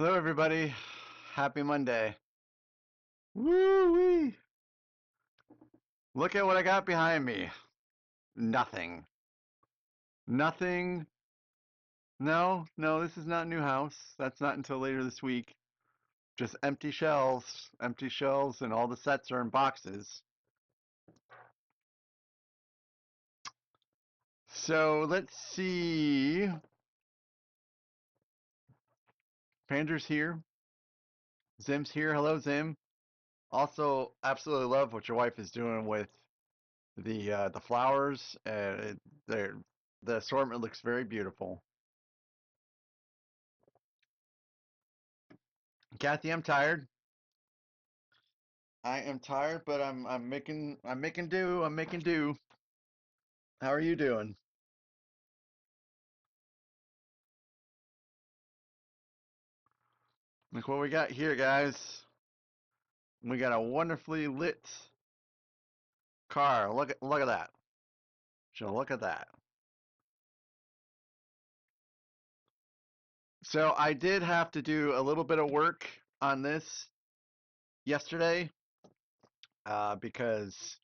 Hello, everybody. Happy Monday. Woo-wee! Look at what I got behind me. Nothing. Nothing. No, no, this is not a new house. That's not until later this week. Just empty shelves. Empty shelves, and all the sets are in boxes. So, let's see. Pander's here. Zim's here. Hello, Zim. Also, absolutely love what your wife is doing with the flowers. The assortment looks very beautiful. Kathy, I'm tired. I am tired, but I'm making do. I'm making do. How are you doing? Look what we got here, guys. We got a wonderfully lit car. Look at that. So look at that. So I did have to do a little bit of work on this yesterday because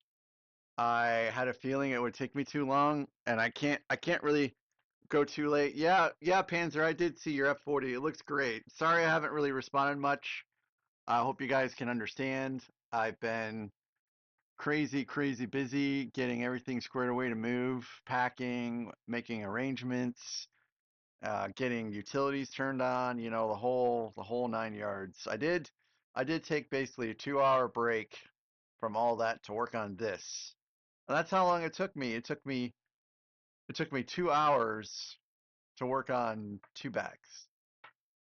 I had a feeling it would take me too long, and I can't really go too late. Yeah, yeah, Panzer, I did see your F40. It looks great. Sorry I haven't really responded much. I hope you guys can understand. I've been crazy, crazy busy getting everything squared away to move, packing, making arrangements, getting utilities turned on, the whole 9 yards. I did take basically a 2 hour break from all that to work on this. And that's how long it took me. It took me 2 hours to work on two bags,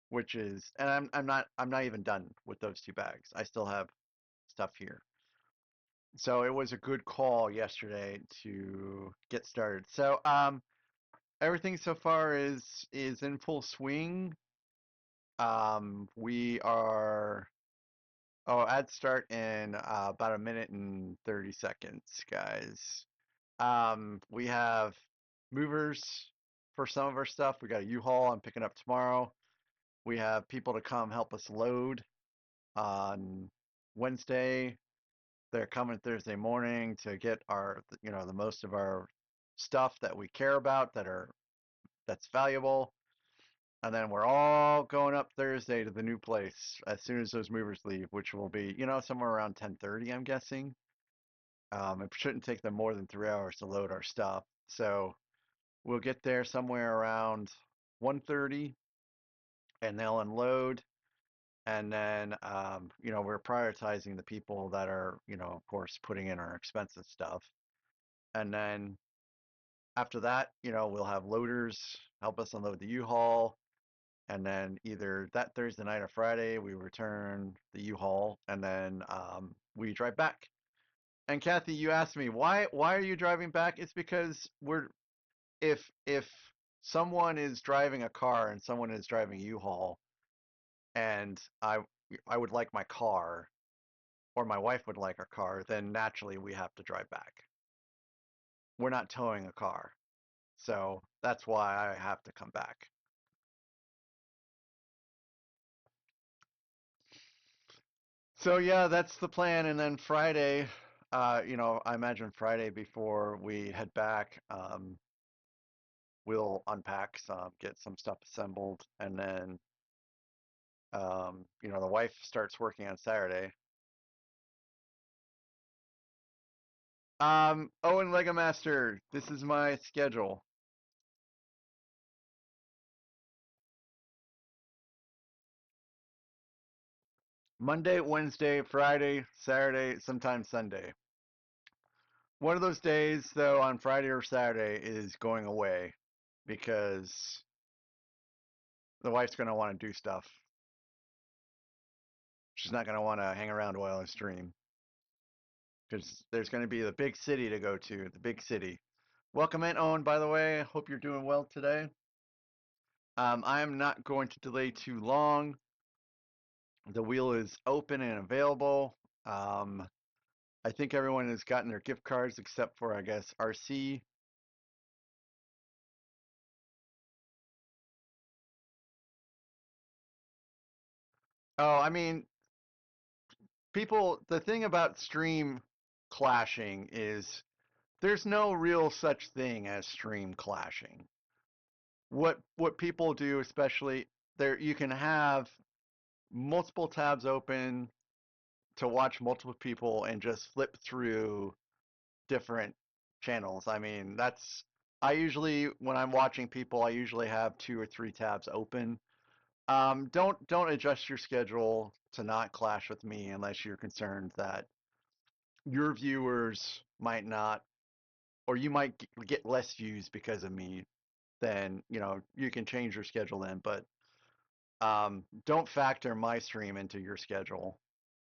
which is, and I'm not even done with those two bags. I still have stuff here. So it was a good call yesterday to get started. So everything so far is in full swing. We are I'd start in about a minute and 30 seconds, guys. We have movers for some of our stuff. We got a U-Haul I'm picking up tomorrow. We have people to come help us load on Wednesday. They're coming Thursday morning to get the most of our stuff that we care about that's valuable. And then we're all going up Thursday to the new place as soon as those movers leave, which will be, somewhere around 10:30, I'm guessing. It shouldn't take them more than 3 hours to load our stuff. So we'll get there somewhere around 1:30 and they'll unload. And then, we're prioritizing the people that are, of course, putting in our expensive stuff. And then after that, we'll have loaders help us unload the U-Haul. And then either that Thursday night or Friday, we return the U-Haul, and then we drive back. And Kathy, you asked me why are you driving back? It's because if someone is driving a car and someone is driving a U-Haul, and I would like my car, or my wife would like our car, then naturally we have to drive back. We're not towing a car, so that's why I have to come back. So yeah, that's the plan. And then Friday, I imagine Friday before we head back, we'll unpack some, get some stuff assembled, and then the wife starts working on Saturday. Owen Lego Master, this is my schedule. Monday, Wednesday, Friday, Saturday, sometimes Sunday. One of those days, though, on Friday or Saturday is going away because the wife's going to want to do stuff. She's not going to want to hang around while I stream because there's going to be the big city to go to, the big city. Welcome in, Owen, by the way. Hope you're doing well today. I am not going to delay too long. The wheel is open and available. I think everyone has gotten their gift cards except for, I guess, RC. Oh, I mean, the thing about stream clashing is there's no real such thing as stream clashing. What people do, especially there, you can have multiple tabs open to watch multiple people and just flip through different channels. I mean, I usually when I'm watching people, I usually have two or three tabs open. Don't adjust your schedule to not clash with me unless you're concerned that your viewers might not, or you might get less views because of me. Then you can change your schedule then, but don't factor my stream into your schedule,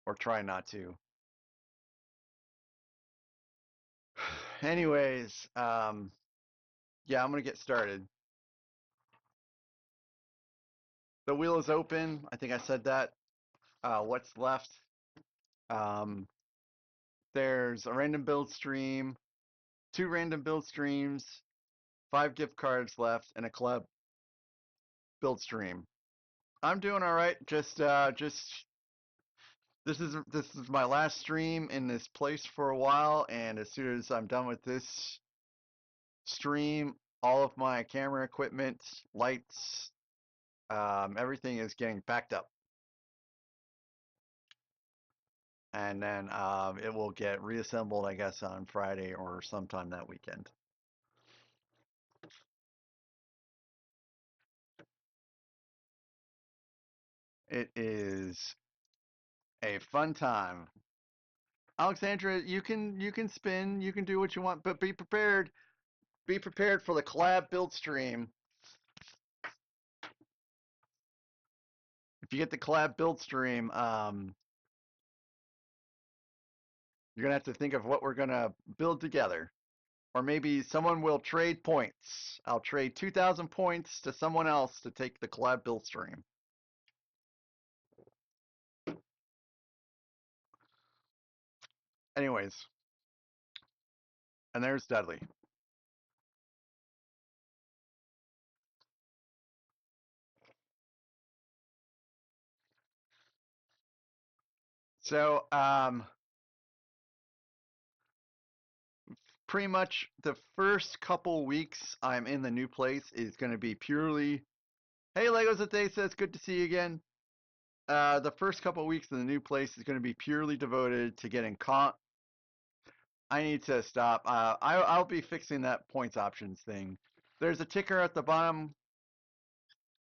or try not to. Anyways, yeah, I'm gonna get started. The wheel is open. I think I said that. What's left? Um, there's a random build stream, two random build streams, 5 gift cards left, and a club build stream. I'm doing all right. Just this is my last stream in this place for a while, and as soon as I'm done with this stream, all of my camera equipment, lights, everything is getting backed up, and then it will get reassembled, I guess, on Friday or sometime that weekend. It is a fun time. Alexandra, you can spin, you can do what you want, but be prepared. Be prepared for the collab build stream. If you get the collab build stream, you're gonna have to think of what we're gonna build together. Or maybe someone will trade points. I'll trade 2,000 points to someone else to take the collab build stream. Anyways, and there's Dudley. So, pretty much the first couple weeks I'm in the new place is going to be purely, hey, Legos at Day says, good to see you again. The first couple weeks in the new place is going to be purely devoted to getting caught. I need to stop. I'll be fixing that points options thing. There's a ticker at the bottom.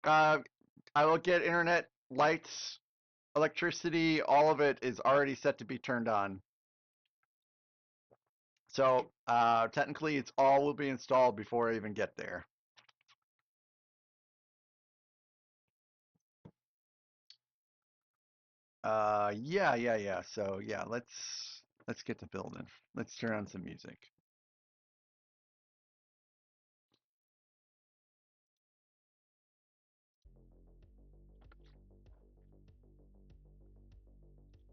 Uh, I will get internet, lights, electricity, all of it is already set to be turned on. So technically, it's all will be installed before I even get there. Yeah. So yeah, let's get to building. Let's turn on some music.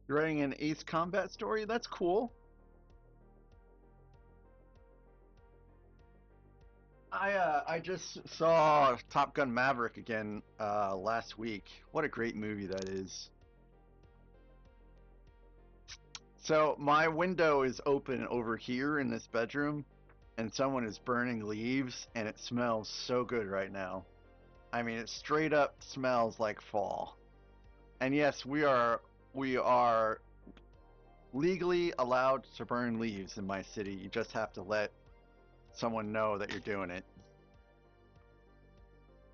You're writing an Ace Combat story? That's cool. I just saw Top Gun Maverick again last week. What a great movie that is. So my window is open over here in this bedroom, and someone is burning leaves, and it smells so good right now. I mean, it straight up smells like fall. And yes, we are legally allowed to burn leaves in my city. You just have to let someone know that you're doing it,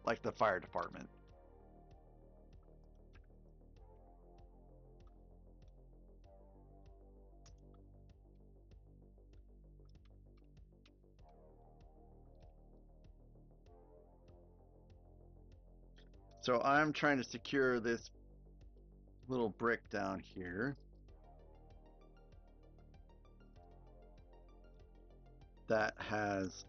like the fire department. So I'm trying to secure this little brick down here that has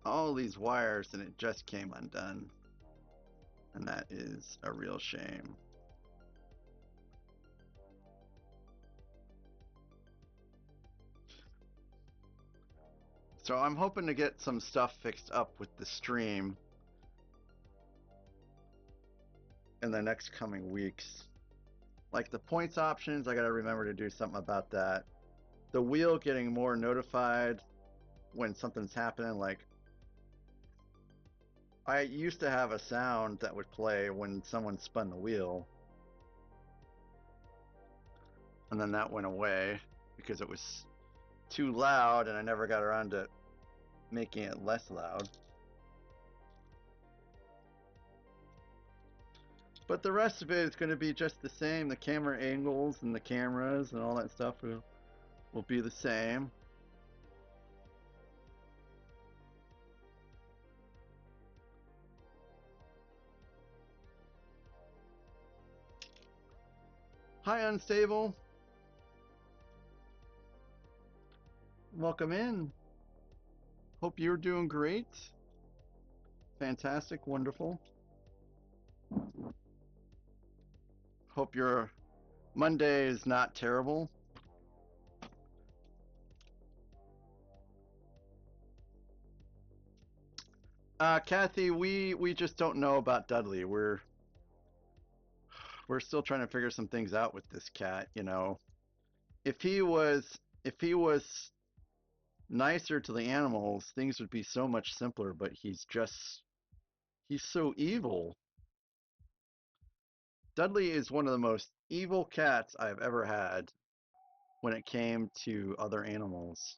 all these wires and it just came undone. And that is a real shame. So I'm hoping to get some stuff fixed up with the stream. in the next coming weeks. Like the points options, I gotta remember to do something about that. The wheel getting more notified when something's happening. Like I used to have a sound that would play when someone spun the wheel, and then that went away because it was too loud, and I never got around to making it less loud. But the rest of it is going to be just the same. The camera angles and the cameras and all that stuff will be the same. Hi, Unstable. Welcome in. Hope you're doing great. Fantastic, wonderful. Hope your Monday is not terrible. Kathy, we just don't know about Dudley. We're still trying to figure some things out with this cat, you know. If he was nicer to the animals, things would be so much simpler, but he's so evil. Dudley is one of the most evil cats I've ever had when it came to other animals.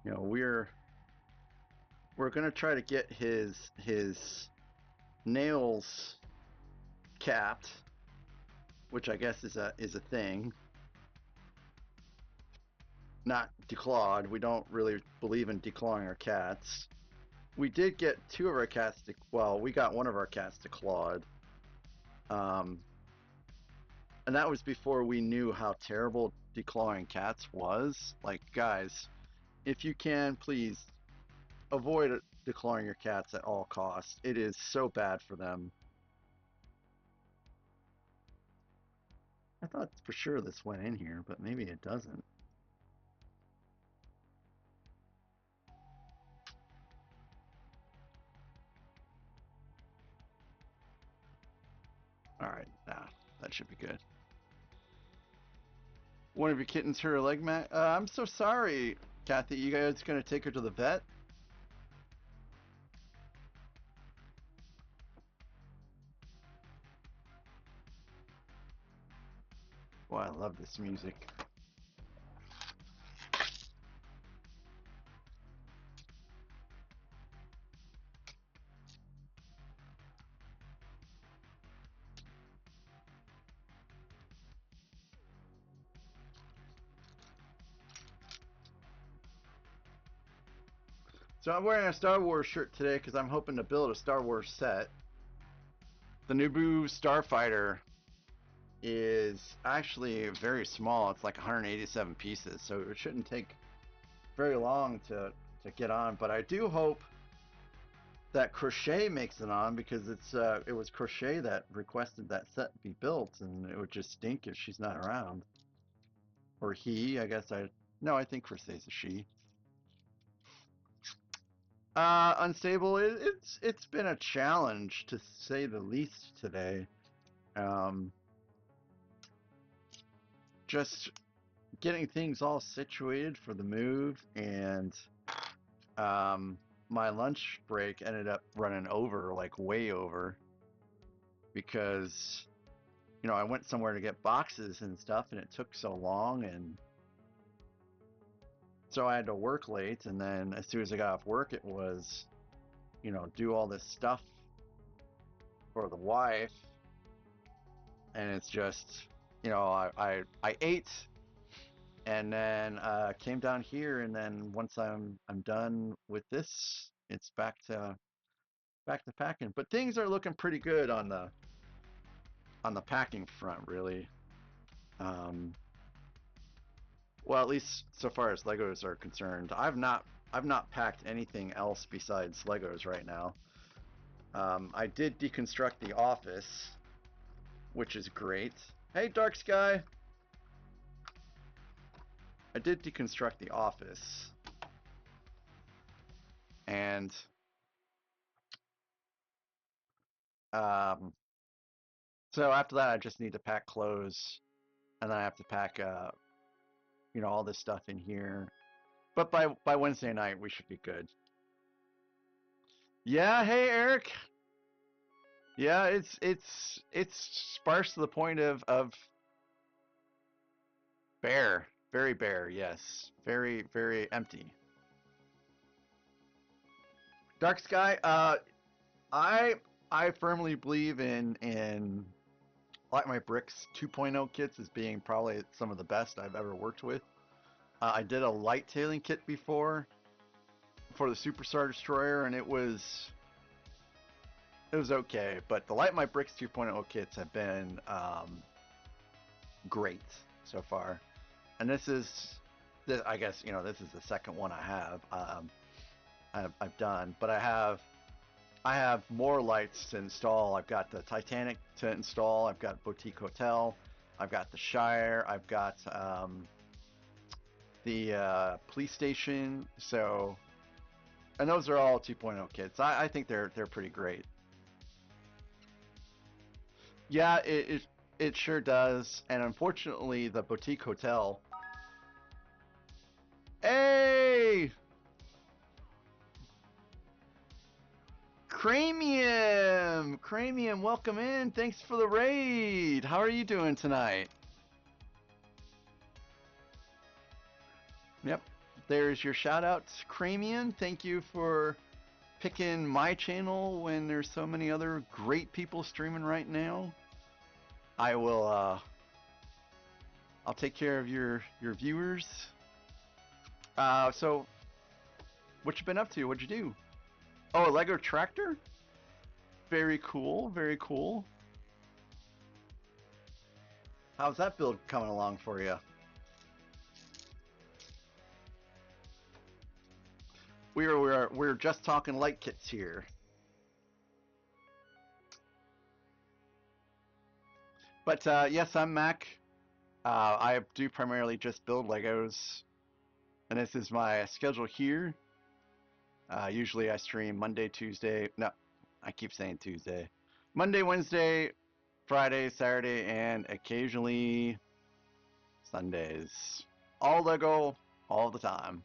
You know, we're gonna try to get his nails capped, which I guess is a thing. Not declawed. We don't really believe in declawing our cats. We did get two of our cats well, we got one of our cats declawed. And that was before we knew how terrible declawing cats was. Like, guys, if you can, please avoid declawing your cats at all costs. It is so bad for them. I thought for sure this went in here, but maybe it doesn't. Alright, that should be good. One of your kittens hurt her leg, Matt? I'm so sorry, Kathy. You guys gonna take her to the vet? Boy, I love this music. So I'm wearing a Star Wars shirt today because I'm hoping to build a Star Wars set. The Naboo Starfighter is actually very small. It's like 187 pieces, so it shouldn't take very long to get on. But I do hope that Crochet makes it on, because it was Crochet that requested that set be built, and it would just stink if she's not around. Or he, I guess. No, I think Crochet's a she. Unstable. It's been a challenge to say the least today. Just getting things all situated for the move, and my lunch break ended up running over, like way over, because I went somewhere to get boxes and stuff, and it took so long, and so I had to work late. And then as soon as I got off work, it was do all this stuff for the wife, and it's just I ate, and then came down here, and then once I'm done with this, it's back to packing. But things are looking pretty good on the packing front, really. Well, at least so far as Legos are concerned. I've not packed anything else besides Legos right now. I did deconstruct the office, which is great. Hey, Dark Sky. I did deconstruct the office, and so after that, I just need to pack clothes, and then I have to pack, all this stuff in here. But by Wednesday night, we should be good. Yeah, hey Eric. Yeah, it's sparse to the point of bare, very bare. Yes, very empty. Dark Sky. I I firmly believe in Like My Bricks 2.0 kits as being probably some of the best I've ever worked with. I did a light tailing kit before for the Superstar Destroyer, and it was okay. But the Light My Bricks 2.0 kits have been great so far. And this is, I guess this is the second one I have. I've done, but I have more lights to install. I've got the Titanic to install. I've got Boutique Hotel. I've got the Shire. I've got the police station. So, and those are all 2.0 kits. I think they're pretty great. Yeah, it sure does. And unfortunately, the Boutique Hotel. Hey, Cramium, welcome in. Thanks for the raid. How are you doing tonight? Yep, there's your shout out, Cramium. Thank you for picking my channel when there's so many other great people streaming right now. I will I'll take care of your viewers. So what you been up to? What'd you do? Oh, a Lego tractor? Very cool, very cool. How's that build coming along for you? We're just talking light kits here. But yes, I'm Mac. I do primarily just build Legos, and this is my schedule here. Usually I stream Monday, Tuesday. No, I keep saying Tuesday. Monday, Wednesday, Friday, Saturday, and occasionally Sundays. All Lego, all the time.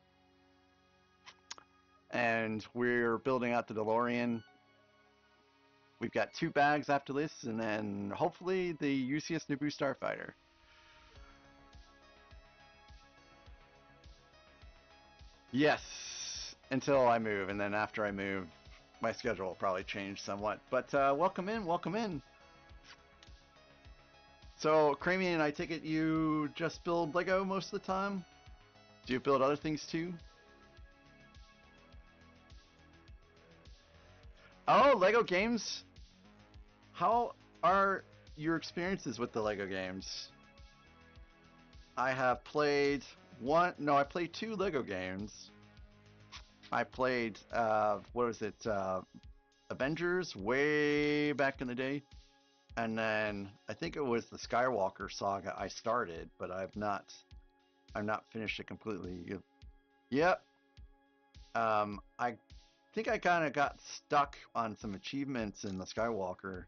And we're building out the DeLorean. We've got 2 bags after this, and then hopefully the UCS Naboo Starfighter. Yes, until I move, and then after I move, my schedule will probably change somewhat. But welcome in, welcome in. So, Cramian, I take it you just build Lego most of the time? Do you build other things too? Oh, Lego games? How are your experiences with the Lego games? I have played I played 2 Lego games. I played, what was it, Avengers way back in the day. And then I think it was the Skywalker saga I started, but I've not finished it completely. Yep. I think I kind of got stuck on some achievements in the Skywalker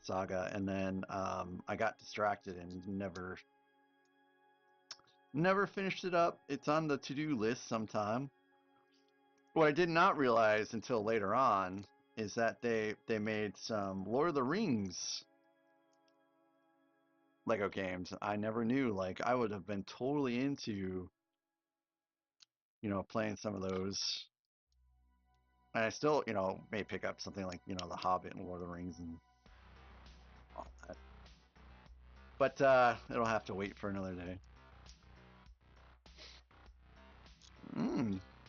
saga, and then I got distracted and never finished it up. It's on the to-do list sometime. What I did not realize until later on is that they made some Lord of the Rings Lego games. I never knew. Like, I would have been totally into, playing some of those. And I still, may pick up something like, The Hobbit and Lord of the Rings and all that. But it'll have to wait for another day.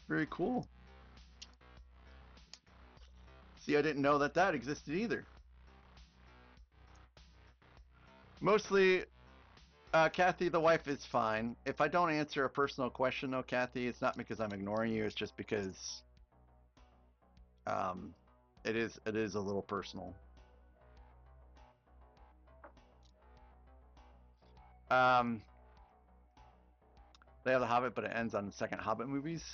Very cool. See, I didn't know that existed either. Mostly, Kathy, the wife is fine. If I don't answer a personal question, though, Kathy, it's not because I'm ignoring you. It's just because it is a little personal. They have The Hobbit, but it ends on the second Hobbit movies.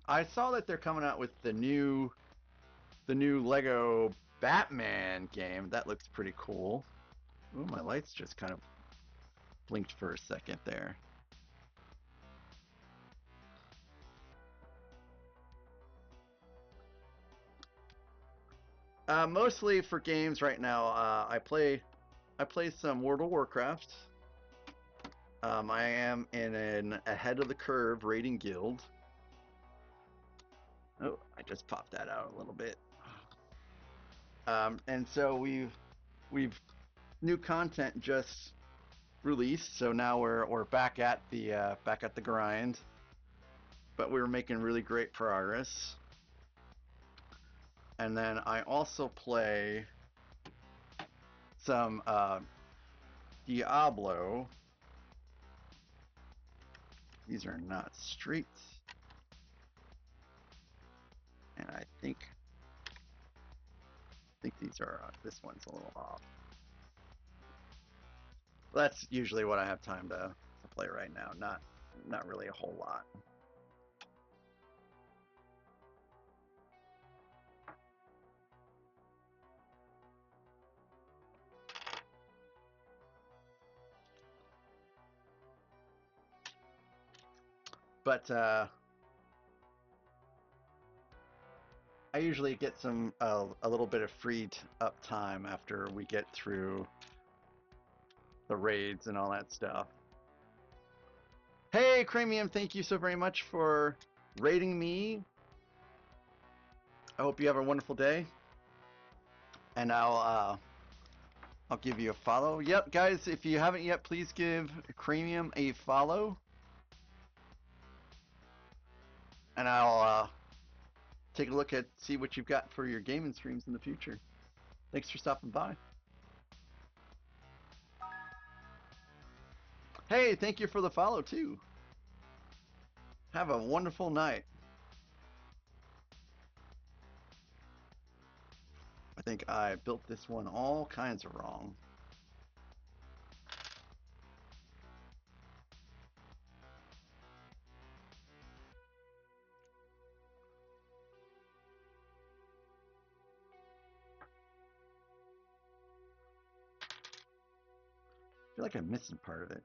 I saw that they're coming out with the new Lego Batman game. That looks pretty cool. Ooh, my lights just kind of blinked for a second there. Mostly for games right now. I play some World of Warcraft. I am in an ahead of the curve raiding guild. Oh, I just popped that out a little bit. And so we've new content just released, so now we're back at the grind. But we were making really great progress. And then I also play some Diablo. These are not straight. And I think these are, this one's a little off. That's usually what I have time to play right now. Not really a whole lot. But I usually get a little bit of freed up time after we get through the raids and all that stuff. Hey, Cramium, thank you so very much for raiding me. I hope you have a wonderful day. And I'll give you a follow. Yep, guys, if you haven't yet, please give Cramium a follow. And I'll take a look at, see what you've got for your gaming streams in the future. Thanks for stopping by. Hey, thank you for the follow, too. Have a wonderful night. I think I built this one all kinds of wrong. I feel like I'm missing part of it.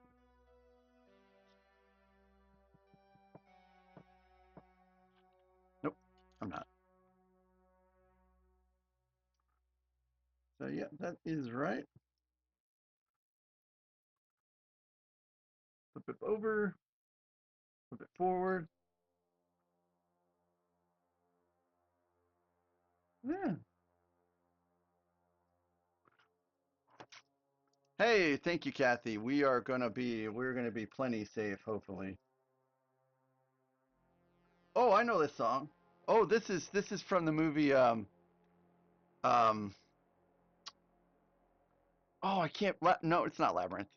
Nope, I'm not. So yeah, that is right. Flip it over, flip it forward. Yeah. Hey, thank you, Kathy. We're gonna be plenty safe, hopefully. Oh, I know this song. Oh, this is from the movie um oh, I can't no, it's not Labyrinth.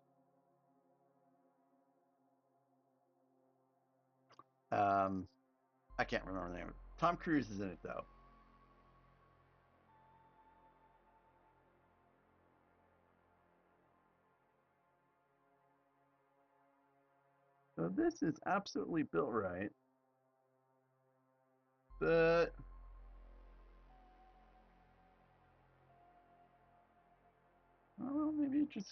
I can't remember the name. Tom Cruise is in it though. So this is absolutely built right. But oh, maybe it just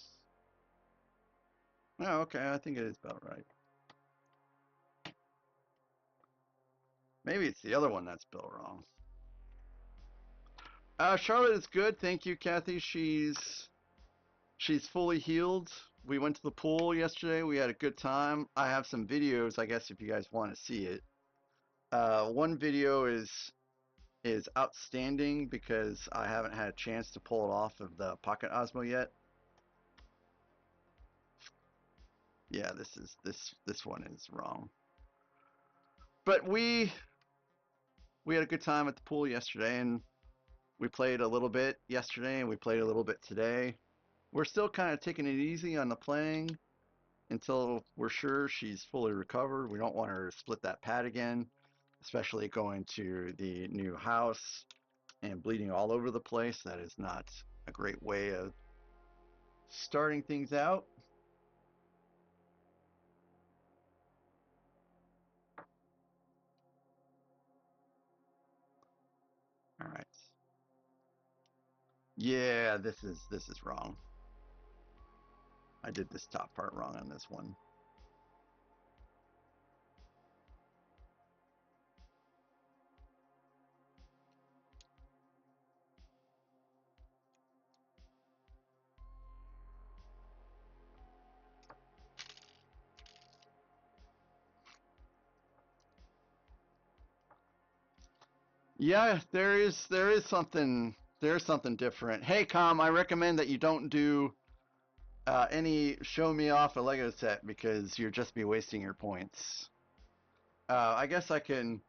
oh, okay, I think it is built right. Maybe it's the other one that's built wrong. Charlotte is good. Thank you, Kathy. She's fully healed. We went to the pool yesterday. We had a good time. I have some videos, I guess, if you guys want to see it. One video is outstanding because I haven't had a chance to pull it off of the Pocket Osmo yet. Yeah, this one is wrong. But we had a good time at the pool yesterday, and we played a little bit yesterday, and we played a little bit today. We're still kind of taking it easy on the playing until we're sure she's fully recovered. We don't want her to split that pad again, especially going to the new house and bleeding all over the place. That is not a great way of starting things out. All right. Yeah, this is wrong. I did this top part wrong on this one. Yeah, there's something different. Hey, Com, I recommend that you don't do any show me off a Lego set because you'll just be wasting your points. I guess I can.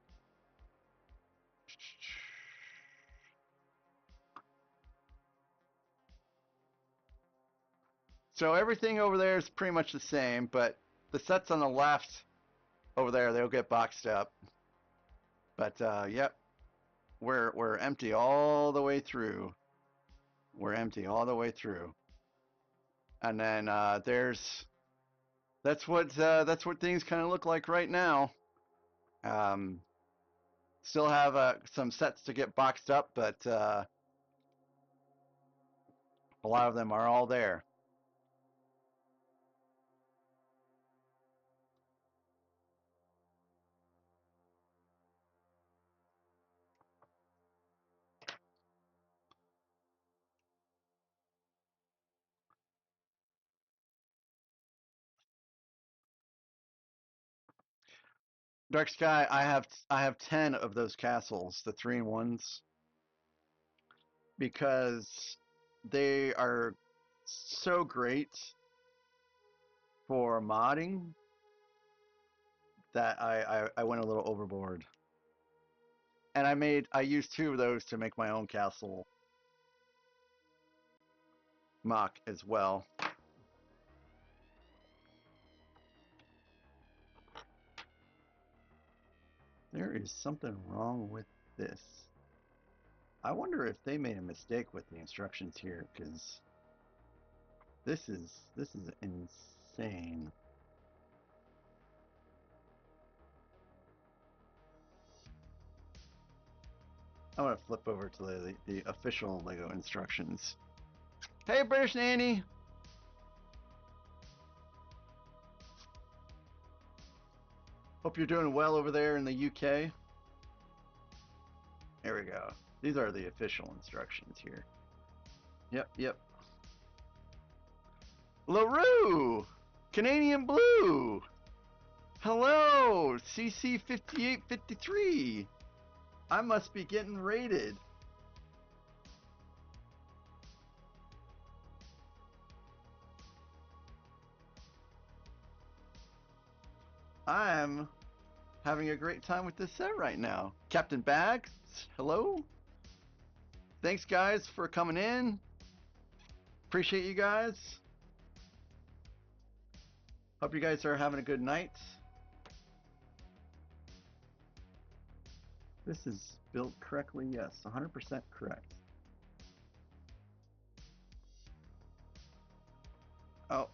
So everything over there is pretty much the same, but the sets on the left over there, they'll get boxed up. But yep, we're empty all the way through. We're empty all the way through. And then that's what things kind of look like right now. Still have some sets to get boxed up, but a lot of them are all there. Dark Sky, I have 10 of those castles, the 3-in-1s, because they are so great for modding that I went a little overboard. And I used 2 of those to make my own castle mock as well. There is something wrong with this. I wonder if they made a mistake with the instructions here, because this is insane. I'm gonna flip over to the official Lego instructions. Hey, British Nanny! Hope you're doing well over there in the UK. There we go. These are the official instructions here. Yep. LaRue! Canadian Blue! Hello! CC5853! I must be getting raided. I'm having a great time with this set right now. Captain Bags, hello. Thanks, guys, for coming in. Appreciate you guys. Hope you guys are having a good night. This is built correctly, yes, 100% correct. Oh.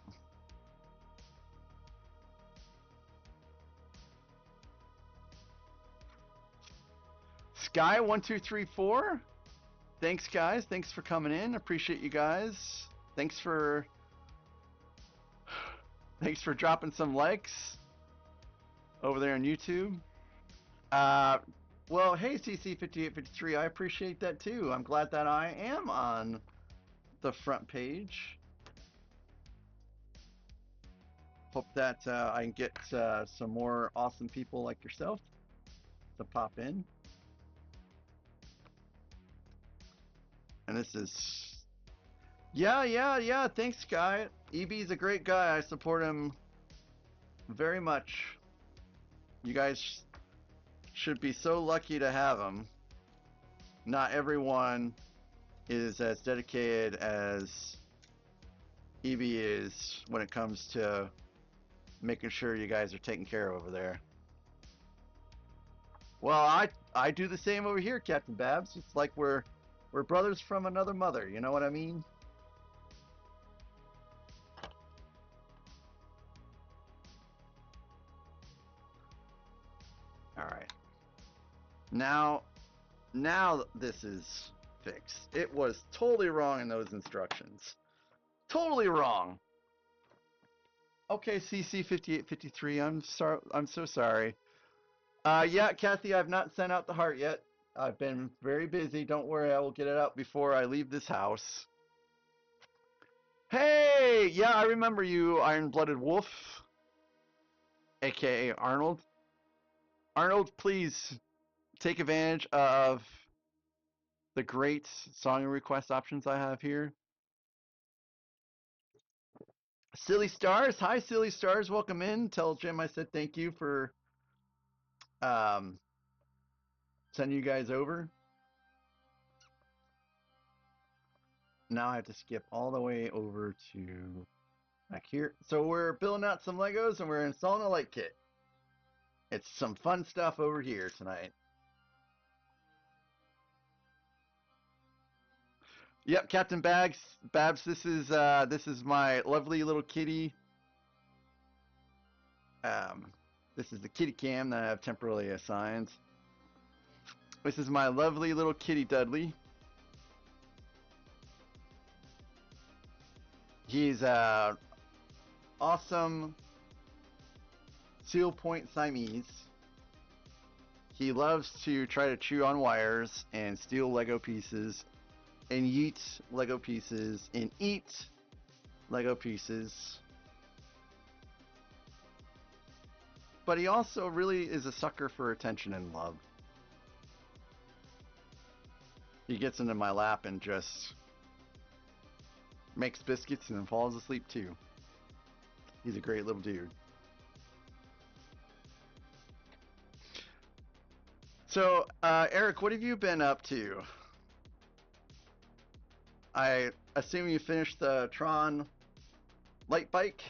Sky1234. Thanks, guys. Thanks for coming in. Appreciate you guys. Thanks for dropping some likes over there on YouTube. Well, hey, CC5853, I appreciate that too. I'm glad that I am on the front page. Hope that I can get some more awesome people like yourself to pop in. And this is... Yeah. Thanks, Guy. EB's a great guy. I support him very much. You guys should be so lucky to have him. Not everyone is as dedicated as EB is when it comes to making sure you guys are taken care of over there. Well, I do the same over here, Captain Babs. It's like we're brothers from another mother. You know what I mean? Now this is fixed. It was totally wrong in those instructions. Totally wrong. Okay, CC5853. I'm so sorry. Yeah, Kathy, I've not sent out the heart yet. I've been very busy. Don't worry, I will get it out before I leave this house. Hey, yeah, I remember you, Iron-Blooded Wolf, aka Arnold. Arnold, please take advantage of the great song request options I have here. Silly Stars, hi Silly Stars, welcome in. Tell Jim I said thank you for sending you guys over. Now I have to skip all the way over to back here. So we're building out some Legos and we're installing a light kit. It's some fun stuff over here tonight. Yep, Captain Babs, this is my lovely little kitty. This is the kitty cam that I have temporarily assigned. This is my lovely little kitty Dudley. He's awesome Seal Point Siamese. He loves to try to chew on wires and steal Lego pieces and yeet Lego pieces and eat Lego pieces. But he also really is a sucker for attention and love. He gets into my lap and just makes biscuits and then falls asleep too. He's a great little dude. So, Eric, what have you been up to? I assume you finished the Tron light bike?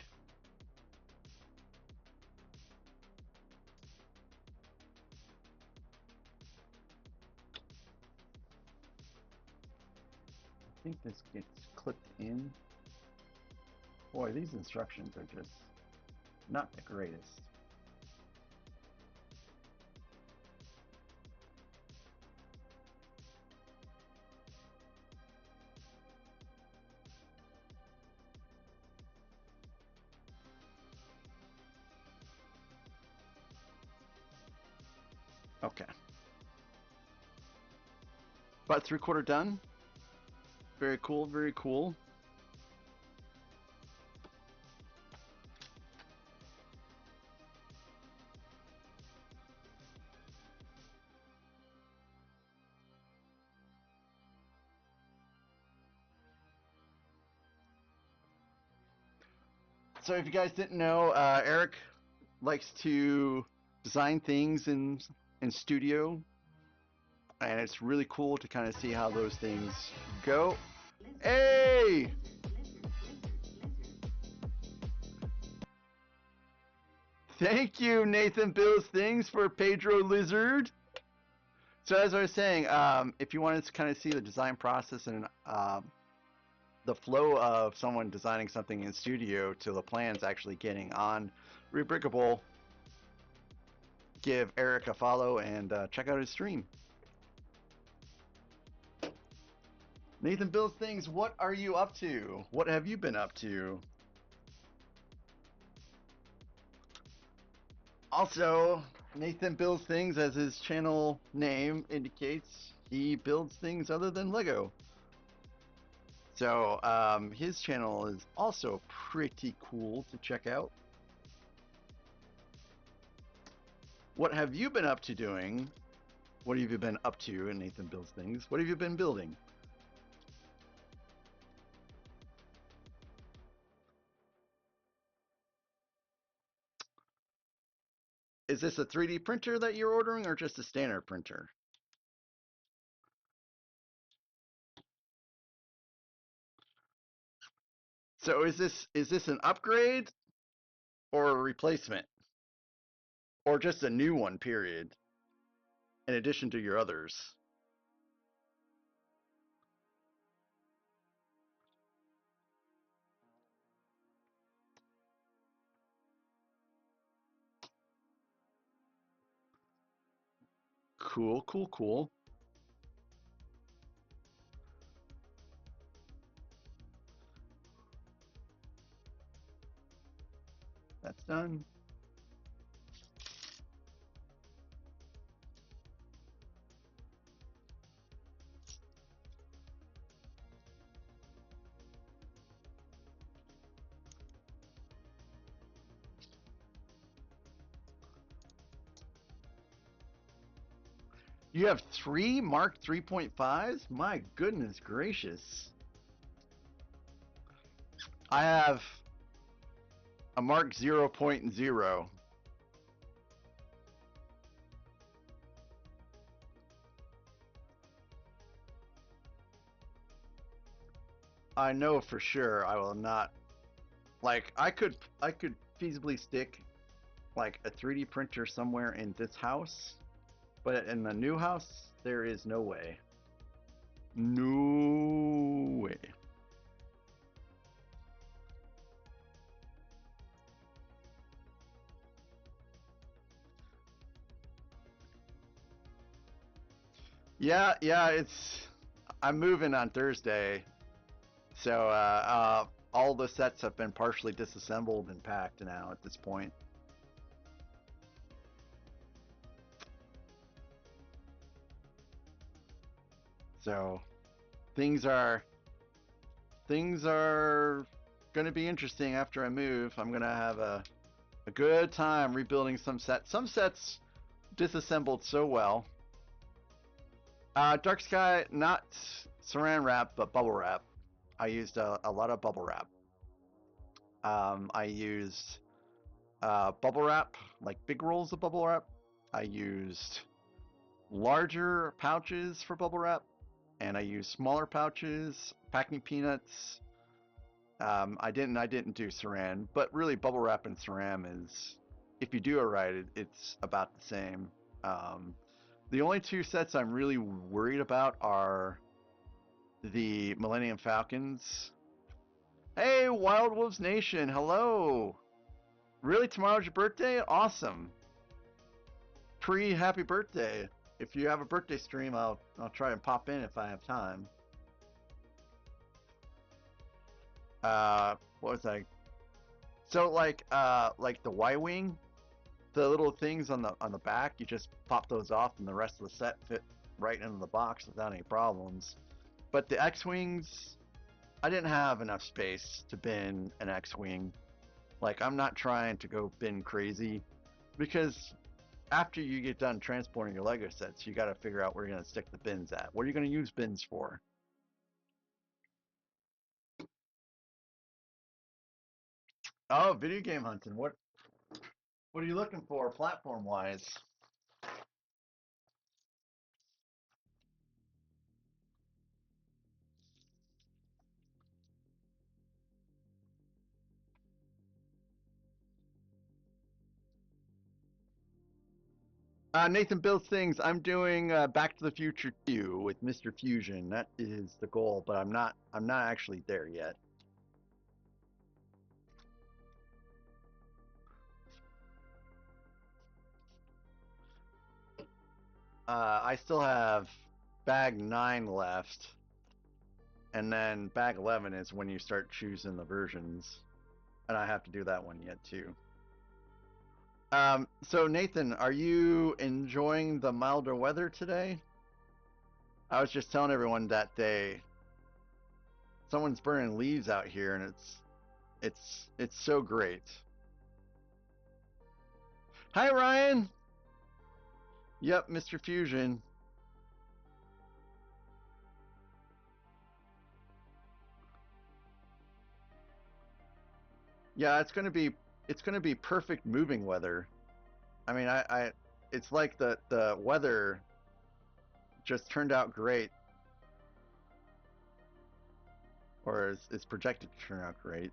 I think this gets clipped in. Boy, these instructions are just not the greatest. Okay. About 3/4 done. Very cool, very cool. So if you guys didn't know, Eric likes to design things in studio, and it's really cool to kind of see how those things go. Hey! Thank you, Nathan Bills Things, for Pedro Lizard. So as I was saying, if you wanted to kind of see the design process and the flow of someone designing something in studio to the plans actually getting on Rebrickable, give Eric a follow and check out his stream. Nathan Bills Things, what are you up to? What have you been up to? Also, Nathan Builds Things, as his channel name indicates, he builds things other than Lego. So, his channel is also pretty cool to check out. What have you been up to doing? What have you been up to in Nathan Builds Things? What have you been building? Is this a 3D printer that you're ordering or just a standard printer? So is this an upgrade or a replacement? Or just a new one, period, in addition to your others? Cool, cool, cool. That's done. You have 3 Mark 3.5s? My goodness gracious. I have a Mark 0.0. I know for sure I will not. Like I could feasibly stick like a 3D printer somewhere in this house, but in the new house there is no way. No way. Yeah, I'm moving on Thursday, so all the sets have been partially disassembled and packed now at this point. So things are going to be interesting after I move. I'm going to have a good time rebuilding some sets. Some sets disassembled so well. Dark Sky, not saran wrap, but bubble wrap. I used a lot of bubble wrap. I used bubble wrap, like big rolls of bubble wrap. I used larger pouches for bubble wrap, and I used smaller pouches, packing peanuts. I didn't do saran, but really bubble wrap and saran is, if you do it right, it's about the same. The only 2 sets I'm really worried about are the Millennium Falcons. Hey, Wild Wolves Nation, hello! Really, tomorrow's your birthday? Awesome! Happy birthday! If you have a birthday stream, I'll try and pop in if I have time. What was I? So like the Y-wing, the little things on the back, you just pop those off, and the rest of the set fit right into the box without any problems. But the X-wings, I didn't have enough space to bin an X-wing. Like, I'm not trying to go bin crazy, because after you get done transporting your Lego sets, you got to figure out where you're going to stick the bins at. What are you going to use bins for? Oh, video game hunting. What are you looking for platform-wise? Nathan builds things. I'm doing Back to the Future 2 with Mr. Fusion. That is the goal, but I'm not actually there yet. I still have bag 9 left, and then bag 11 is when you start choosing the versions, and I have to do that one yet too. So Nathan, are you enjoying the milder weather today? I was just telling everyone that someone's burning leaves out here, and it's so great. Hi Ryan. Yep, Mr. Fusion. Yeah, it's gonna be perfect moving weather. I mean, it's like the weather just turned out great, or is projected to turn out great.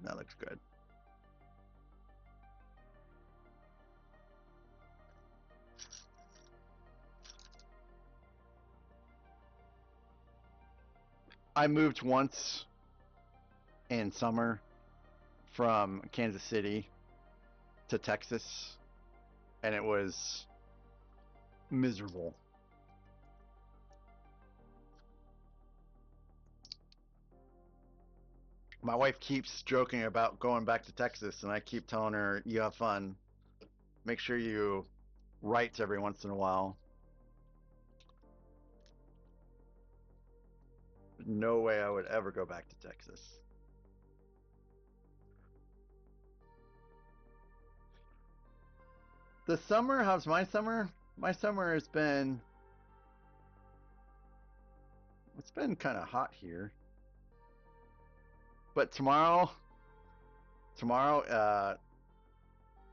That looks good. I moved once in summer from Kansas City to Texas, and it was miserable. My wife keeps joking about going back to Texas, and I keep telling her, you have fun. Make sure you write every once in a while. No way I would ever go back to Texas. The summer, how's my summer? My summer has been, it's been kind of hot here. But tomorrow,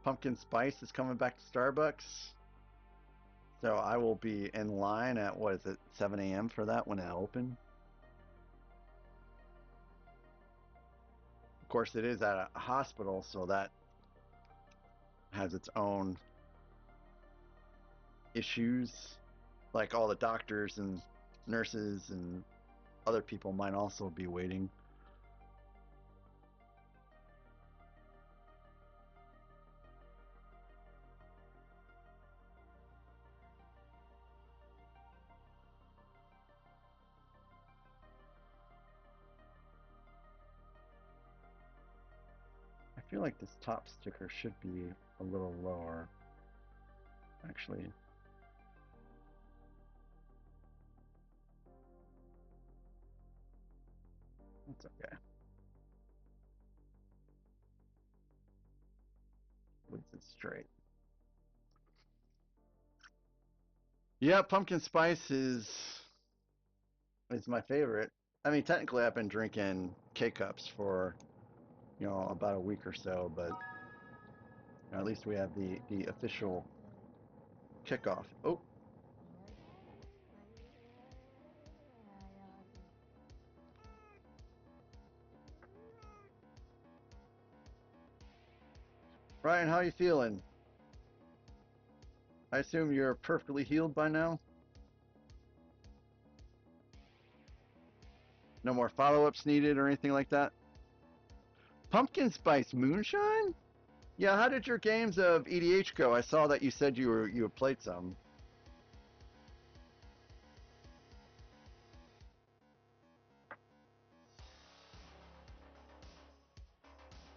pumpkin spice is coming back to Starbucks. So I will be in line at, what is it, 7 a.m. for that when it opens. Of course, it is at a hospital, so that has its own issues. Like all the doctors and nurses and other people might also be waiting. I feel like this top sticker should be a little lower. Actually, it's okay. At least it's straight. Yeah, pumpkin spice is my favorite. I mean, technically, I've been drinking K-Cups for, about a week or so, but at least we have the official kickoff. Oh. Ryan, how you feeling? I assume you're perfectly healed by now? No more follow-ups needed or anything like that? Pumpkin spice moonshine? Yeah, how did your games of EDH go? I saw that you said you had played some.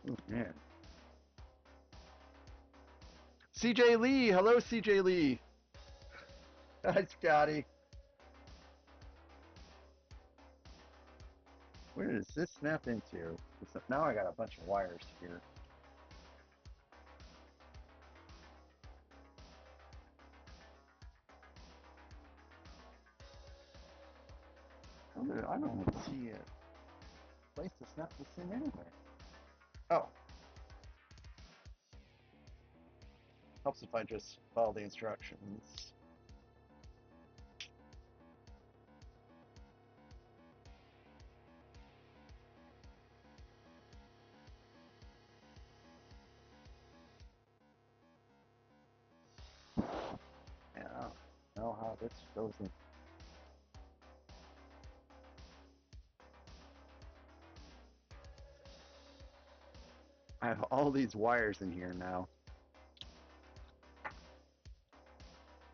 Oh, man. CJ Lee, hello CJ Lee. Hi Scotty. Where does this snap into? Now I got a bunch of wires here. I don't even see a place to snap this in anywhere. Oh. Helps if I just follow the instructions. Yeah, I don't know how this goes in. I have all these wires in here now.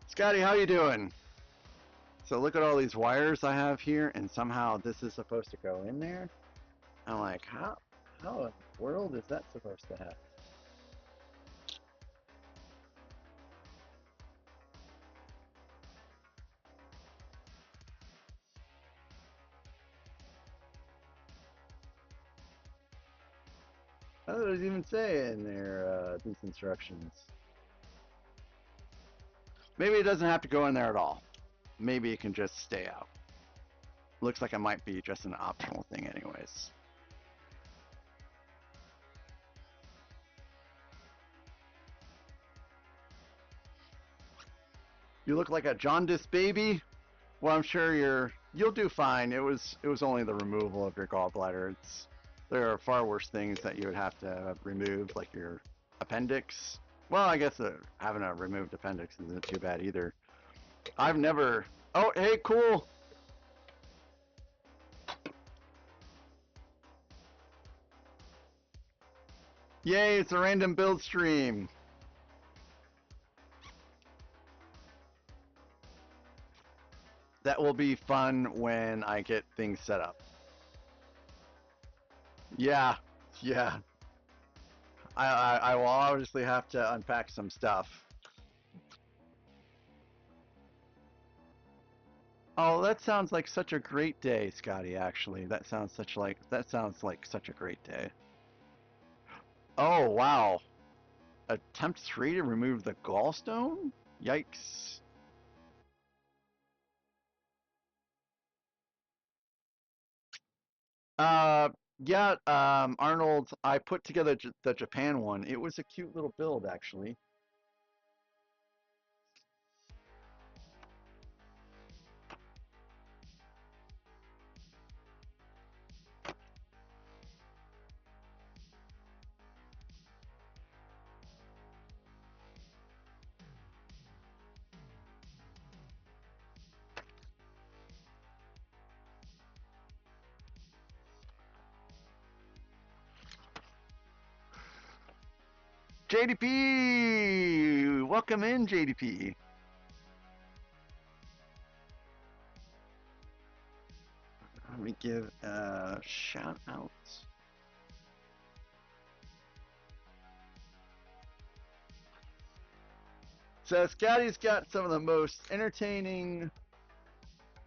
Scotty, how you doing? So look at all these wires I have here, and somehow this is supposed to go in there. I'm like, how in the world is that supposed to happen? How does it even say in there, these instructions? Maybe it doesn't have to go in there at all. Maybe it can just stay out. Looks like it might be just an optional thing anyways. You look like a jaundiced baby? Well, I'm sure you'll do fine. It was only the removal of your gallbladder. There are far worse things that you would have to have removed, like your appendix. Well, I guess having a removed appendix isn't too bad either. I've never... Oh, hey, cool! Yay, it's a random build stream! that will be fun when I get things set up. Yeah, yeah. I will obviously have to unpack some stuff. Oh, that sounds like such a great day, Scotty, actually. That sounds like such a great day. Oh, wow. Attempt 3 to remove the gallstone? Yikes. Yeah, Arnold, I put together the Japan one. It was a cute little build, actually. JDP! Welcome in, JDP. Let me give a shout out. So Scotty's got some of the most entertaining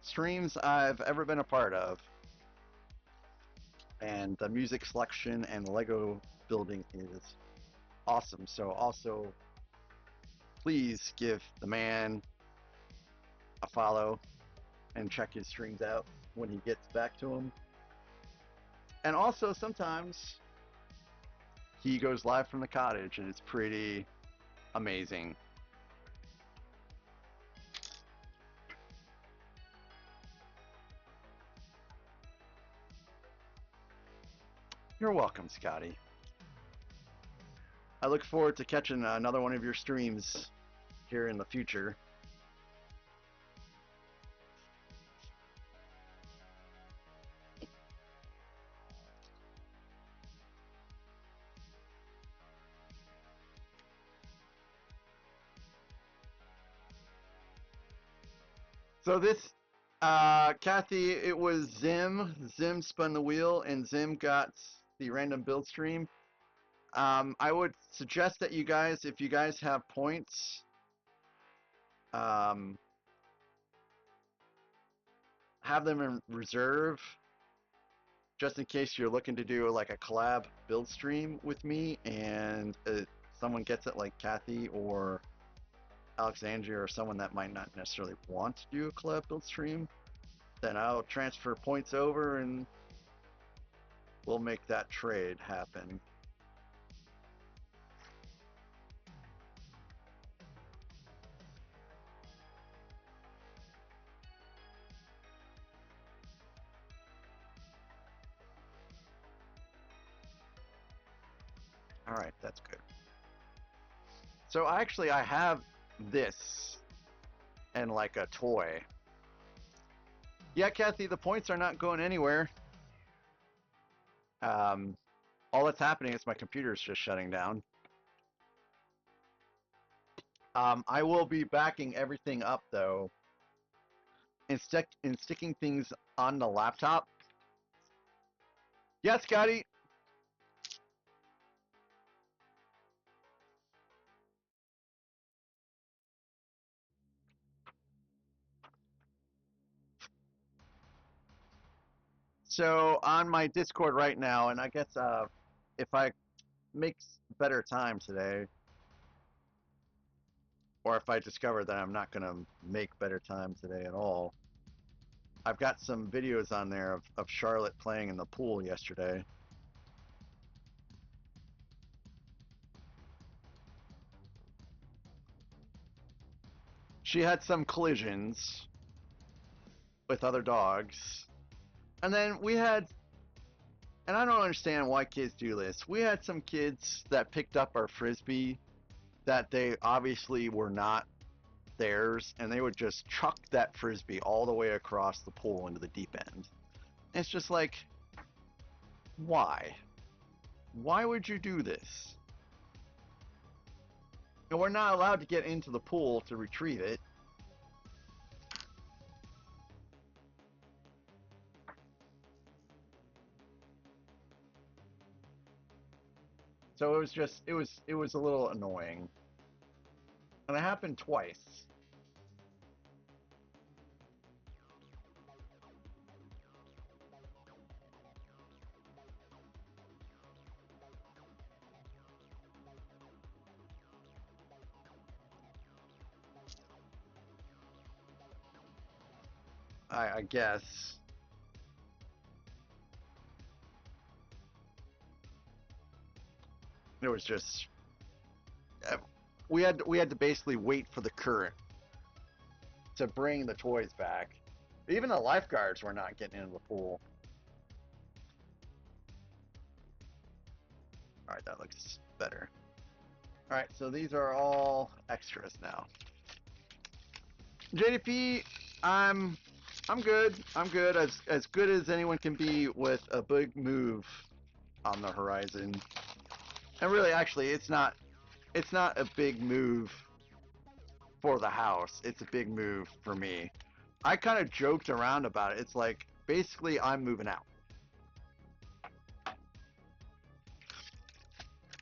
streams I've ever been a part of. And the music selection and Lego building is awesome. So also, please give the man a follow and check his streams out when he gets back to him. And also, sometimes he goes live from the cottage, and it's pretty amazing. You're welcome, Scotty. I look forward to catching another one of your streams here in the future. So this, Kathy, it was Zim. Zim spun the wheel, and Zim got the random build stream. I would suggest that you guys, if you guys have points, have them in reserve, just in case you're looking to do like a collab build stream with me, and someone gets it, like Kathy or Alexandria or someone that might not necessarily want to do a collab build stream, then I'll transfer points over and we'll make that trade happen. All right, that's good. So actually, I have this and like a toy. Yeah, Kathy, the points are not going anywhere. All that's happening is my computer's just shutting down. I will be backing everything up though, and sticking things on the laptop. Yeah, Scotty. So on my Discord right now, and I guess if I make better time today, or if I discover that I'm not going to make better time today at all, I've got some videos on there of Charlotte playing in the pool yesterday. She had some collisions with other dogs. And then we had, and I don't understand why kids do this, we had some kids that picked up our Frisbee that they obviously were not theirs, and they would just chuck that Frisbee all the way across the pool into the deep end. And it's just like, why? Why would you do this? And we're not allowed to get into the pool to retrieve it. So it was just it was a little annoying, and it happened twice. I guess it was just we had to basically wait for the current to bring the toys back. Even the lifeguards were not getting into the pool. All right, that looks better. All right, so these are all extras now. JDP, I'm good. I'm good. As good as anyone can be with a big move on the horizon. And really, actually, it's not a big move for the house. It's a big move for me. I kind of joked around about it. It's like basically I'm moving out.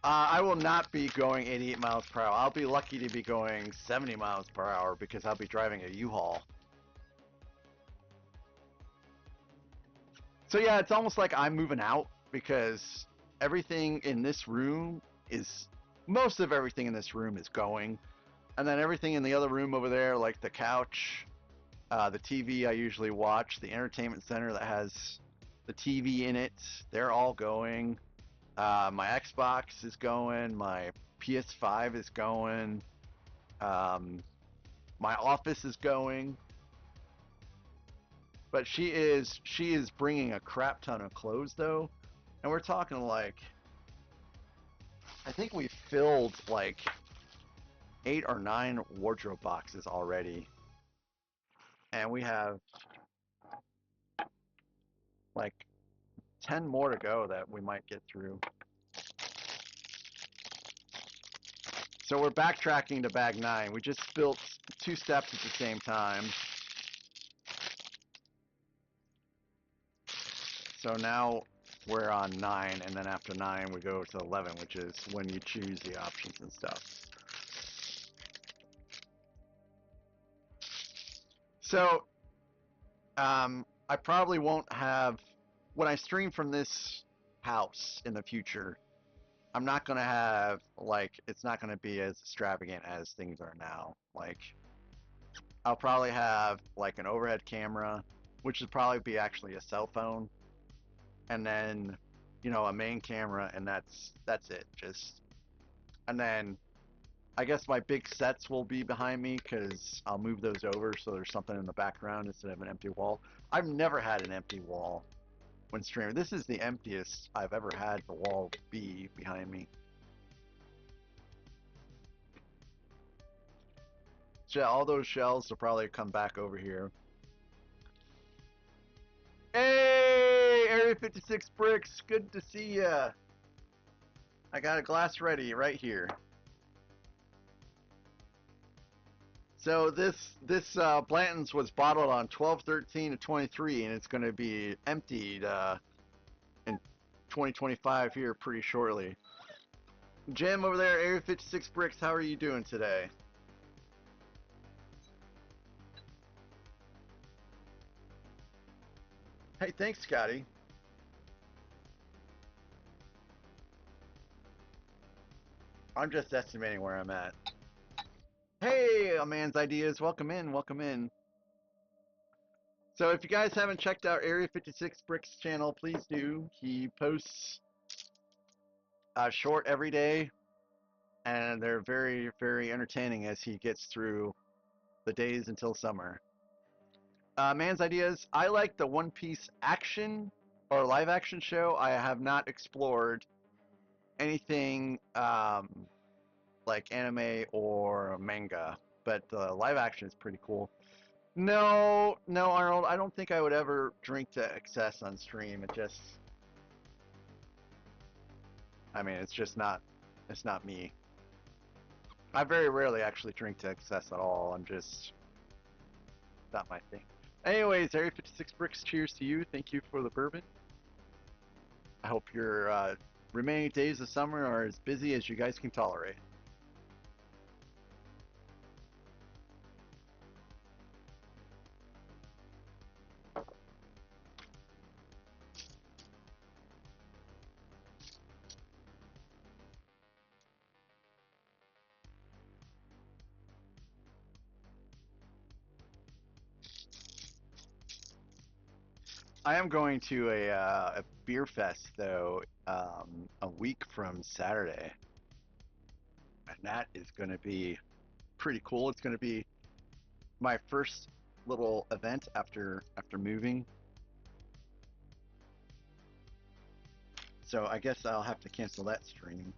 I will not be going 88 miles per hour. I'll be lucky to be going 70 miles per hour because I'll be driving a U-Haul. So yeah, it's almost like I'm moving out because everything in this room is, most of everything in this room is going. And then everything in the other room over there, like the couch, the TV I usually watch, the entertainment center that has the TV in it, they're all going. My Xbox is going. My PS5 is going. My office is going. But she is bringing a crap ton of clothes though, and we're talking like, I think we filled like 8 or 9 wardrobe boxes already, and we have like 10 more to go that we might get through. So we're backtracking to bag 9. We just built 2 steps at the same time. So now we're on 9, and then after 9 we go to 11, which is when you choose the options and stuff. So I probably won't have, when I stream from this house in the future, I'm not going to have, like, it's not going to be as extravagant as things are now. Like, I'll probably have, like, an overhead camera, which would probably be actually a cell phone, and then, you know, a main camera, and that's it. Just, and then I guess my big sets will be behind me because I'll move those over so there's something in the background instead of an empty wall. I've never had an empty wall when streaming. This is the emptiest I've ever had the wall be behind me. So all those shells will probably come back over here. Hey, Area 56 Bricks, good to see ya. I got a glass ready right here. So this Blanton's was bottled on 12/13/23, and it's going to be emptied in 2025 here pretty shortly. Jim over there, Area 56 Bricks, how are you doing today? Hey, thanks, Scotty. I'm just estimating where I'm at. Hey, a man's ideas. Welcome in, welcome in. So if you guys haven't checked out Area 56 Bricks channel, please do. He posts short every day, and they're very, very entertaining as he gets through the days until summer. Man's ideas. I like the One Piece action or live action show. I have not explored anything like anime or manga, but the live action is pretty cool. No, no, Arnold. I don't think I would ever drink to excess on stream. It just, I mean, it's just not. It's not me. I very rarely actually drink to excess at all. I'm just not my thing. Anyways, Area 56 Bricks, cheers to you. Thank you for the bourbon. I hope you're remaining days of summer are as busy as you guys can tolerate. I am going to a beer fest though, a week from Saturday, and that is going to be pretty cool. It's going to be my first little event after moving, so I guess I'll have to cancel that stream.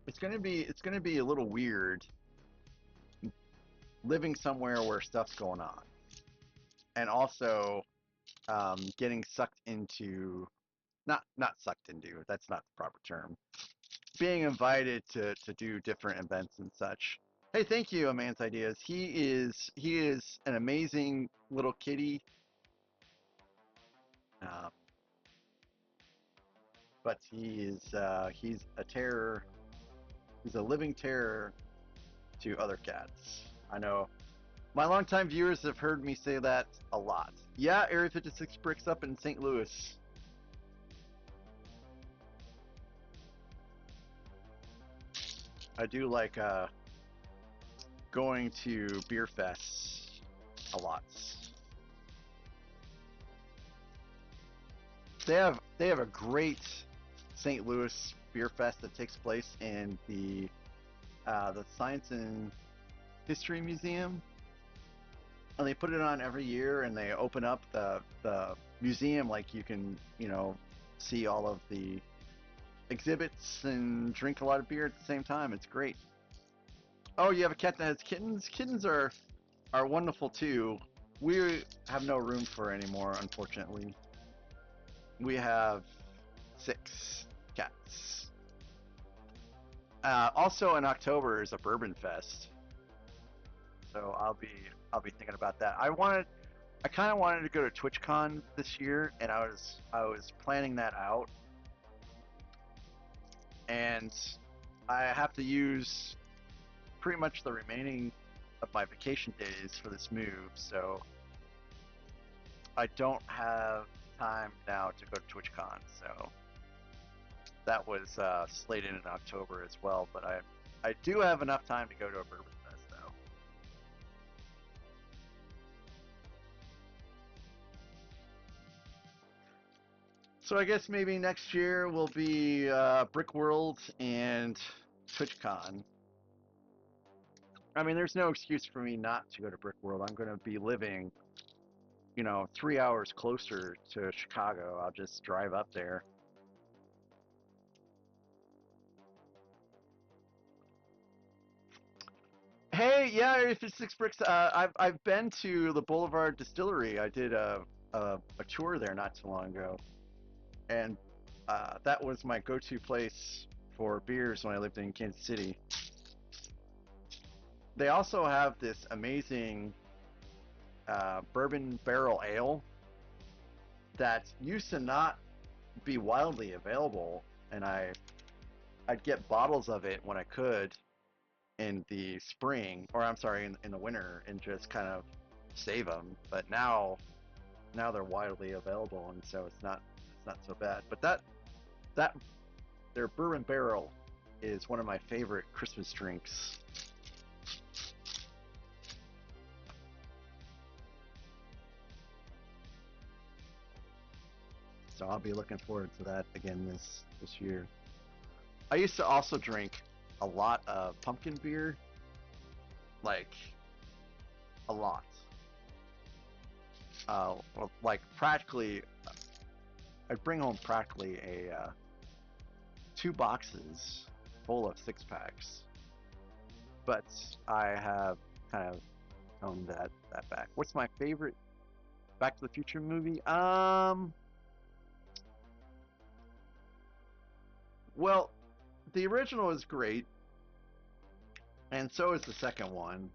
It's gonna be a little weird living somewhere where stuff's going on, and also getting sucked into not sucked into. That's not the proper term. Being invited to do different events and such. Hey, thank you, A Man's Ideas. He is an amazing little kitty, uh, but he's a terror. He's a living terror to other cats. I know my longtime viewers have heard me say that a lot. Yeah, Area 56 bricks up in St. Louis. I do like going to beer fests a lot. They have a great St. Louis beer fest that takes place in the Science and History Museum, and they put it on every year, and they open up the museum like you can see all of the exhibits and drink a lot of beer at the same time. It's great. Oh, you have a cat that has kittens? Kittens are wonderful too. We have no room for anymore, unfortunately. We have 6 cats. Also in October is a bourbon fest, so I'll be thinking about that. I kind of wanted to go to TwitchCon this year, and I was planning that out, and I have to use pretty much the remaining of my vacation days for this move, so I don't have time now to go to TwitchCon. So that was slated in October as well, but I do have enough time to go to a bourbon fest though. So I guess maybe next year will be Brick World and TwitchCon. I mean, there's no excuse for me not to go to Brick World. I'm going to be living, 3 hours closer to Chicago. I'll just drive up there. Hey, yeah, if it's 6 bricks, I've been to the Boulevard Distillery. I did a tour there not too long ago, and that was my go-to place for beers when I lived in Kansas City. They also have this amazing bourbon barrel ale that used to not be wildly available, and I'd get bottles of it when I could in the spring, or I'm sorry, in the winter, and just kind of save them. But now they're widely available, and so it's not so bad. But that their bourbon barrel is one of my favorite Christmas drinks. So I'll be looking forward to that again this year. I used to also drink a lot of pumpkin beer, like a lot. Well, like practically, I'd bring home practically a 2 boxes full of 6 packs. But I have kind of toned that back. What's my favorite Back to the Future movie? Well, the original is great, and so is the second one.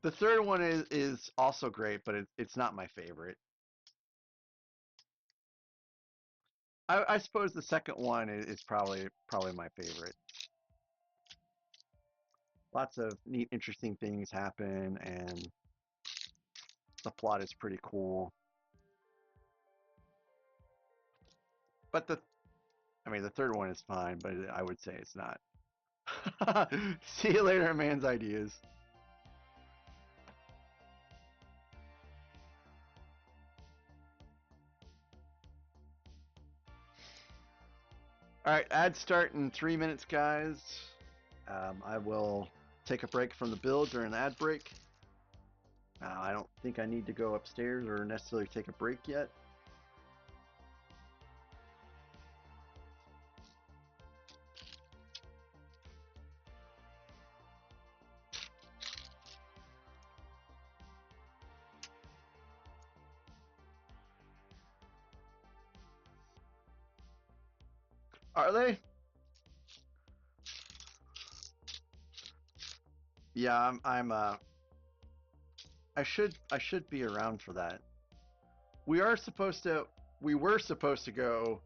The third one is also great, but it's not my favorite. I suppose the second one is probably my favorite. Lots of neat, interesting things happen, and the plot is pretty cool. But I mean, the third one is fine, but I would say it's not. See you later, man's ideas. All right, ad start in 3 minutes, guys. I will take a break from the build during the ad break. I don't think I need to go upstairs or necessarily take a break yet. Are they? Yeah, I should be around for that. We were supposed to go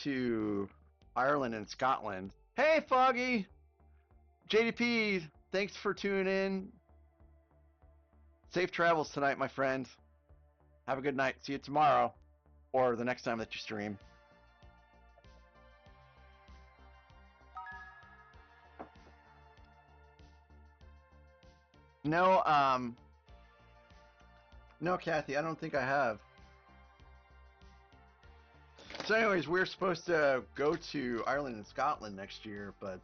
to Ireland and Scotland. Hey, Foggy! JDP, thanks for tuning in. Safe travels tonight, my friend. Have a good night. See you tomorrow or the next time that you stream. No, no, Kathy, I don't think I have. So anyways, we're supposed to go to Ireland and Scotland next year, but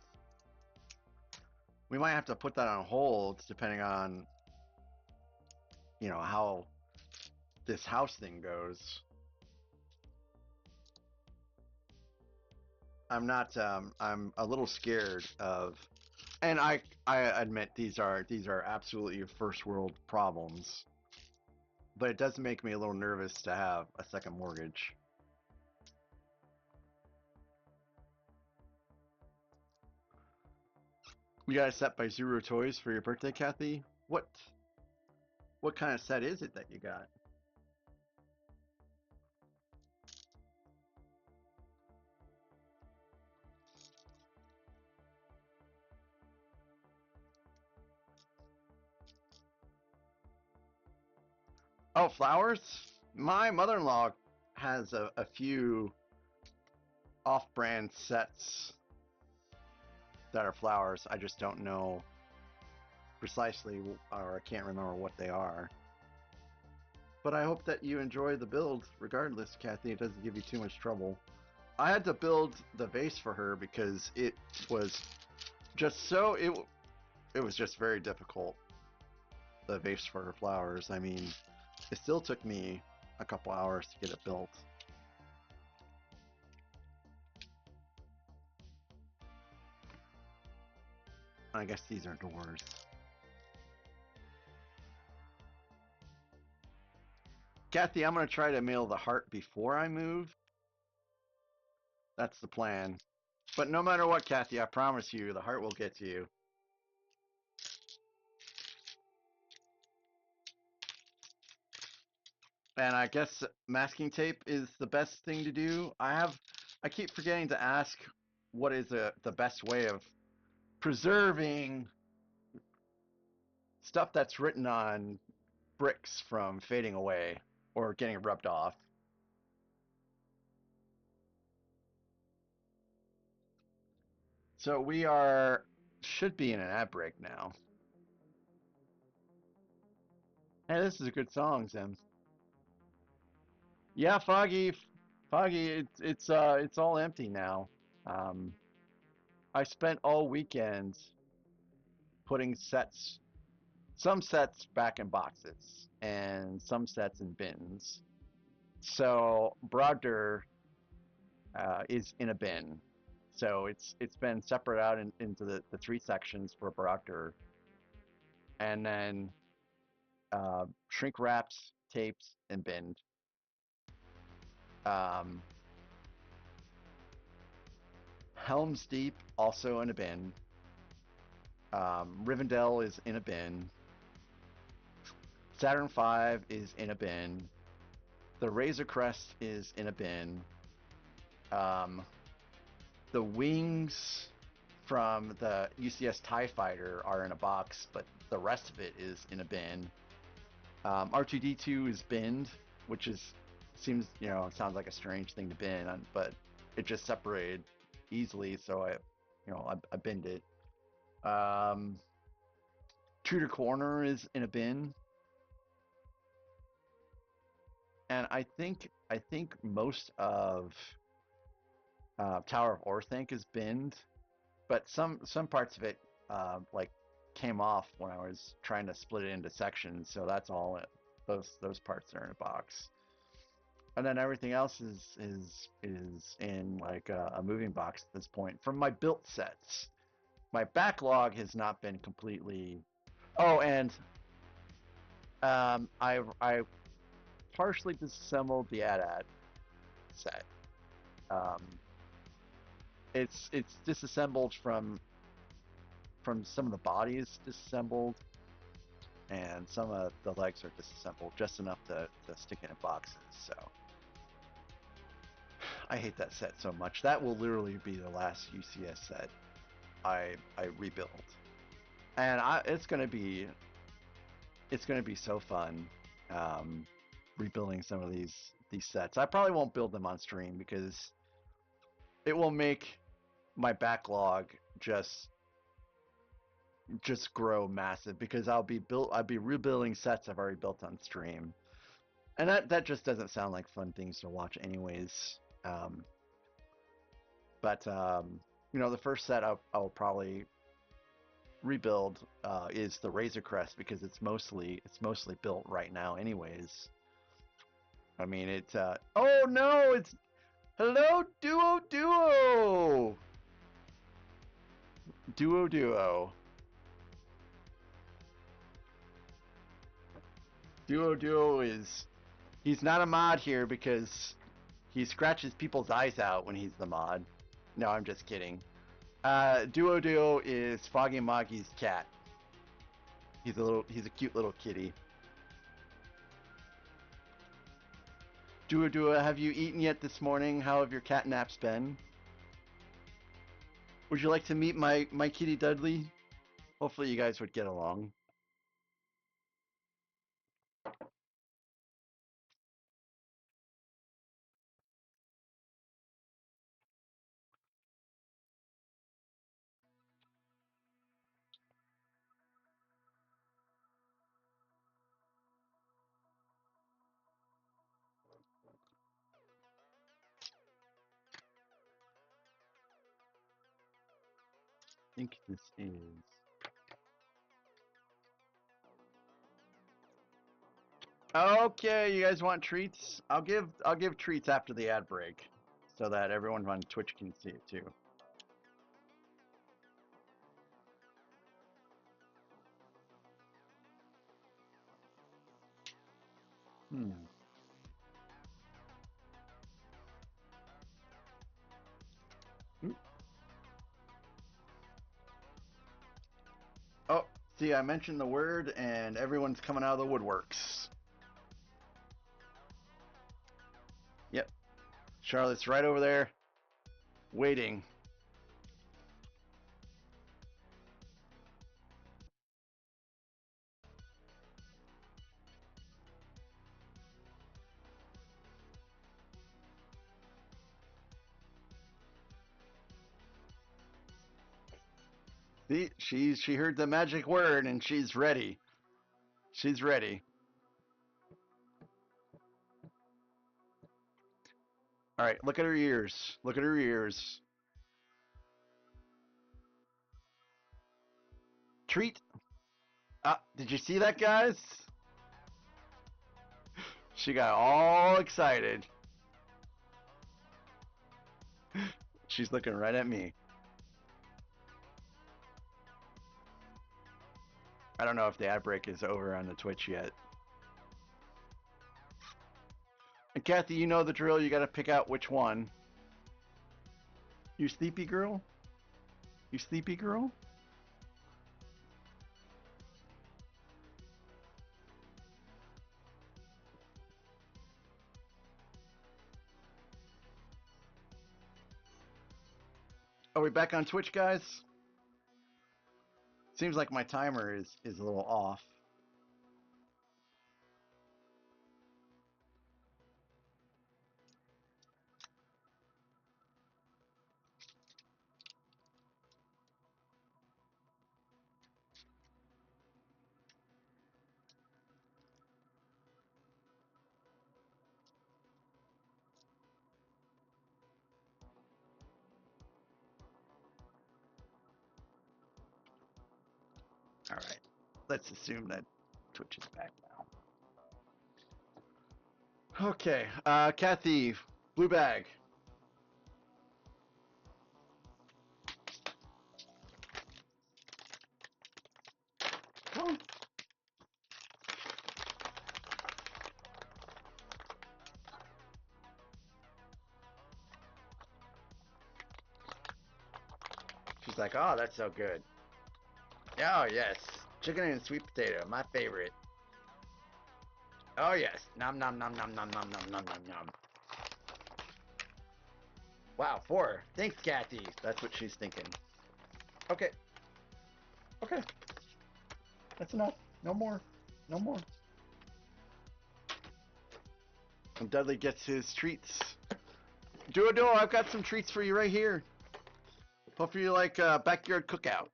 we might have to put that on hold depending on, you know, how this house thing goes. I'm a little scared of, and I admit these are absolutely first world problems, but it does make me a little nervous to have a second mortgage. You got a set by Zero Toys for your birthday, Kathy? What kind of set is it that you got? Oh, flowers? My mother-in-law has a few off-brand sets that are flowers. I just don't know precisely, or I can't remember what they are. But I hope that you enjoy the build regardless, Kathy. It doesn't give you too much trouble. I had to build the vase for her because it was just it was just very difficult. The vase for her flowers. I mean, it still took me a couple hours to get it built. I guess these are doors. Kathy, I'm going to try to mail the heart before I move. That's the plan. But no matter what, Kathy, I promise you, the heart will get to you. And I guess masking tape is the best thing to do. I keep forgetting to ask what is the best way of preserving stuff that's written on bricks from fading away or getting rubbed off. So we should be in an ad break now. Hey, this is a good song, Sims. Yeah, Foggy, it's all empty now. Um, I spent all weekend putting some sets back in boxes and some sets in bins. So Brogder is in a bin. So it's been separated out into the three sections for Brogder, and then shrink wraps, tapes, and binned. Um, Helm's Deep also in a bin. Rivendell is in a bin. Saturn V is in a bin. The Razor Crest is in a bin. The wings from the UCS TIE Fighter are in a box, but the rest of it is in a bin. R2D2 is binned, which seems, sounds like a strange thing to bin, but it just separated easily, so I binned it. Tudor Corner is in a bin, and I think most of Tower of Orthanc is binned, but some parts of it like came off when I was trying to split it into sections, so that's all those parts are in a box. And then everything else is in like a moving box at this point from my built sets. My backlog has not been completely. Oh, and I partially disassembled the AT-AT set. It's disassembled from some of the bodies disassembled, and some of the legs are disassembled, just enough to stick in boxes. So I hate that set so much. That will literally be the last UCS set I rebuild, and it's gonna be so fun rebuilding some of these sets. I probably won't build them on stream because it will make my backlog just grow massive, because I'll be rebuilding sets I've already built on stream, and that just doesn't sound like fun things to watch anyways. But the first set I'll probably rebuild is the Razor Crest, because it's mostly built right now anyways. I mean, it's oh no, it's hello duo. Duo is, he's not a mod here because he scratches people's eyes out when he's the mod. No, I'm just kidding. Duo is Foggy Moggy's cat. He's a cute little kitty. Duo, have you eaten yet this morning? How have your cat naps been? Would you like to meet my kitty Dudley? Hopefully you guys would get along. I think this is... Okay, you guys want treats? I'll give treats after the ad break, so that everyone on Twitch can see it too. Oh, see, I mentioned the word, and everyone's coming out of the woodworks. Yep, Charlotte's right over there, waiting. See, she heard the magic word and she's ready. She's ready. All right, look at her ears. Look at her ears. Treat. Ah, did you see that, guys? She got all excited. She's looking right at me. I don't know if the ad break is over on the Twitch yet. And Kathy, you know the drill. You got to pick out which one. You sleepy girl? You sleepy girl? Are we back on Twitch, guys? Seems like my timer is a little off. All right, let's assume that Twitch is back now. Okay, Kathy, blue bag. Oh. She's like, oh, that's so good. Oh, yes. Chicken and sweet potato, my favorite. Oh, yes. Nom, nom, nom, nom, nom, nom, nom, nom, nom, nom. Wow, 4. Thanks, Kathy. That's what she's thinking. Okay. Okay. That's enough. No more. No more. And Dudley gets his treats. Duo, I've got some treats for you right here. Hopefully you like backyard cookout.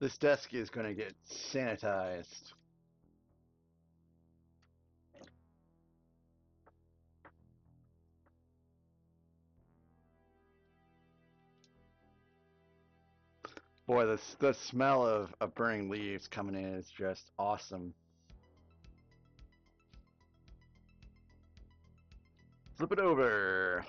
This desk is going to get sanitized. Boy, the smell of burning leaves coming in is just awesome. Flip it over.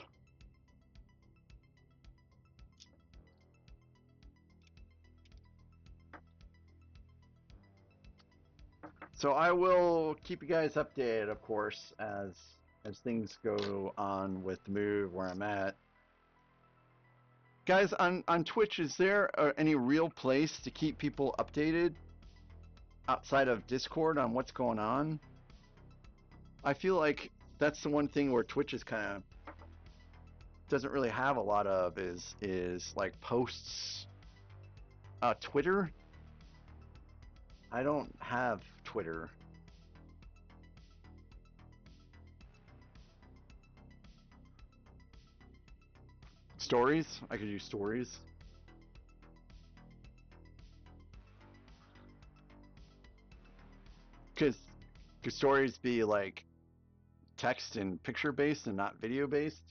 So I will keep you guys updated, of course, as things go on with the move where I'm at. Guys, on Twitch, is there any real place to keep people updated outside of Discord on what's going on? I feel like that's the one thing where Twitch is kind of doesn't really have a lot of is like posts. Twitter? I don't have Twitter. Stories? I could use stories. Could stories be like text and picture based and not video based?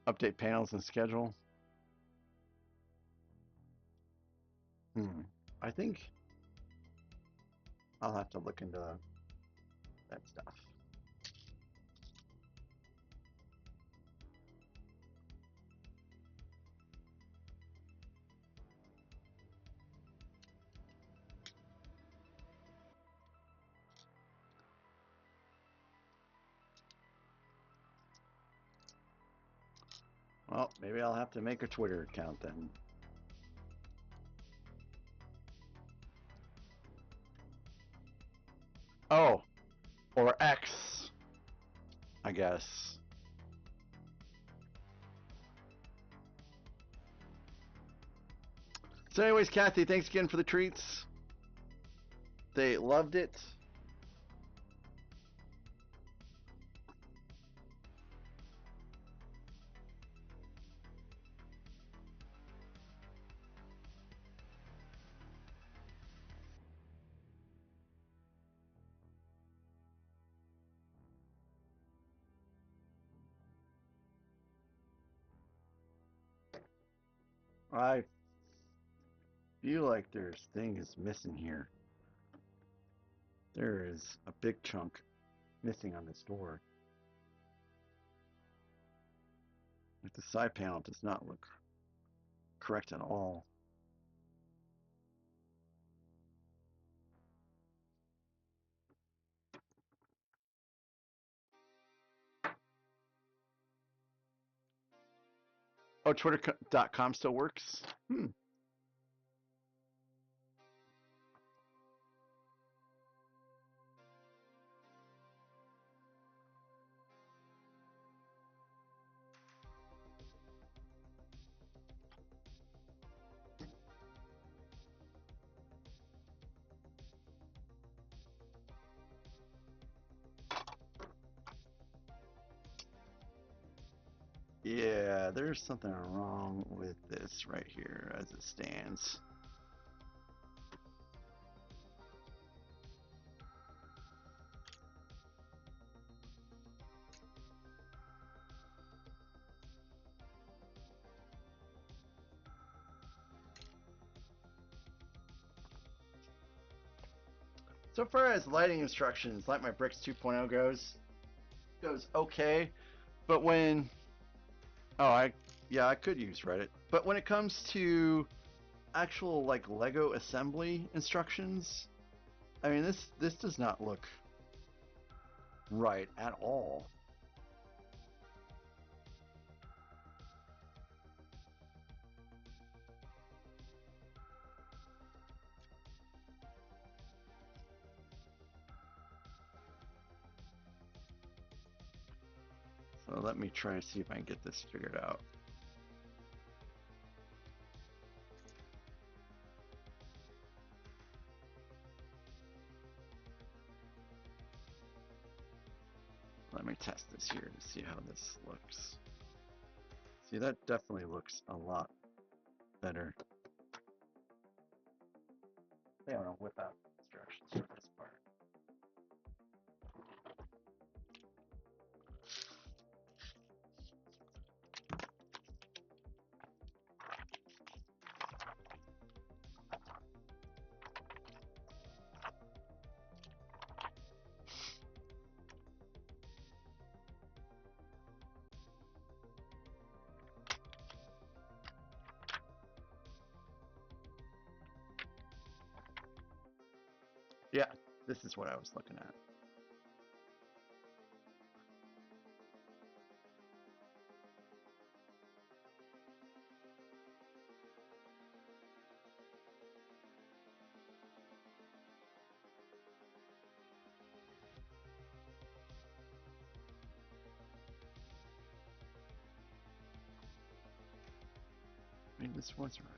Update panels and schedule. I think I'll have to look into that stuff. Well, maybe I'll have to make a Twitter account then. Oh, or X, I guess. So anyways, Kathy, thanks again for the treats. They loved it. I feel like there's things missing here. There is a big chunk missing on this door. Like the side panel does not look correct at all. Oh, Twitter.com still works? Yeah, there's something wrong with this right here as it stands. So far as lighting instructions, Light My Bricks 2.0 goes okay, but when I could use Reddit, but when it comes to actual like Lego assembly instructions, I mean this does not look right at all. So let me try and see if I can get this figured out. Let me test this here to see how this looks. See, that definitely looks a lot better. I don't know, whip out instructions for this part. Yeah, this is what I was looking at. Maybe this was right.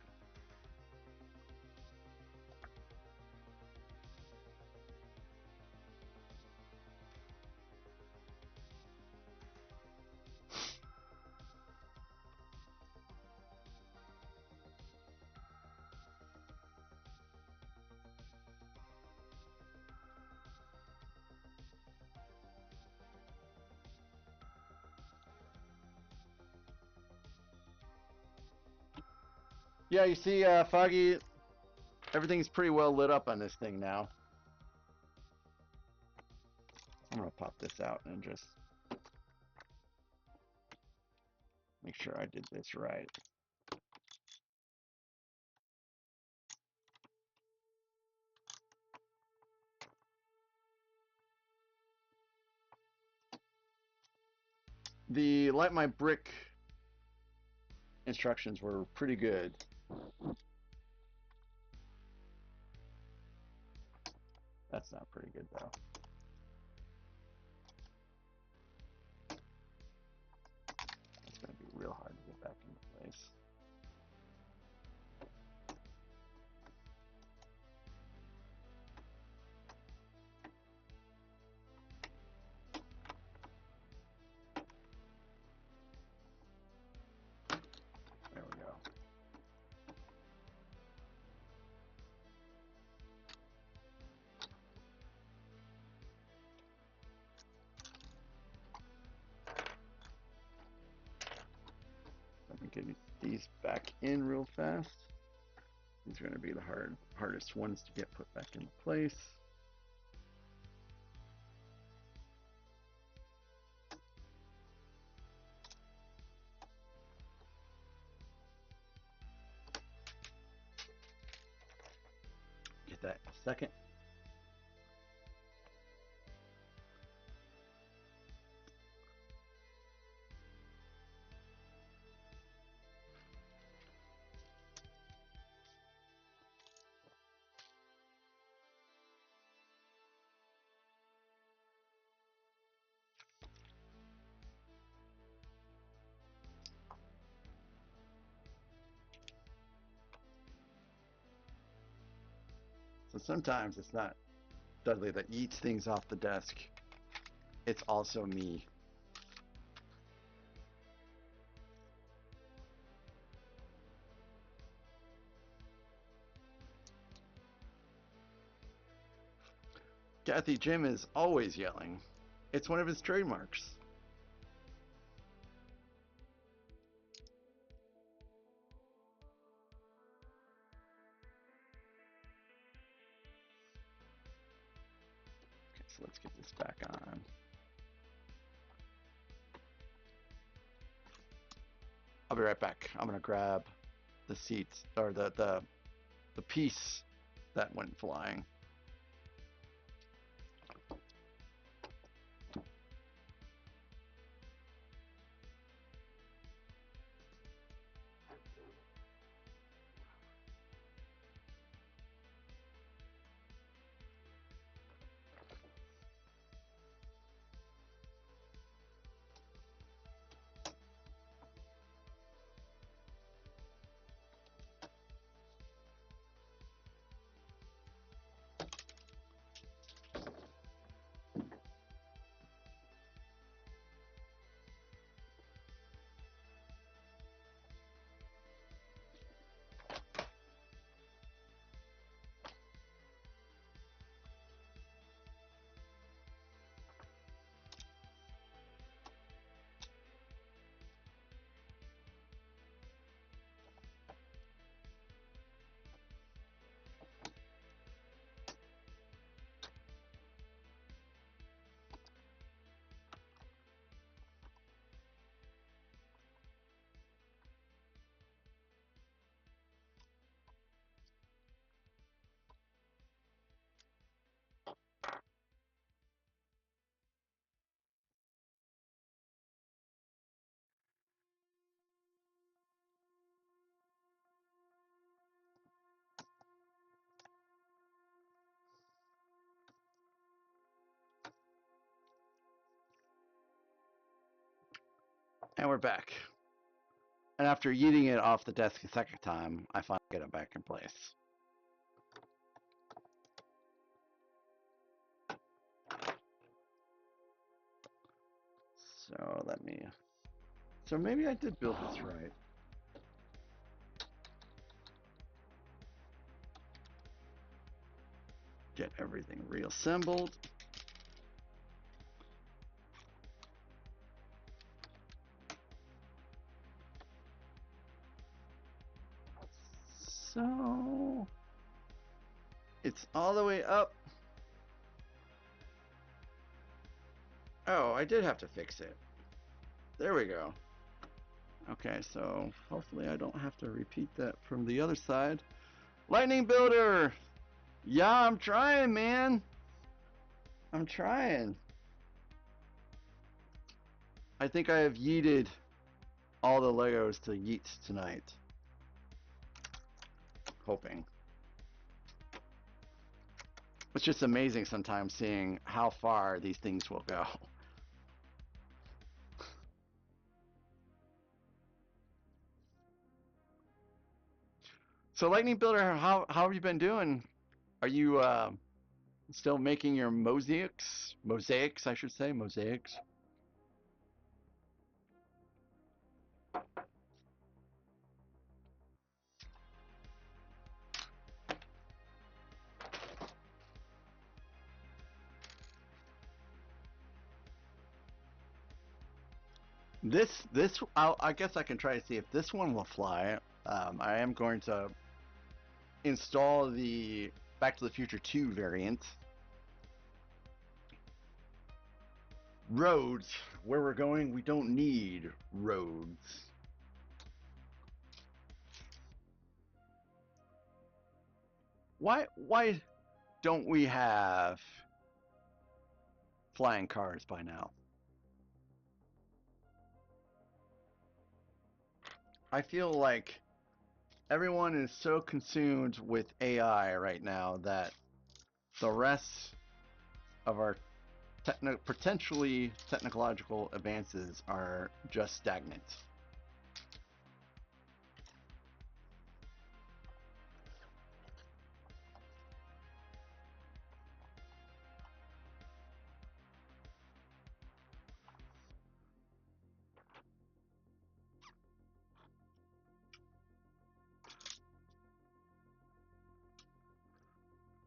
Yeah, you see, Foggy, everything's pretty well lit up on this thing now. I'm gonna pop this out and just make sure I did this right. The Light My Brick instructions were pretty good. That's not pretty good though. It's gonna be real hard to get back into place. There we go. Let me get these back in real fast. These are going to be the hardest ones to get put back into place. Second. So sometimes it's not Dudley that eats things off the desk. It's also me. Kathy Jim is always yelling. It's one of his trademarks. Okay, so let's get this back on. I'll be right back. I'm gonna grab the seats or the piece that went flying. And we're back. And after yeeting it off the desk a second time, I finally get it back in place. So let me... So maybe I did build this right. Get everything reassembled. So it's all the way up. Oh, I did have to fix it. There we go. Okay, so hopefully I don't have to repeat that from the other side. Lightning Builder! Yeah, I'm trying, man. I'm trying. I think I have yeeted all the Legos to yeet tonight. Hoping. It's just amazing sometimes seeing how far these things will go. So Lightning Builder, how have you been doing? Are you still making your mosaics? Mosaics, I should say, mosaics. I guess I can try to see if this one will fly. I am going to install the Back to the Future 2 variant. Roads. Where we're going, we don't need roads. Why don't we have flying cars by now? I feel like everyone is so consumed with AI right now that the rest of our potentially technological advances are just stagnant.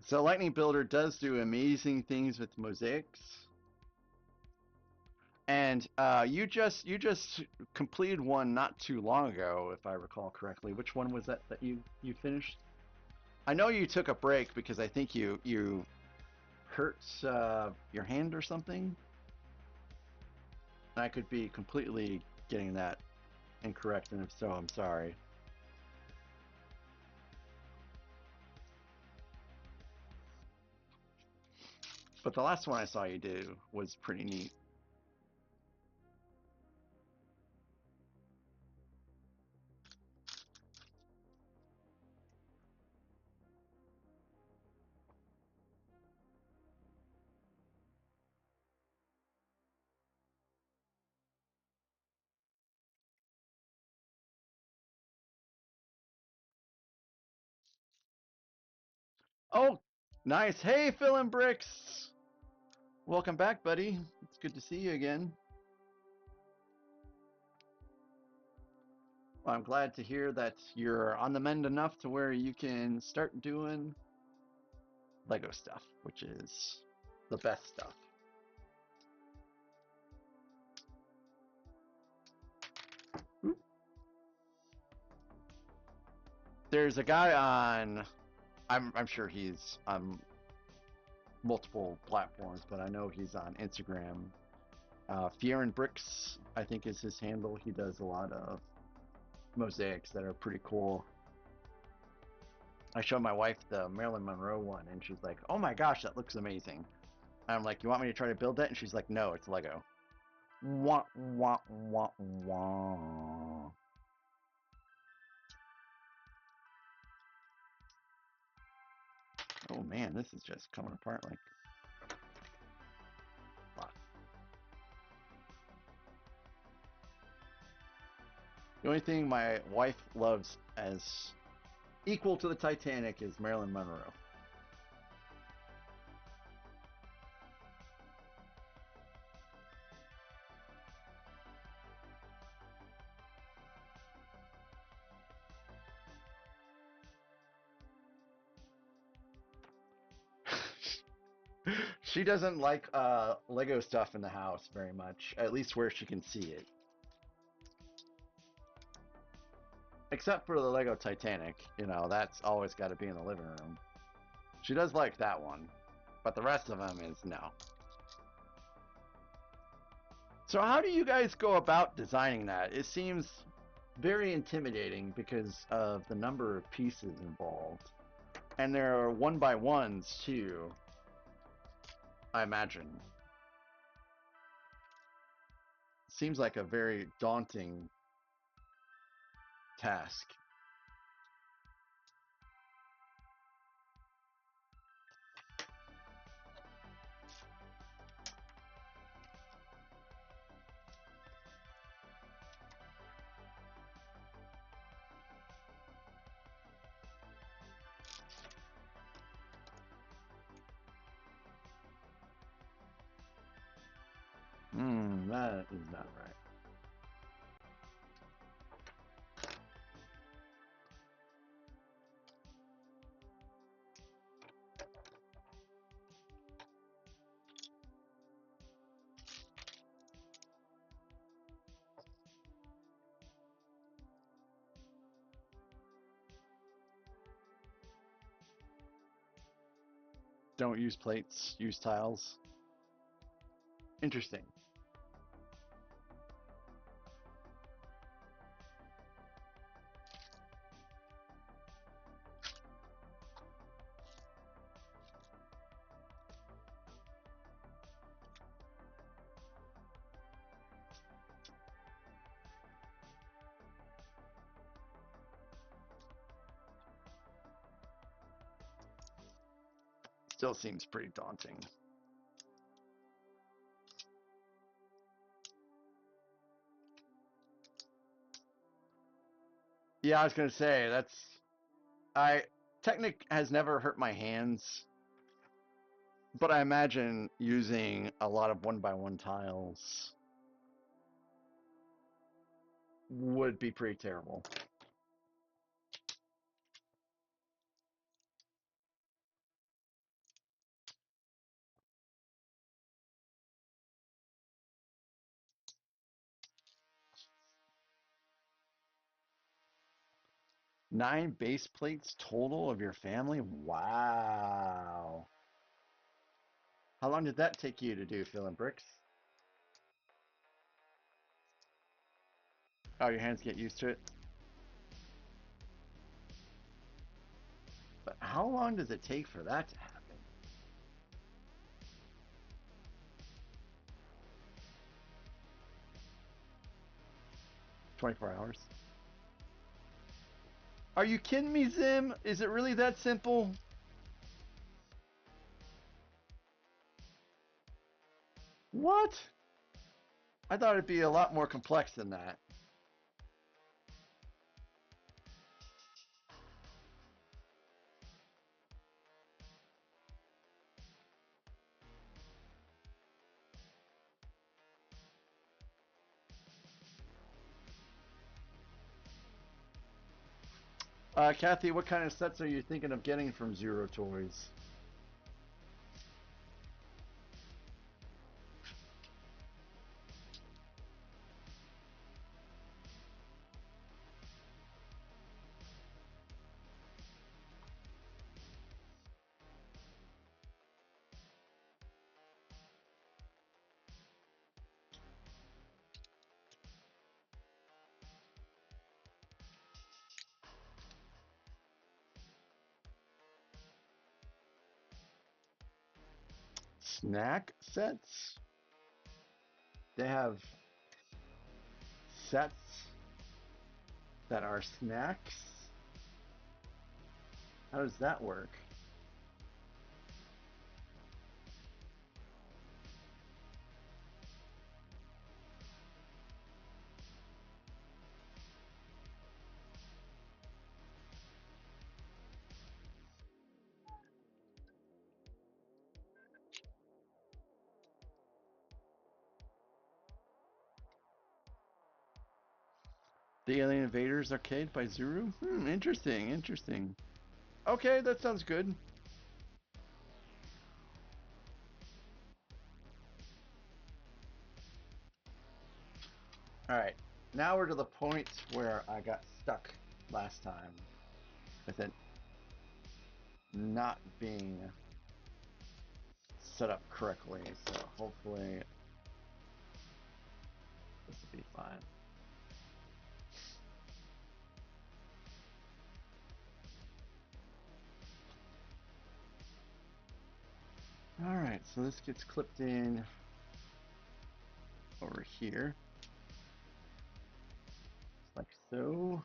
So Lightning Builder does do amazing things with mosaics. And you just completed one not too long ago, if I recall correctly. Which one was that you finished? I know you took a break because I think you hurt your hand or something. I could be completely getting that incorrect, and if so, I'm sorry. But the last one I saw you do was pretty neat. Oh, nice. Hey, Phil and Bricks. Welcome back, buddy. It's good to see you again. Well, I'm glad to hear that you're on the mend enough to where you can start doing Lego stuff, which is the best stuff. There's a guy on, I'm sure he's on multiple platforms, but I know he's on Instagram. Fear and Bricks, I think is his handle. He does a lot of mosaics that are pretty cool. I showed my wife the Marilyn Monroe one, and she's like, "Oh my gosh, that looks amazing." And I'm like, "You want me to try to build that?" And she's like, "No, it's Lego." Wah, wah, wah, wah. Oh man, this is just coming apart like. Wow. The only thing my wife loves as equal to the Titanic is Marilyn Monroe. She doesn't like Lego stuff in the house very much, at least where she can see it. Except for the Lego Titanic, you know, that's always got to be in the living room. She does like that one, but the rest of them is no. So how do you guys go about designing that? It seems very intimidating because of the number of pieces involved. And there are one by ones too, I imagine. Seems like a very daunting task. That is not right. Don't use plates, use tiles. Interesting. Still seems pretty daunting. Yeah, I was gonna say Technic has never hurt my hands, but I imagine using a lot of 1x1 tiles would be pretty terrible. Nine base plates total of your family? Wow. How long did that take you to do, filling bricks? Oh, your hands get used to it? But how long does it take for that to happen? 24 hours. Are you kidding me, Zim? Is it really that simple? What? I thought it'd be a lot more complex than that. Kathy, what kind of sets are you thinking of getting from Zero Toys? Snack sets? They have sets that are snacks? How does that work? The Alien Invaders arcade by Zuru? Interesting, interesting. Okay, that sounds good. Alright, now we're to the point where I got stuck last time with it not being set up correctly, so hopefully this will be fine. Alright, so this gets clipped in over here, like so.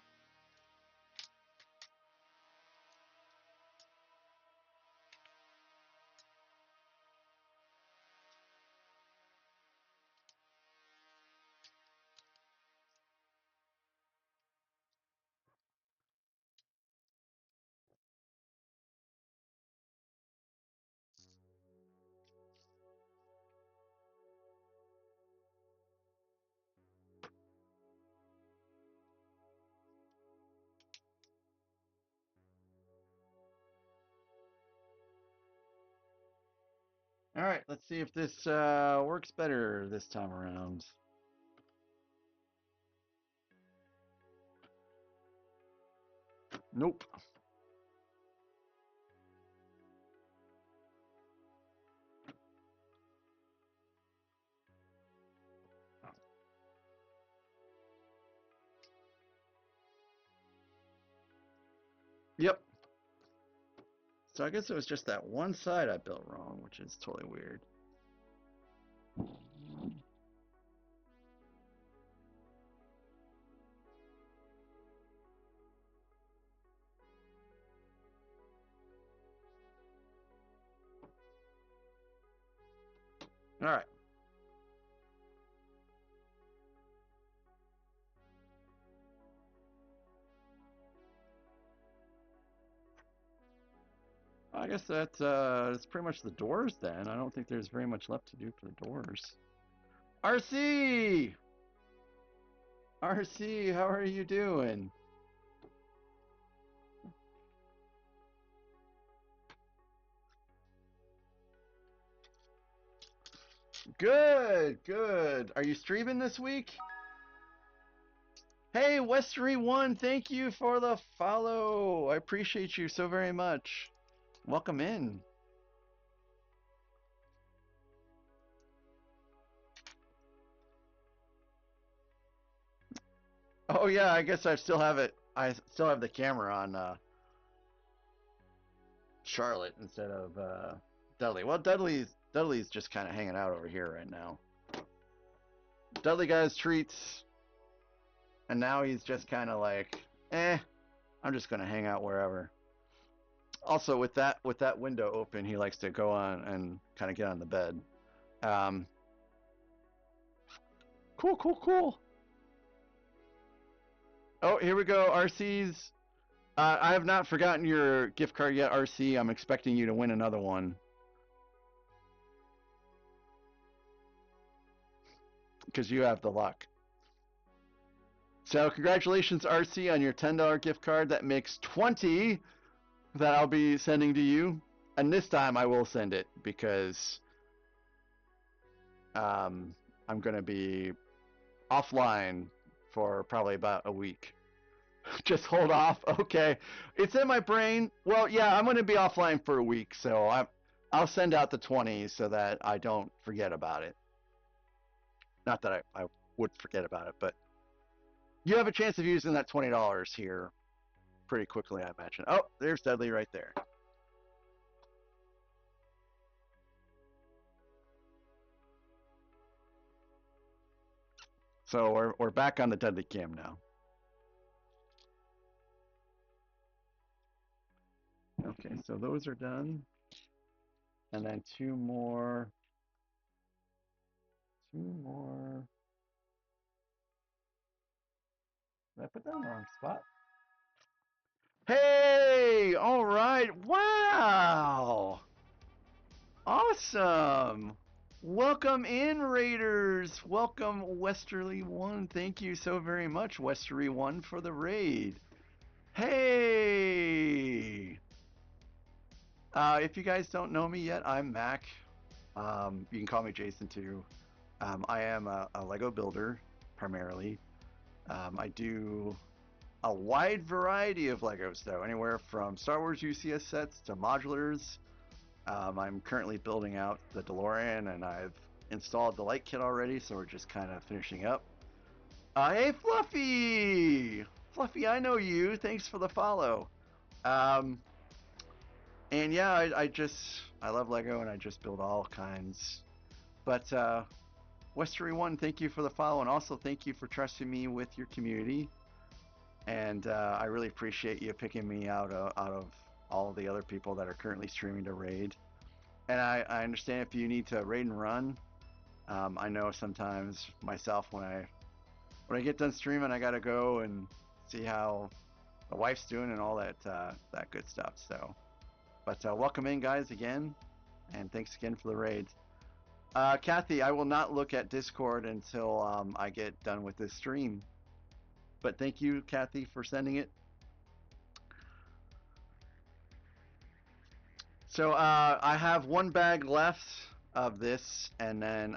Alright, let's see if this works better this time around. Nope. Yep. So I guess it was just that one side I built wrong, which is totally weird. All right. I guess that's pretty much the doors then. I don't think there's very much left to do for the doors. RC! RC, how are you doing? Good, good. Are you streaming this week? Hey, Westery1, thank you for the follow. I appreciate you so very much. Welcome in. Oh yeah, I guess I still have it. I still have the camera on Charlotte instead of Dudley. Well, Dudley's just kind of hanging out over here right now. Dudley got his treats, and now he's just kind of like, I'm just gonna hang out wherever. Also, with that window open, he likes to go on and kind of get on the bed. Cool. Oh, here we go. RC's. I have not forgotten your gift card yet, RC. I'm expecting you to win another one. Because you have the luck. So congratulations, RC, on your $10 gift card. That makes 20 that I'll be sending to you. And this time I will send it because I'm going to be offline for probably about a week. Just hold off. Okay. It's in my brain. Well, yeah, I'm going to be offline for a week, so I'll send out the 20 so that I don't forget about it. Not that I would forget about it, but you have a chance of using that $20 here pretty quickly, I imagine. Oh, there's Dudley right there. So we're back on the Dudley cam now. Okay, so those are done. And then two more. Did I put that in the wrong spot? Hey! All right. Wow! Awesome! Welcome in, Raiders! Welcome, Westerly1. Thank you so very much, Westerly1, for the raid. Hey! If you guys don't know me yet, I'm Mac. You can call me Jason too. I am a Lego builder, primarily. I do a wide variety of Legos, though, anywhere from Star Wars UCS sets to modulars. I'm currently building out the DeLorean, and I've installed the light kit already, so we're just kind of finishing up. Hey, Fluffy! Fluffy, I know you. Thanks for the follow. And yeah, I love Lego, and I just build all kinds. But Westery1, thank you for the follow, and also thank you for trusting me with your community. And I really appreciate you picking me out of all the other people that are currently streaming to raid. And I understand if you need to raid and run. I know sometimes myself when I get done streaming, I gotta go and see how the wife's doing and all that good stuff. So, but welcome in, guys, again, and thanks again for the raid. Kathy, I will not look at Discord until I get done with this stream. But thank you, Kathy, for sending it. So I have one bag left of this, and then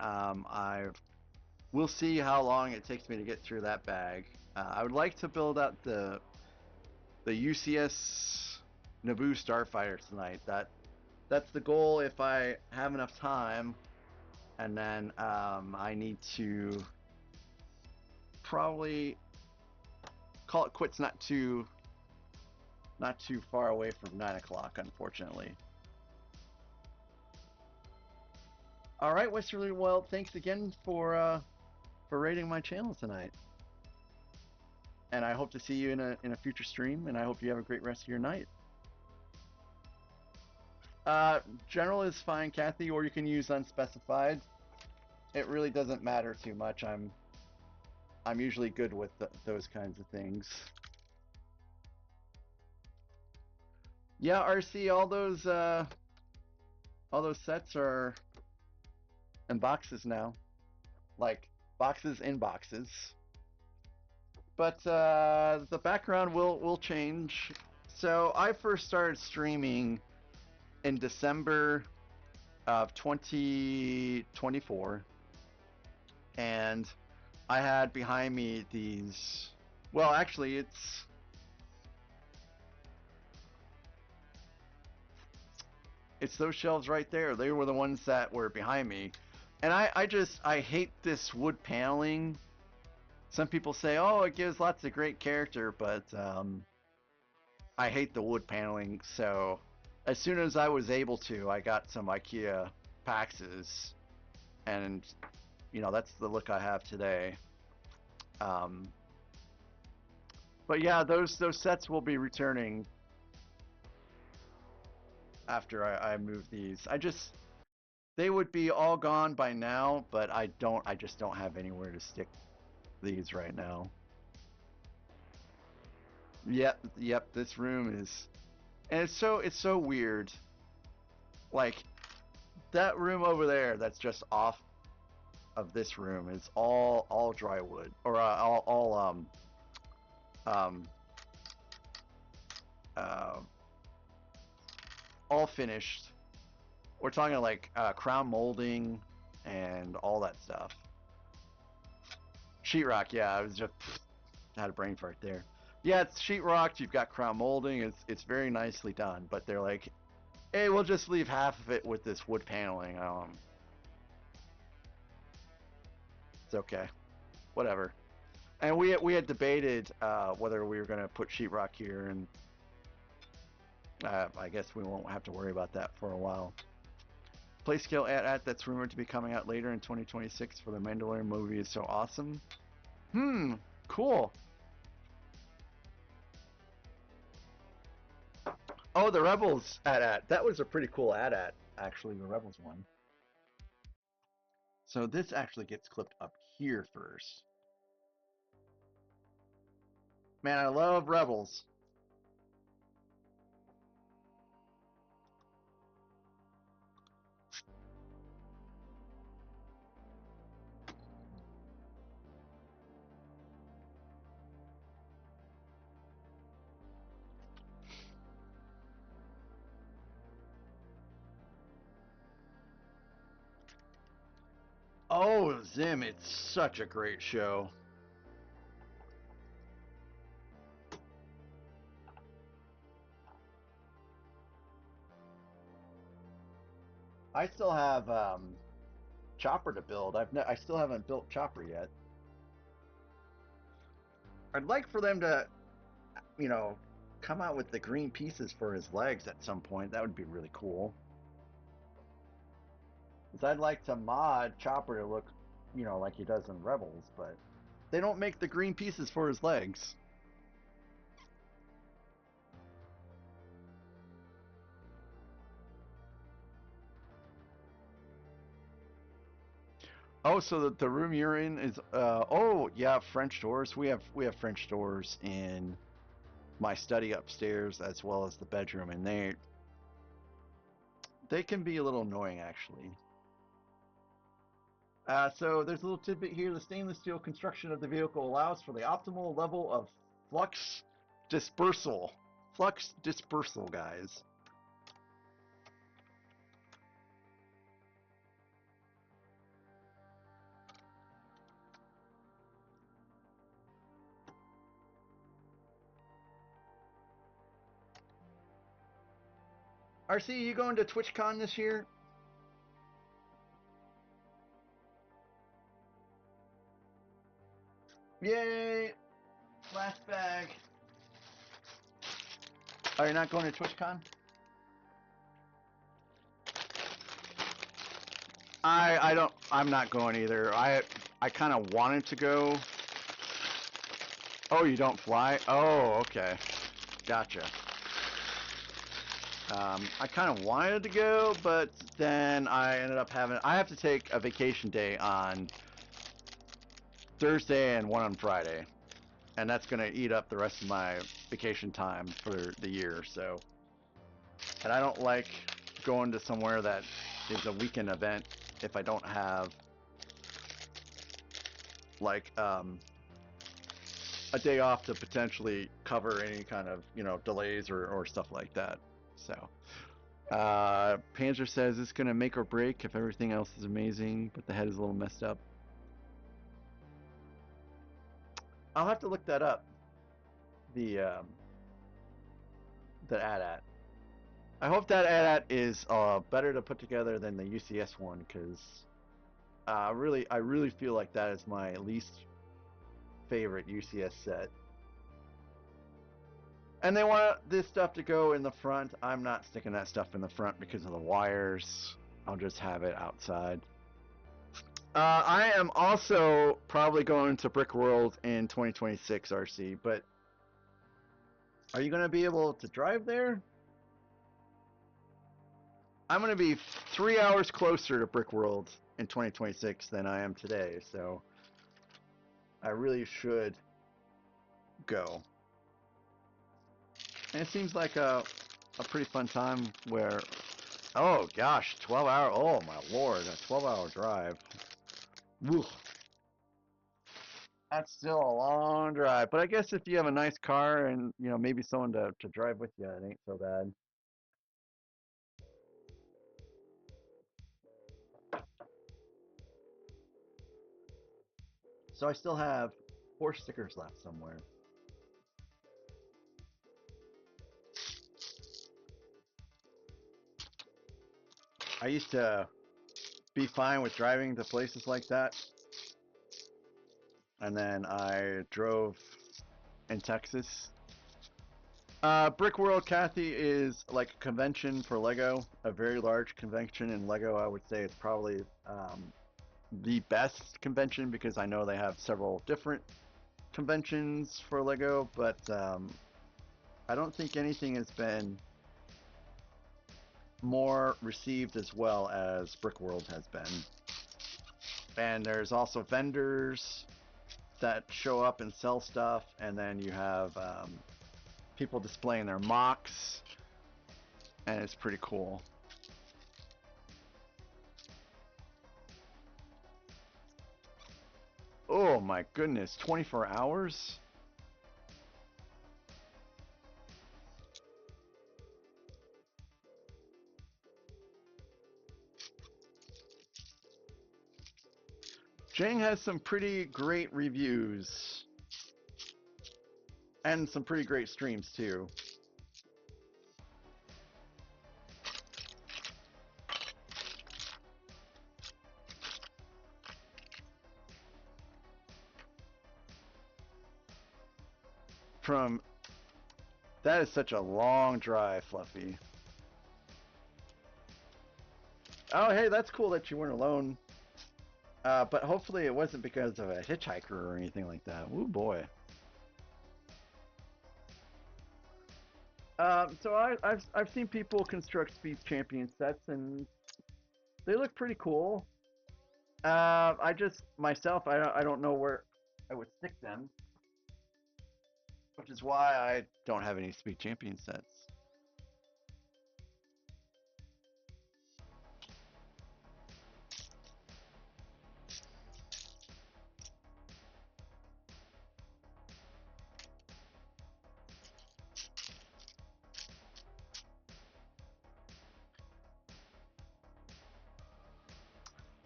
we'll see how long it takes me to get through that bag. I would like to build out the UCS Naboo Starfighter tonight. That's the goal if I have enough time, and then I need to probably call it quits not too far away from 9 o'clock, unfortunately. All right, Westerly. Well, thanks again for raiding my channel tonight, and I hope to see you in a future stream. And I hope you have a great rest of your night. General is fine, Kathy, or you can use unspecified. it really doesn't matter too much. I'm usually good with those kinds of things. Yeah, RC, all those sets are in boxes now, like boxes in boxes. But the background will change. So I first started streaming in December of 2024, and I had behind me these. Well, actually, it's those shelves right there. They were the ones that were behind me, and I hate this wood paneling. Some people say, oh, it gives lots of great character, but I hate the wood paneling. So as soon as I was able to, I got some IKEA Paxes, and that's the look I have today. But yeah, those sets will be returning after I move these. They would be all gone by now, but I just don't have anywhere to stick these right now. Yep, this room is, and it's so weird. Like that room over there that's just off of this room is all dry wood, or all um uh all finished. We're talking like crown molding and all that stuff. Sheetrock, yeah, I was just had a brain fart there. Yeah, it's sheetrock. You've got crown molding. It's very nicely done, but they're like, hey, we'll just leave half of it with this wood paneling. It's okay, whatever. And we had debated whether we were going to put sheetrock here, and I guess we won't have to worry about that for a while. Playscale at that's rumored to be coming out later in 2026 for the Mandalorian movie is so awesome. Cool. Oh, the Rebels at that was a pretty cool at actually, the Rebels one. So this actually gets clipped up here first. Man, I love Rebels. Oh, Zim, it's such a great show. I still have Chopper to build. I still haven't built Chopper yet. I'd like for them to, come out with the green pieces for his legs at some point. That would be really cool. Because I'd like to mod Chopper to look, like he does in Rebels, but they don't make the green pieces for his legs. Oh, so the room you're in is oh yeah, French doors. We have French doors in my study upstairs as well as the bedroom, and they can be a little annoying actually. So there's a little tidbit here. The stainless steel construction of the vehicle allows for the optimal level of flux dispersal. Flux dispersal, guys. RC, you going to TwitchCon this year? Yay! Last bag. Are you not going to TwitchCon? I'm not going either. I kind of wanted to go. Oh, you don't fly? Oh, okay. Gotcha. I kind of wanted to go, but then I ended up I have to take a vacation day on Thursday and one on Friday. And that's going to eat up the rest of my vacation time for the year, so. And I don't like going to somewhere that is a weekend event if I don't have, like, a day off to potentially cover any kind of, delays or stuff like that. So, Panzer says it's going to make or break if everything else is amazing, but the head is a little messed up. I'll have to look that up. The AT-AT. I hope that AT-AT is better to put together than the UCS one, because I really feel like that is my least favorite UCS set. And they want this stuff to go in the front. I'm not sticking that stuff in the front because of the wires. I'll just have it outside. I am also probably going to Brick World in 2026, RC, but are you going to be able to drive there? I'm going to be 3 hours closer to Brick World in 2026 than I am today, so I really should go. And it seems like a pretty fun time where, oh gosh, 12 hour, oh my lord, a 12-hour drive. Woo. That's still a long drive, but I guess if you have a nice car and, maybe someone to drive with you, it ain't so bad. So I still have 4 stickers left somewhere. I used to be fine with driving to places like that. And then I drove in Texas. Brick World, Kathy, is like a convention for Lego, a very large convention in Lego. I would say it's probably the best convention because I know they have several different conventions for Lego, but I don't think anything has been more received as well as Brick World has been. And there's also vendors that show up and sell stuff, and then you have people displaying their mocks, and it's pretty cool. Oh my goodness, 24 hours? Jang has some pretty great reviews. And some pretty great streams too. That is such a long drive, Fluffy. Oh, hey, that's cool that you weren't alone. But hopefully it wasn't because of a hitchhiker or anything like that. Ooh, boy. So I've seen people construct Speed Champion sets, and they look pretty cool. I don't know where I would stick them, which is why I don't have any Speed Champion sets.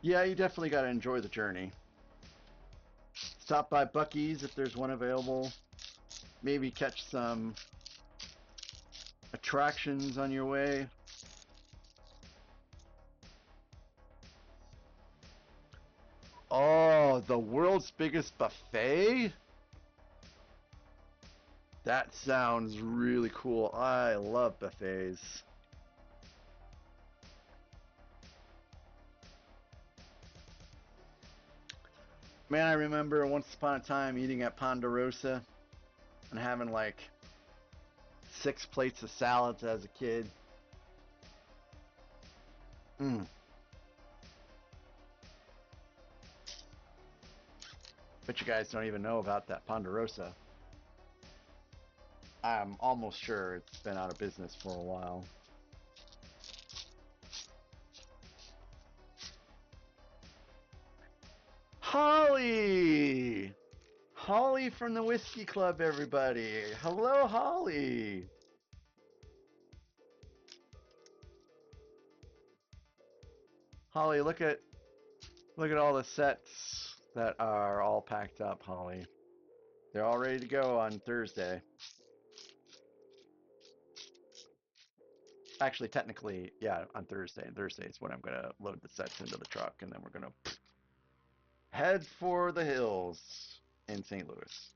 Yeah, you definitely got to enjoy the journey. Stop by Buc-ee's if there's one available. Maybe catch some attractions on your way. Oh, the world's biggest buffet? That sounds really cool. I love buffets. Man, I remember once upon a time eating at Ponderosa and having like 6 plates of salads as a kid. Mm. But you guys don't even know about that Ponderosa. I'm almost sure it's been out of business for a while. Holly! Holly from the Whiskey Club, everybody. Hello, Holly. Holly, look at all the sets that are all packed up, Holly. They're all ready to go on Thursday. Actually, technically, yeah, on Thursday. Thursday is when I'm gonna load the sets into the truck, and then we're gonna head for the hills in St. Louis.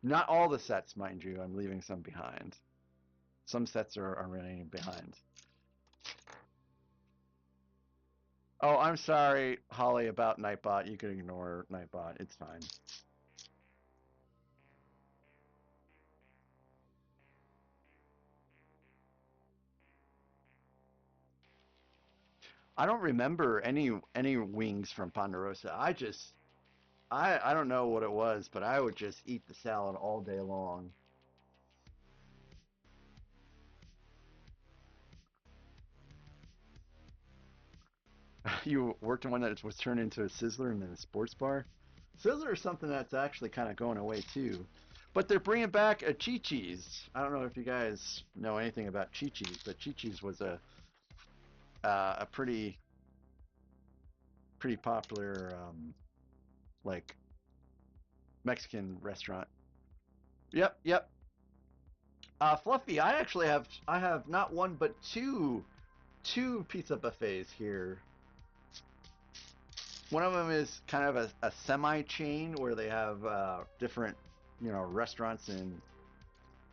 Not all the sets, mind you. I'm leaving some behind. Some sets are running behind. Oh, I'm sorry, Holly, about Nightbot. You can ignore Nightbot. It's fine. I don't remember any wings from Ponderosa. I don't know what it was, but I would just eat the salad all day long. You worked in one that was turned into a Sizzler and then a sports bar. Sizzler is something that's actually kind of going away too. But they're bringing back a Chi-Chi's. I don't know if you guys know anything about Chi-Chi's, but Chi-Chi's was a pretty popular like Mexican restaurant. Yep, yep. Fluffy, I have not one but two pizza buffets here. One of them is kind of a semi chain where they have different restaurants in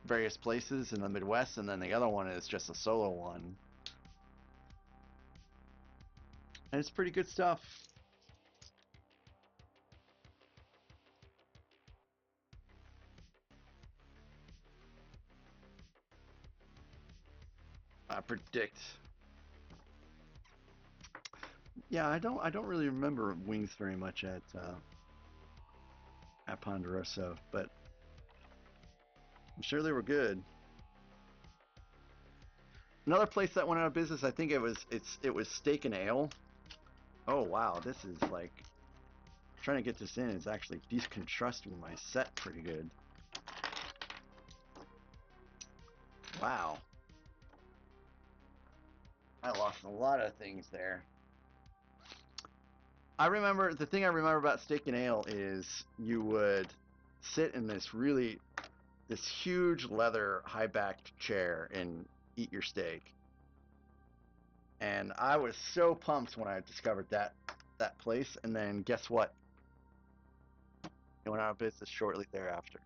various places in the Midwest, and then the other one is just a solo one, and it's pretty good stuff. I predict. Yeah, I don't really remember wings very much at Ponderosa, but I'm sure they were good. Another place that went out of business, I think it was Steak and Ale. Oh wow, this is like trying to get this in is actually decontrusting my set pretty good. Wow, I lost a lot of things there. The thing I remember about Steak and Ale is you would sit in this huge leather high backed chair and eat your steak. And I was so pumped when I discovered that place, and then guess what? It went out of business shortly thereafter.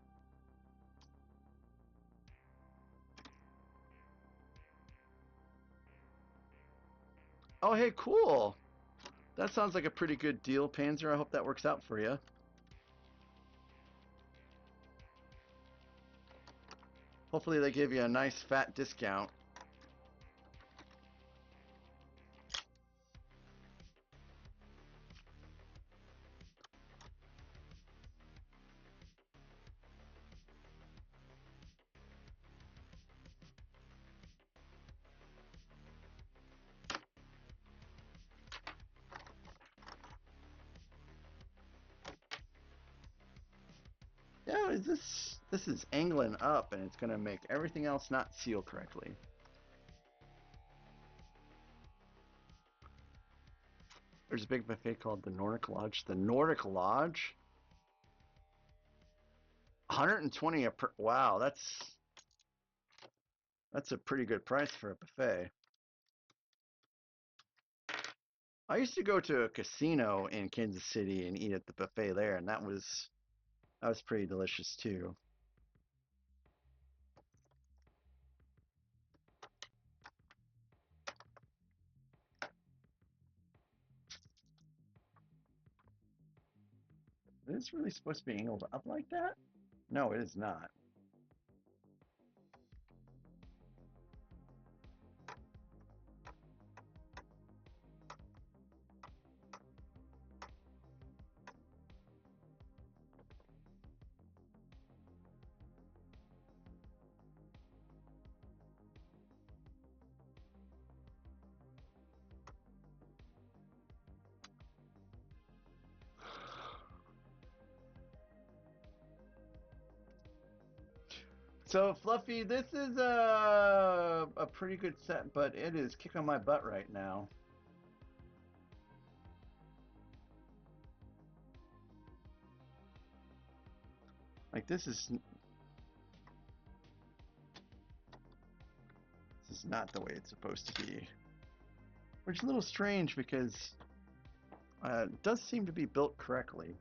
Oh, hey, cool. That sounds like a pretty good deal, Panzer. I hope that works out for you. Hopefully they give you a nice fat discount. Yeah, this is angling up, and it's gonna make everything else not seal correctly. There's a big buffet called the Nordic Lodge. The Nordic Lodge, 120 a per. Wow, that's a pretty good price for a buffet. I used to go to a casino in Kansas City and eat at the buffet there, and that was pretty delicious too. Is this really supposed to be angled up like that? No, it is not. So Fluffy, this is a pretty good set, but it is kicking my butt right now. Like this is not the way it's supposed to be. Which is a little strange because it does seem to be built correctly.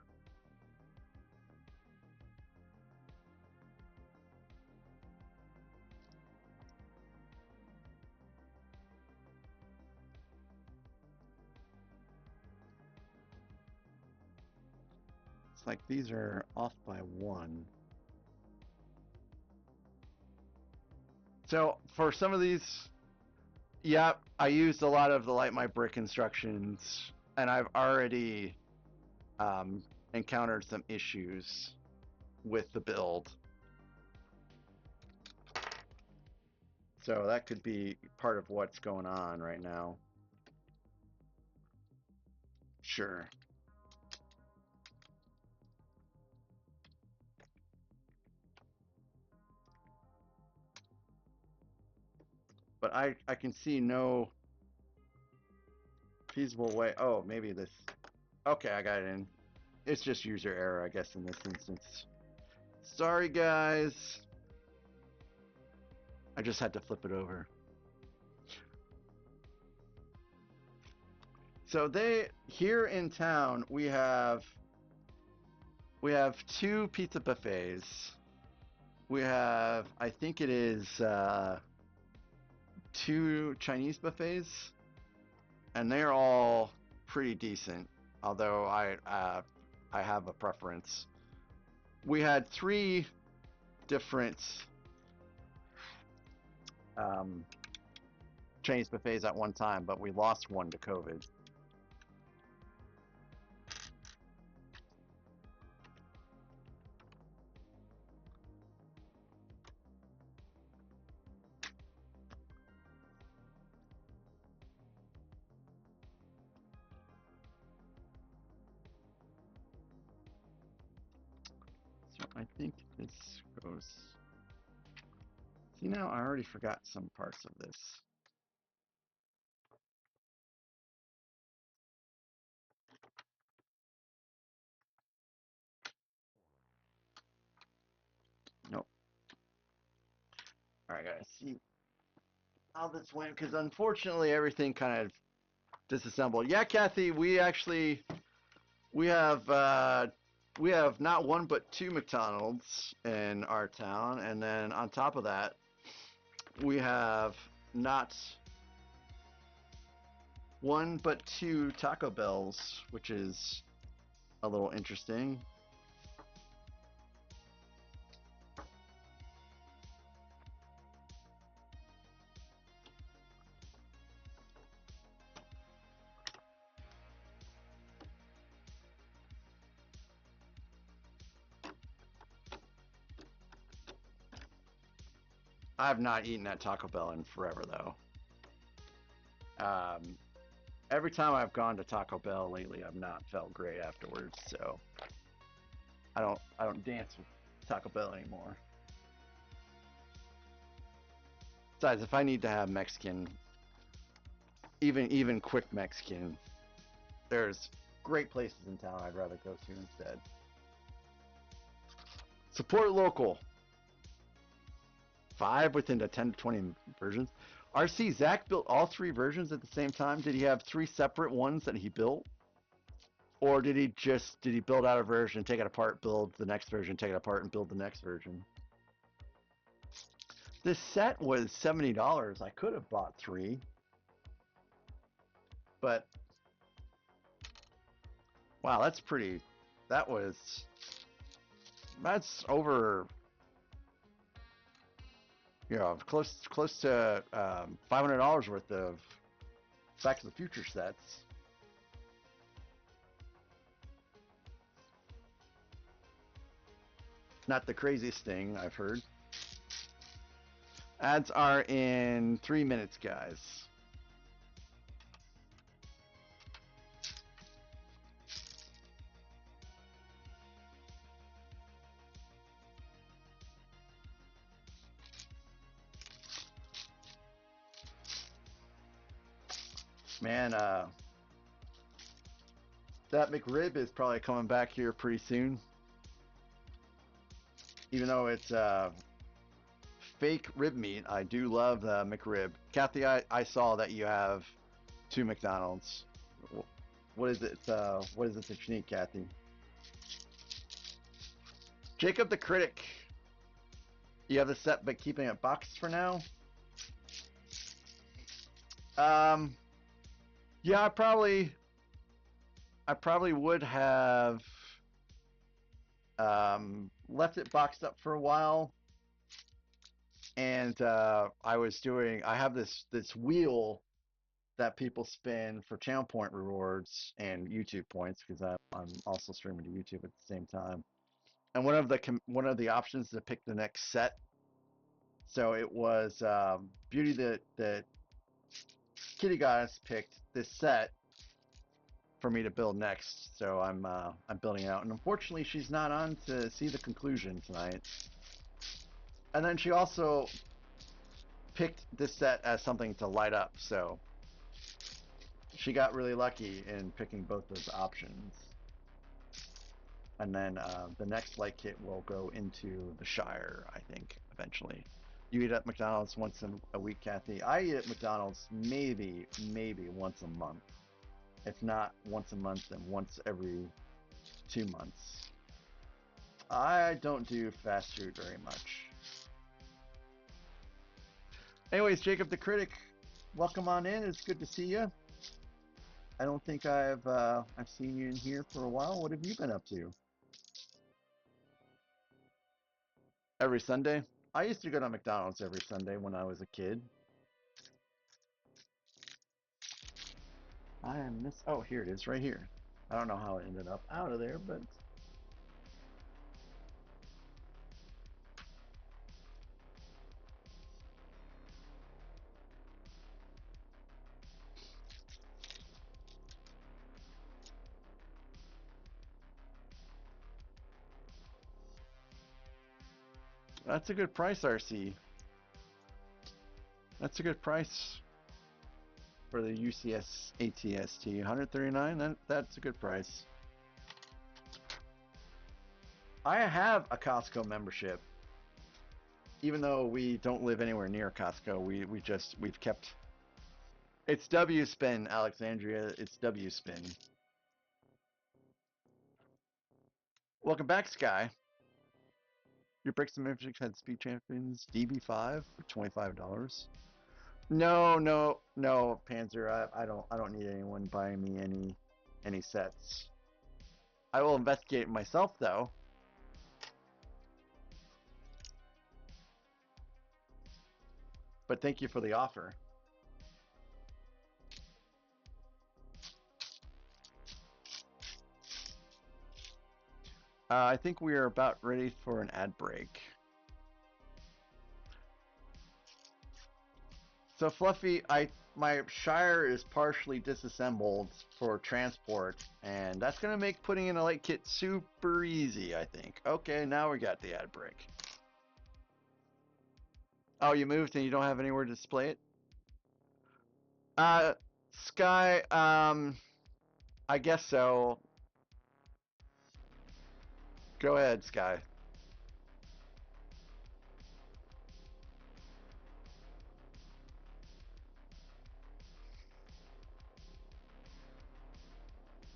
It's like these are off by 1. So for some of these, yeah, I used a lot of the light my brick instructions, and I've already encountered some issues with the build. So that could be part of what's going on right now. Sure. But I can see no feasible way. Oh, maybe this. Okay, I got it in. It's just user error, I guess, in this instance. Sorry, guys. I just had to flip it over. So here in town we have 2 pizza buffets. We have, I think it is 2 Chinese buffets, and they're all pretty decent. Although I have a preference. We had 3 different Chinese buffets at one time, but we lost one to COVID. So I think this goes. See, now I already forgot some parts of this. Nope. All right, guys. See how this went, because unfortunately everything kind of disassembled. Yeah, Kathy, we have not 1 but 2 McDonald's in our town, and then on top of that, we have not 1 but 2 Taco Bells, which is a little interesting. I have not eaten at Taco Bell in forever, though. Every time I've gone to Taco Bell lately, I've not felt great afterwards. So I don't dance with Taco Bell anymore. Besides, if I need to have Mexican, even quick Mexican, there's great places in town I'd rather go to instead. Support local. 5 within the 10 to 20 versions. RC, Zach built all 3 versions at the same time. Did he have 3 separate ones that he built? Or did he build out a version, take it apart, build the next version, take it apart, and build the next version? This set was $70. I could have bought 3. But, wow, that's pretty, that's over, you know, close to $500 worth of Back to the Future sets. Not the craziest thing I've heard. Ads are in 3 minutes, guys. Man, that McRib is probably coming back here pretty soon. Even though it's fake rib meat, I do love the McRib. Kathy, I saw that you have 2 McDonald's. What is it? What is it that you need, Kathy? Jacob the Critic. You have the set, but keeping it boxed for now. Yeah, I probably would have left it boxed up for a while. And I have this wheel that people spin for channel point rewards and YouTube points, because I'm also streaming to YouTube at the same time. And one of the options is to pick the next set. So it was Beauty that Kitty Goddess picked this set for me to build next. So I'm building it out, and unfortunately she's not on to see the conclusion tonight. And then she also picked this set as something to light up, so she got really lucky in picking both those options. And then the next light kit will go into the Shire, I think, eventually. You eat at McDonald's once a week, Kathy? I eat at McDonald's maybe once a month. If not once a month, then once every 2 months. I don't do fast food very much. Anyways, Jacob the Critic, welcome on in. It's good to see you. I don't think I've seen you in here for a while. What have you been up to? Every Sunday? I used to go to McDonald's every Sunday when I was a kid. Oh, here it is, right here. I don't know how it ended up out of there, but that's a good price, RC. That's a good price for the UCS ATST. 139. That's a good price. I have a Costco membership. Even though we don't live anywhere near Costco, we've kept. It's W Spin, Alexandria. It's W Spin. Welcome back, Sky. Your Bricks and Minifigs had Speed Champions DB5 for $25. No, Panzer. I don't need anyone buying me any sets. I will investigate myself though. But thank you for the offer. I think we are about ready for an ad break. So Fluffy, my Shire is partially disassembled for transport, and that's gonna make putting in a light kit super easy, I think. Okay, now we got the ad break. Oh, you moved and you don't have anywhere to display it? Sky, I guess so. Go ahead, Sky.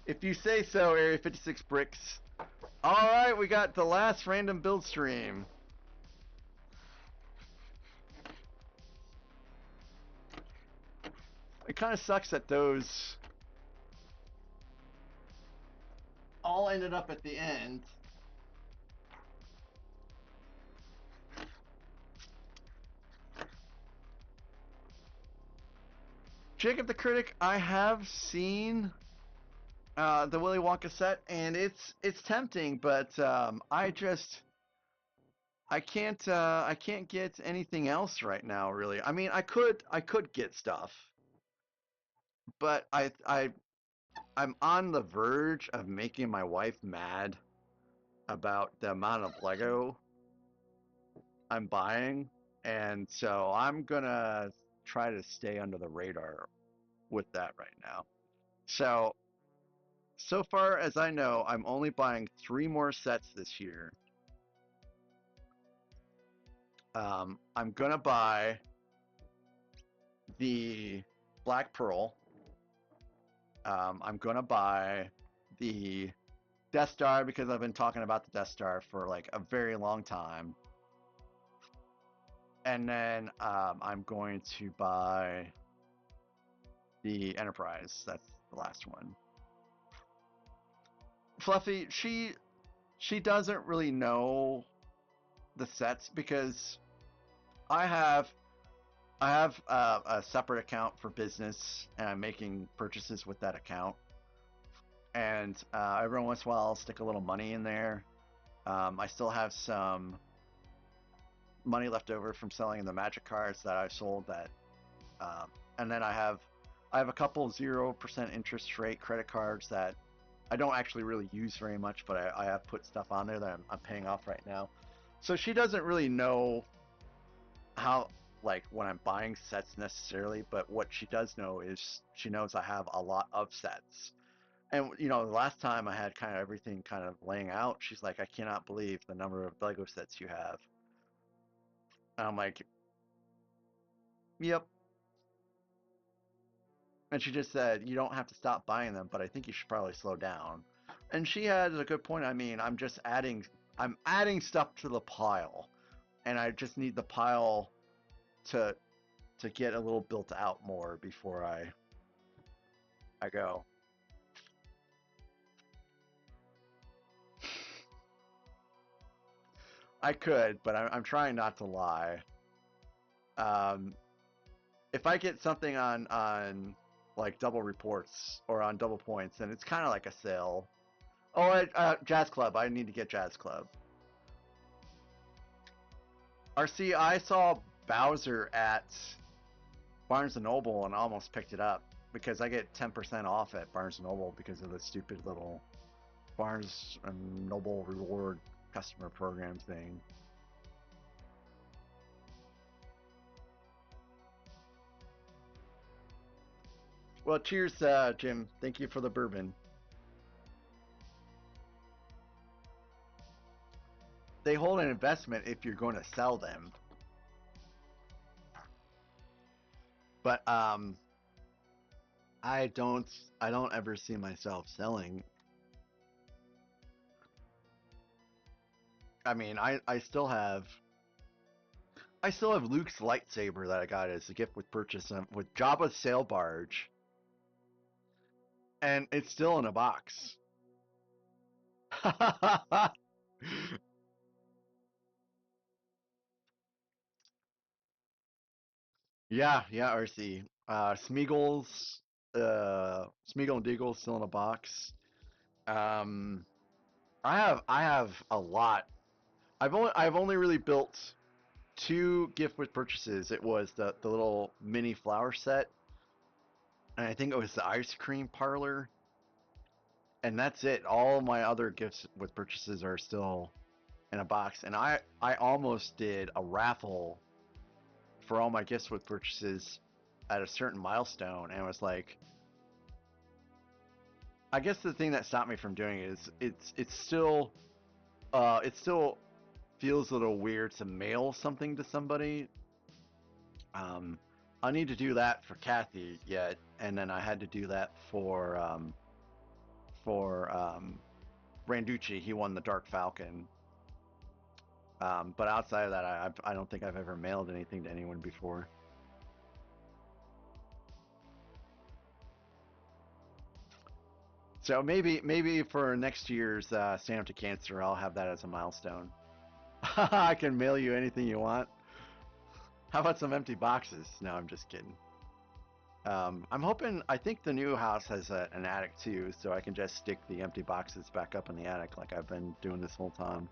If you say so, Area 56 Bricks. Alright, we got the last random build stream. It kind of sucks that those all ended up at the end. Jacob the Critic, I have seen the Willy Wonka set, and it's tempting, but I can't get anything else right now, really. I mean, I could get stuff, but I'm on the verge of making my wife mad about the amount of Lego I'm buying, and so I'm gonna try to stay under the radar with that right now. So far as I know, I'm only buying 3 more sets this year. I'm gonna buy the Black Pearl. I'm gonna buy the Death Star because I've been talking about the Death Star for like a very long time. And then I'm going to buy the Enterprise. That's the last one. Fluffy, she doesn't really know the sets because I have a separate account for business and I'm making purchases with that account. And every once in a while I'll stick a little money in there. I still have some money left over from selling the magic cards that I sold that, and then I have a couple 0% interest rate credit cards that I don't actually really use very much, but I have put stuff on there that I'm paying off right now. So she doesn't really know how, like, when I'm buying sets necessarily, but what she does know is she knows I have a lot of sets. And the last time I had kind of everything kind of laying out, she's like, I cannot believe the number of Lego sets you have. And I'm like, yep. And she just said, you don't have to stop buying them, but I think you should probably slow down. And she has a good point. I mean, I'm adding stuff to the pile, and I just need the pile to get a little built out more before I go. I could, but I'm trying not to lie. If I get something on like double reports or on double points, then it's kind of like a sale. Oh, Jazz Club. I need to get Jazz Club. RC, I saw Bowser at Barnes & Noble and almost picked it up because I get 10% off at Barnes & Noble because of the stupid little Barnes & Noble reward customer program thing. Well, cheers, Jim. Thank you for the bourbon. They hold an investment if you're going to sell them. But I don't ever see myself selling. I mean, I still have Luke's lightsaber that I got as a gift with purchase with Jabba's sail barge, and it's still in a box. Yeah, RC. Smeagol and Deagle still in a box. Um, I have a lot. I've only really built 2 gift with purchases. It was the little mini flower set, and I think it was the ice cream parlor, and that's it. All my other gifts with purchases are still in a box, and I almost did a raffle for all my gifts with purchases at a certain milestone, and it was like, I guess the thing that stopped me from doing it is it still feels a little weird to mail something to somebody. I need to do that for Kathy yet, and then I had to do that for Branducci. He won the Dark Falcon. But outside of that, I don't think I've ever mailed anything to anyone before. So maybe for next year's Sam to Cancer, I'll have that as a milestone. I can mail you anything you want. How about some empty boxes? No, I'm just kidding. I'm hoping. I think the new house has an attic too, so I can just stick the empty boxes back up in the attic like I've been doing this whole time.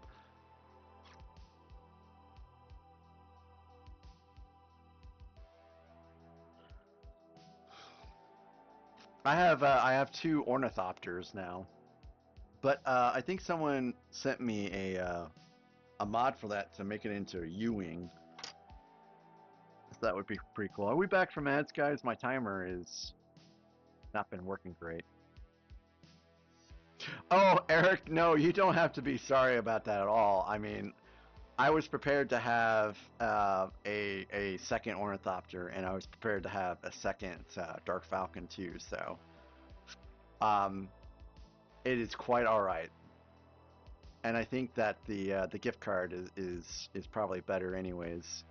I have 2 ornithopters now, but I think someone sent me a mod for that to make it into a U-wing. So that would be pretty cool. Are we back from ads, guys? My timer is not been working great. Oh, Eric, no, you don't have to be sorry about that at all. I mean, I was prepared to have a second ornithopter, and I was prepared to have a second Dark Falcon too. So, um, it is quite all right. And I think that the gift card is probably better anyways.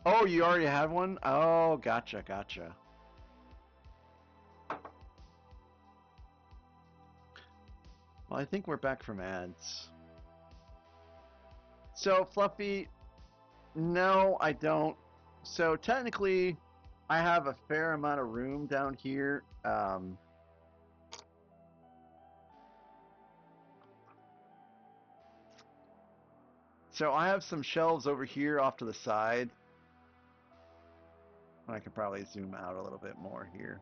Oh, you already had one? Oh, gotcha, gotcha. Well, I think we're back from ads. So, Fluffy, no, I don't. So technically, I have a fair amount of room down here. So I have some shelves over here off to the side. I could probably zoom out a little bit more here.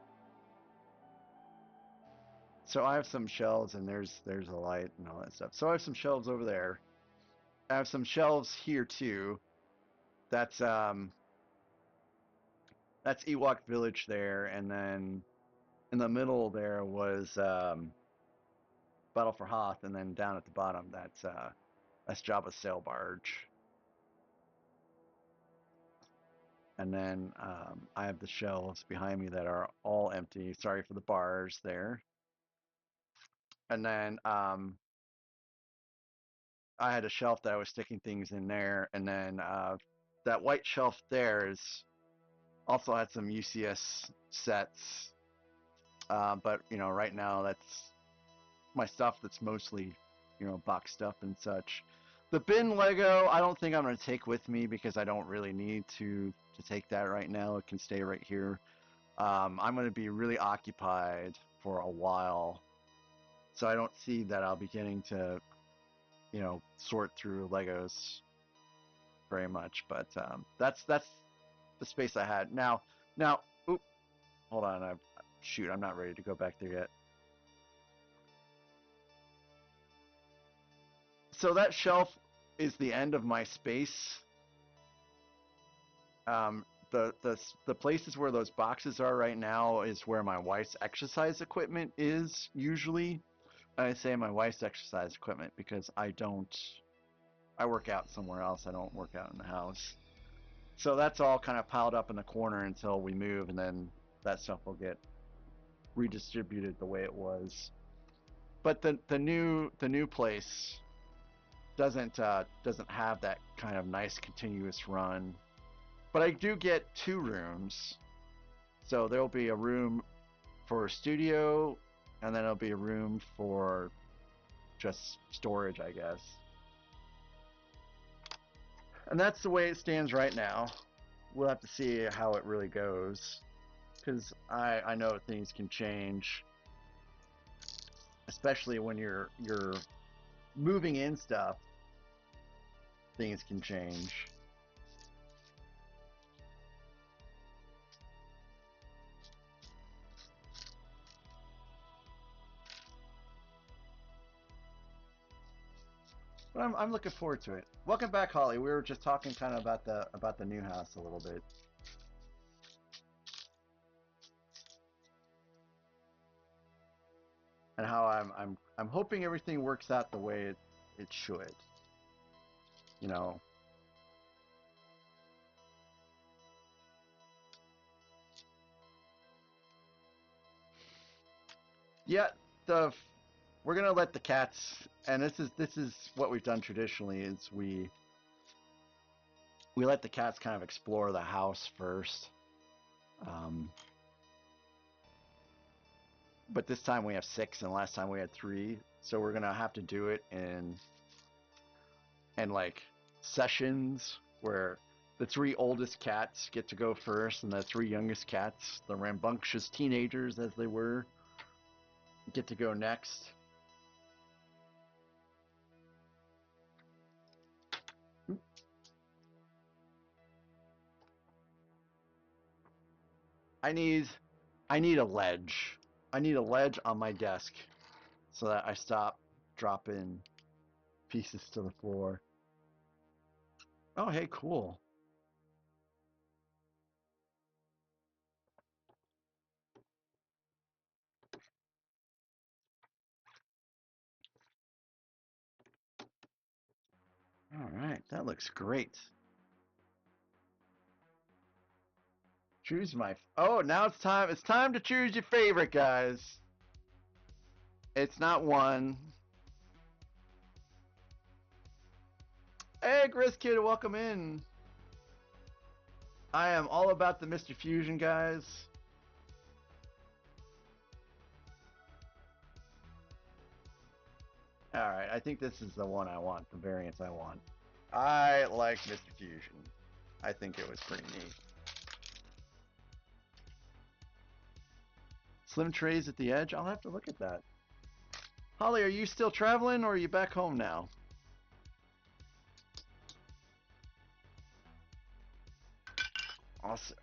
So I have some shelves, and there's a light and all that stuff. So I have some shelves over there. I have some shelves here too. That's that's Ewok Village there, and then in the middle there was Battle for Hoth, and then down at the bottom that's Jabba's sail barge. And then I have the shelves behind me that are all empty. Sorry for the bars there. And then I had a shelf that I was sticking things in there. And then that white shelf there is also had some UCS sets. But right now that's my stuff that's mostly boxed up and such. The bin Lego, I don't think I'm going to take with me because I don't really need to take that right now. It can stay right here. I'm going to be really occupied for a while, so I don't see that I'll be getting to, sort through Legos very much. But that's the space I had. Now, oop, hold on. Shoot, I'm not ready to go back there yet. So that shelf is the end of my space. The places where those boxes are right now is where my wife's exercise equipment is usually. I say my wife's exercise equipment because I work out somewhere else. I don't work out in the house. So that's all kind of piled up in the corner until we move, and then that stuff will get redistributed the way it was. But the new place doesn't have that kind of nice continuous run. But I do get two rooms. So there'll be a room for a studio, and then there'll be a room for just storage, I guess. And that's the way it stands right now. We'll have to see how it really goes, because I know things can change, especially when you're moving in stuff. Things can change. But I'm looking forward to it. Welcome back, Holly. We were just talking kind of about the new house a little bit. And how I'm hoping everything works out the way it should. You know. Yeah, the we're gonna let the cats, and this is what we've done traditionally is we let the cats kind of explore the house first. Um, but this time we have 6, and last time we had 3, so we're gonna have to do it in like sessions where the 3 oldest cats get to go first, and the 3 youngest cats, the rambunctious teenagers as they were, get to go next. I need I need a ledge. I need a ledge on my desk so that I stop dropping pieces to the floor. Oh, hey, cool. All right, that looks great. Choose my. Oh, now it's time. It's time to choose your favorite, guys. It's not one. Hey, Grizz Kid, welcome in. I am all about the Mr. Fusion, guys. All right, I think this is the one I want, the variants I want. I like Mr. Fusion. I think it was pretty neat. Slim trays at the edge? I'll have to look at that. Holly, are you still traveling or are you back home now? Also,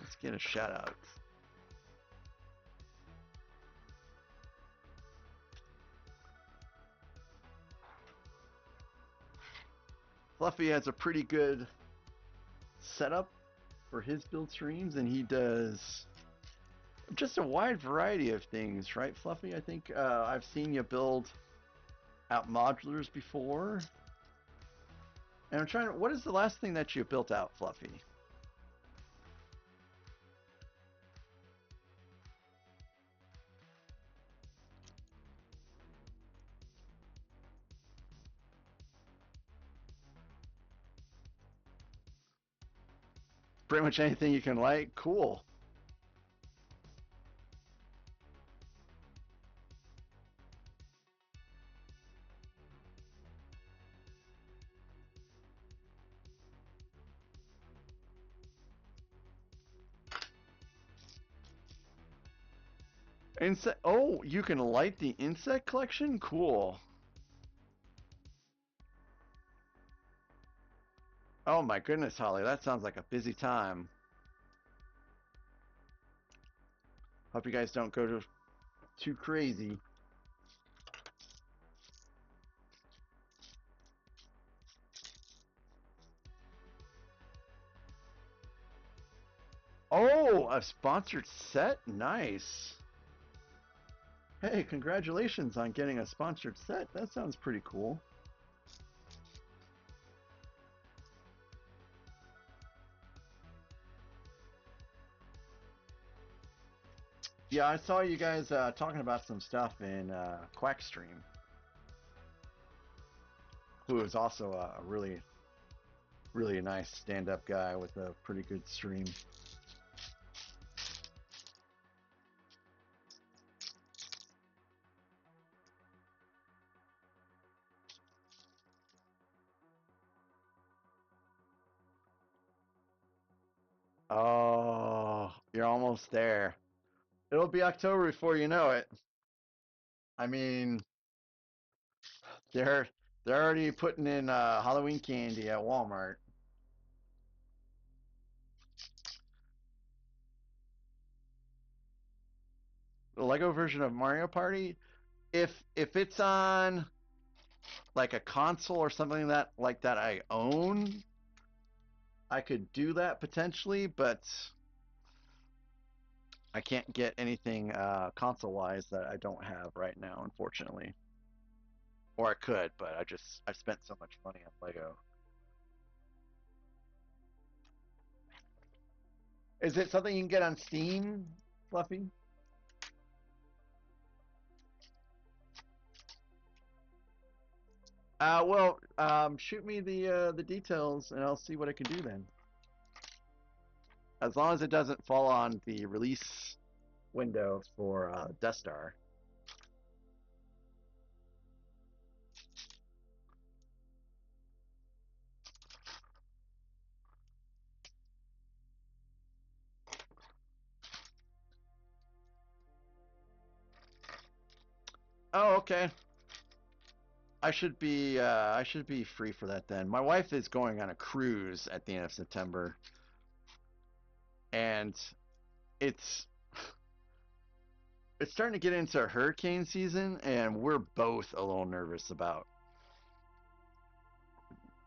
let's get a shout out. Fluffy has a pretty good setup for his build streams, and he does just a wide variety of things, right, Fluffy? I think I've seen you build out modulars before. And I'm trying to, what is the last thing that you built out, Fluffy? Pretty much anything you can like? Cool. Insect. Oh, you can light the insect collection? Cool. Oh my goodness, Holly, that sounds like a busy time. Hope you guys don't go too crazy. Oh, a sponsored set? Nice. Hey, congratulations on getting a sponsored set. That sounds pretty cool. Yeah, I saw you guys talking about some stuff in Quackstream, who is also a really, really nice stand-up guy with a pretty good stream. Oh, you're almost there. It'll be October before you know it. I mean, they're they're already putting in Halloween candy at Walmart. The Lego version of Mario Party, if it's on like a console or something like that I own, I could do that potentially, but I can't get anything console-wise that I don't have right now, unfortunately. Or I could, but I've spent so much money on Lego. Is it something you can get on Steam, Fluffy? Well, shoot me the details and I'll see what I can do then. As long as it doesn't fall on the release window for Death Star. Oh, okay. I should be free for that then. My wife is going on a cruise at the end of September, and it's it's starting to get into hurricane season, and we're both a little nervous about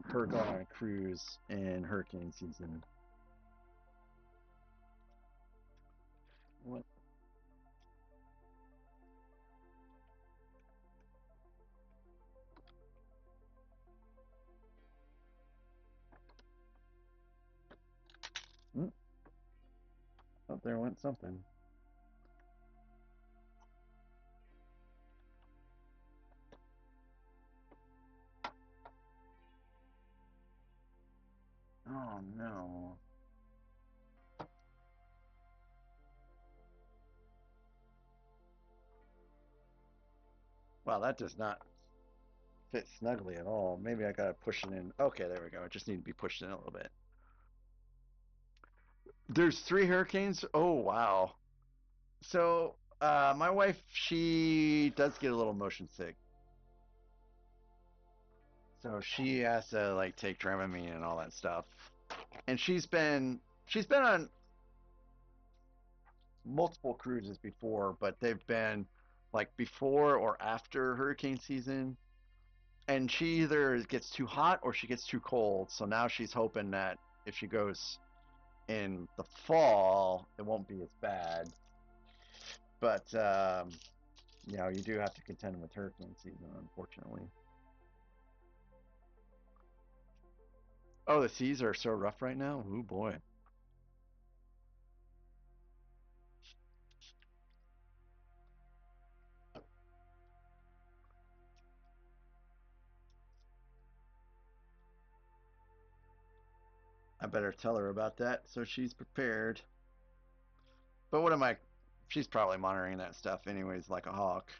her going on a cruise in hurricane season. What? there went something. Oh no. Wow, that does not fit snugly at all. Maybe I gotta push it in. Okay, there we go. I just need to be pushed in a little bit. There's 3 hurricanes? Oh, wow. So, my wife, she does get a little motion sick. So she has to like take Dramamine and all that stuff. And she's been on multiple cruises before, but they've been like before or after hurricane season. And she either gets too hot or she gets too cold. So now she's hoping that if she goes in the fall, it won't be as bad. But you do have to contend with hurricane season, unfortunately. Oh, the seas are so rough right now. Oh boy. I better tell her about that so she's prepared. But what am I? She's probably monitoring that stuff anyways, like a hawk.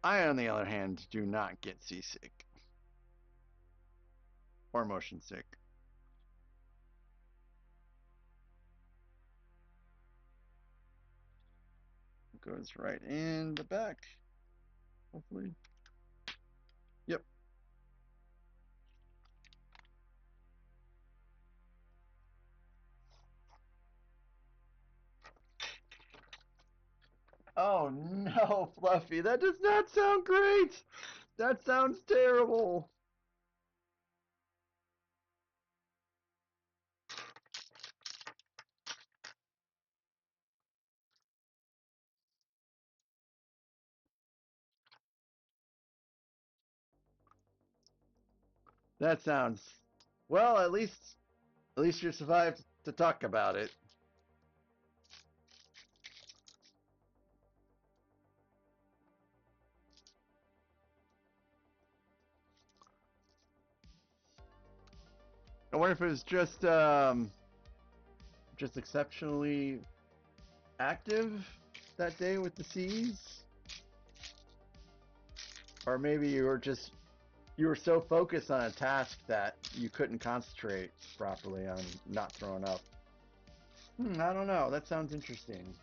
I, on the other hand, do not get seasick or motion sick. It goes right in the back, hopefully. Yep. Oh no, Fluffy, that does not sound great. That sounds terrible. That sounds well. At least you survived to talk about it. I wonder if it was just exceptionally active that day with the seas, or maybe you were so focused on a task that you couldn't concentrate properly on not throwing up. I don't know. That sounds interesting.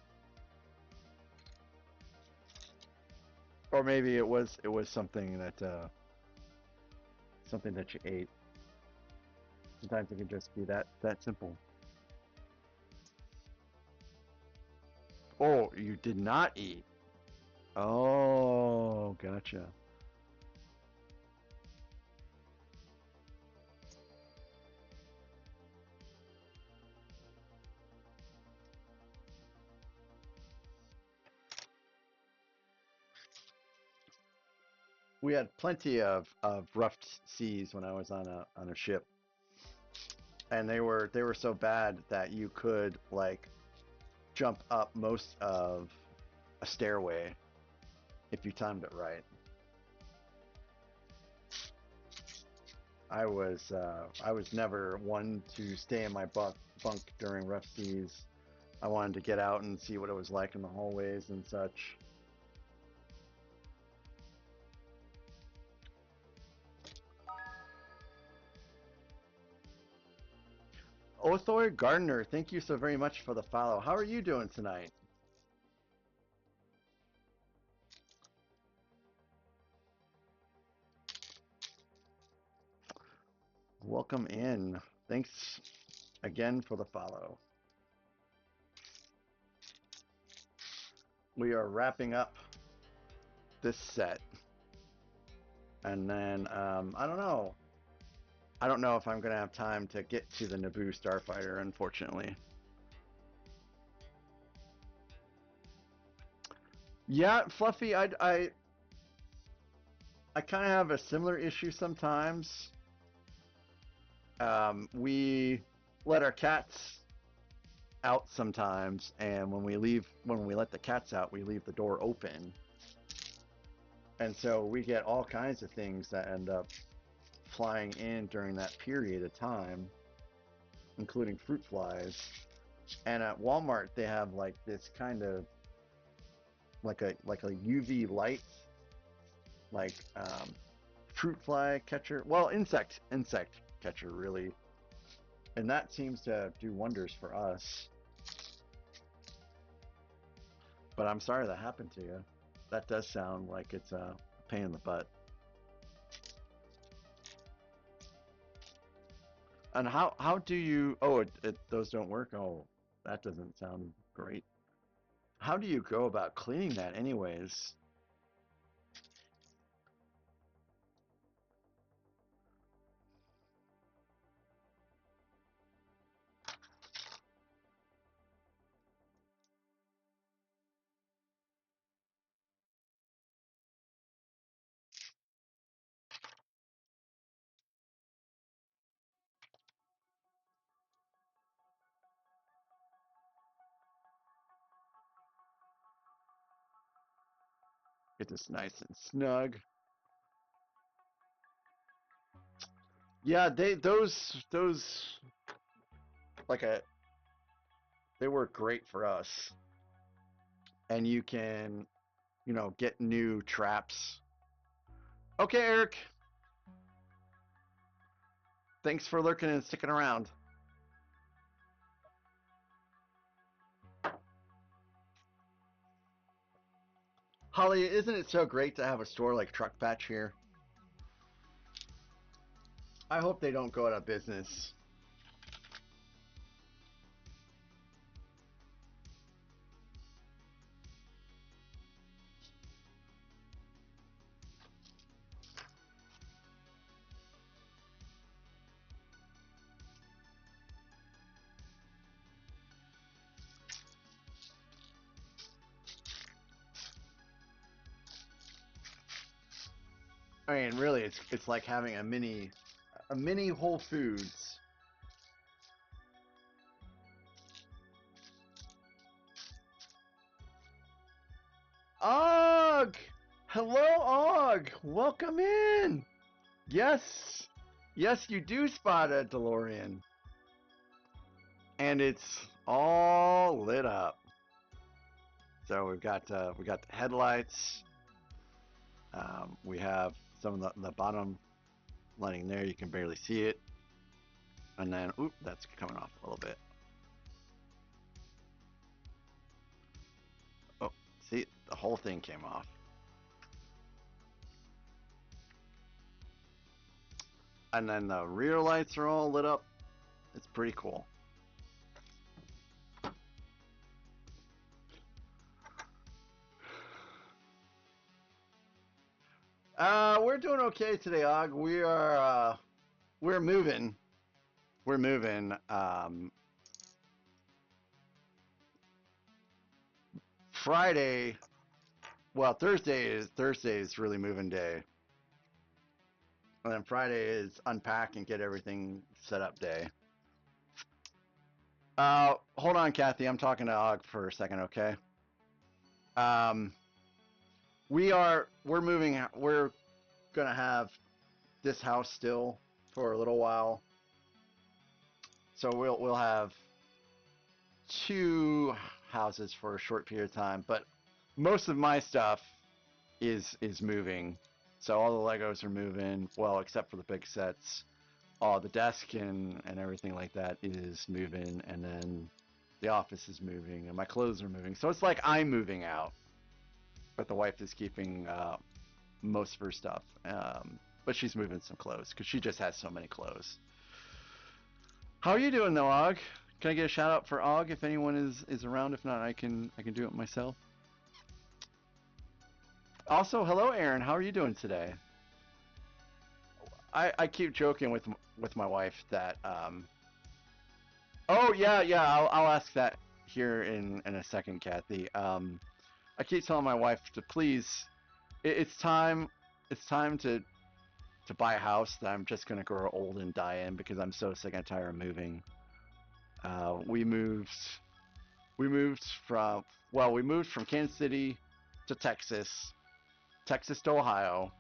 Or maybe it was something that you ate. Sometimes it can just be that simple. Oh, you did not eat. Oh, gotcha. We had plenty of rough seas when I was on a ship, and they were so bad that you could like jump up most of a stairway if you timed it right. I was never one to stay in my bunk during rough seas. I wanted to get out and see what it was like in the hallways and such. Othor Gardner, thank you so very much for the follow. How are you doing tonight? Welcome in. Thanks again for the follow. We are wrapping up this set. And then, I don't know. I don't know if I'm going to have time to get to the Naboo Starfighter, unfortunately. Yeah, Fluffy, I kind of have a similar issue sometimes. We let our cats out sometimes, and when we let the cats out, we leave the door open, and so we get all kinds of things that end up flying in during that period of time, including fruit flies. And at Walmart, they have like this kind of like a UV light, like fruit fly catcher. Well, insect catcher really, and that seems to do wonders for us. But I'm sorry that happened to you. That does sound like it's a pain in the butt. And how do you? Oh, those don't work. Oh, that doesn't sound great. How do you go about cleaning that, anyways? Get this nice and snug. Yeah, those like a they work great for us, and you can get new traps. Okay, Eric, thanks for lurking and sticking around. Holly, isn't it so great to have a store like Truck Patch here? I hope they don't go out of business. I mean, really, it's like having a mini Whole Foods. Og! Hello, Og! Welcome in! Yes! Yes, you do spot a DeLorean. And it's all lit up. So we got the headlights. We have some of the bottom lighting there. You can barely see it. And then, oop, that's coming off a little bit. Oh, see, the whole thing came off. And then the rear lights are all lit up. It's pretty cool. We're doing okay today, Og. We're moving. We're moving. Friday, well, Thursday is really moving day, and then Friday is unpack and get everything set up day. Hold on, Kathy. I'm talking to Og for a second, okay? Um, we're moving. We're gonna have this house still for a little while, so we'll have two houses for a short period of time. But most of my stuff is moving. So all the Legos are moving, well, except for the big sets. All the desk and everything like that is moving, and then the office is moving, and my clothes are moving. So it's like I'm moving out, but the wife is keeping most of her stuff. But she's moving some clothes because she just has so many clothes. How are you doing, though, Og? Can I get a shout out for Og if anyone is around? If not, I can do it myself. Also, hello, Aaron. How are you doing today? I keep joking with my wife that oh yeah, I'll ask that here in a second, Kathy. I keep telling my wife to please. It's time. It's time to buy a house that I'm just gonna grow old and die in because I'm so sick and tired of moving. We moved. We moved from we moved from Kansas City to Texas, Texas to Ohio,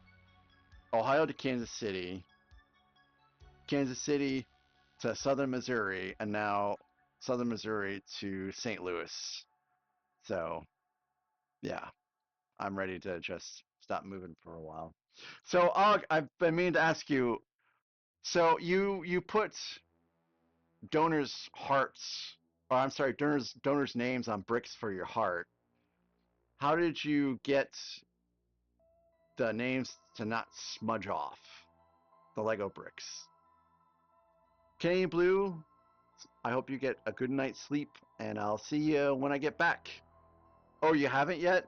Ohio to Kansas City, Kansas City to Southern Missouri, and now Southern Missouri to St. Louis. So yeah, I'm ready to just stop moving for a while. So Og, I've been meaning to ask you. So you put donors' hearts, or I'm sorry, donors' names on bricks for your heart. How did you get the names to not smudge off the Lego bricks? Canadian Blue, I hope you get a good night's sleep, and I'll see you when I get back. Oh, you haven't yet?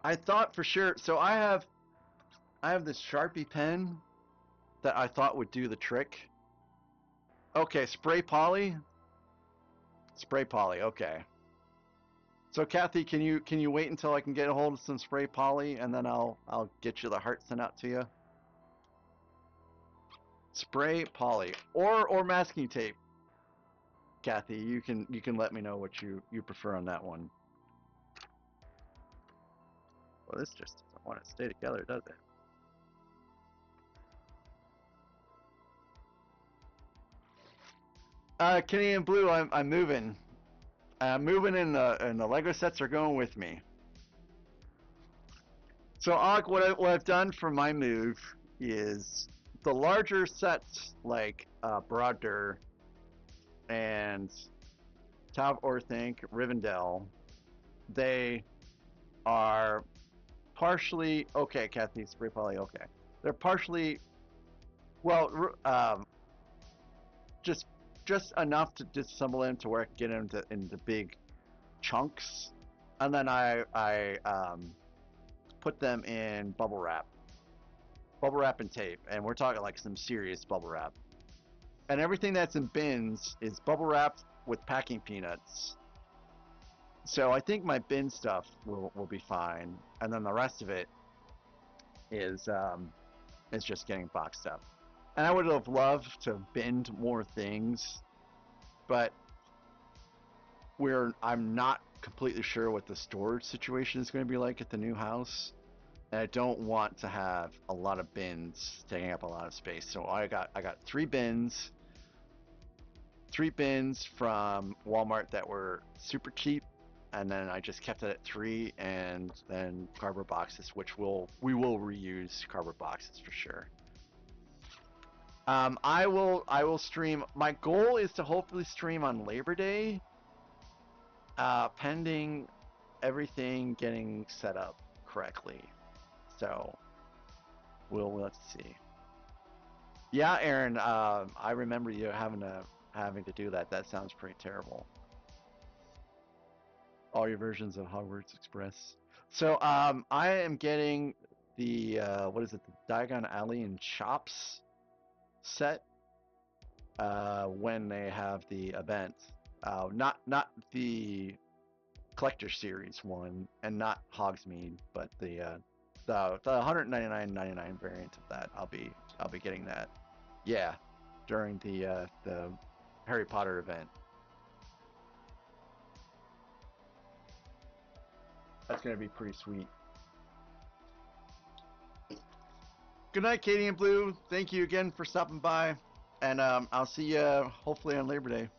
I thought for sure. So I have this Sharpie pen that I thought would do the trick. Okay, spray poly. Spray poly. Okay. So Kathy, can you wait until I can get a hold of some spray poly, and then I'll get you the heart sent out to you. Spray poly or masking tape. Kathy, you can let me know what you prefer on that one. Well, this just doesn't want to stay together, does it? Canadian Blue, I'm moving. I'm moving, and the Lego sets are going with me. So, Og, what I've done for my move is the larger sets like Broader and Top Orthink, Rivendell, they are partially okay. Kathy, spray poly, okay. They're partially well, just just enough to disassemble them to where I can get them into big chunks, and then I put them in bubble wrap and tape, and we're talking like some serious bubble wrap. And everything that's in bins is bubble wrapped with packing peanuts. So I think my bin stuff will be fine, and then the rest of it is just getting boxed up. And I would have loved to binned more things, but I'm not completely sure what the storage situation is going to be like at the new house, and I don't want to have a lot of bins taking up a lot of space. So I got three bins from Walmart that were super cheap, and then I just kept it at three, and then cardboard boxes, which we will reuse cardboard boxes for sure. I will stream. My goal is to hopefully stream on Labor Day, pending everything getting set up correctly. So let's see. Yeah, Aaron, I remember you having to do that. That sounds pretty terrible. All your versions of Hogwarts Express. So I am getting the what is it? The Diagon Alley and Chops set when they have the event. Not the collector series one, and not Hogsmeade, but the 199.99 variant of that. I'll be getting that. Yeah, during the Harry Potter event. That's gonna be pretty sweet. Good night, Katie and Blue. Thank you again for stopping by, and I'll see you hopefully on Labor Day.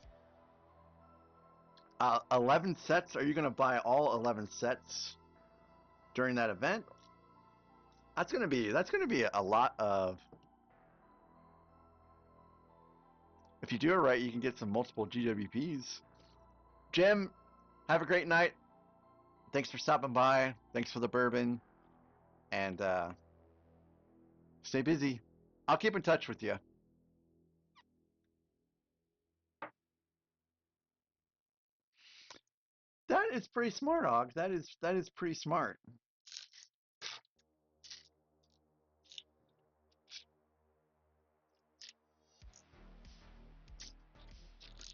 11 sets? Are you gonna buy all 11 sets during that event? That's gonna be a lot of. If you do it right, you can get some multiple GWPs. Jim, have a great night. Thanks for stopping by. Thanks for the bourbon, and stay busy. I'll keep in touch with you. That is pretty smart, Og. That is pretty smart.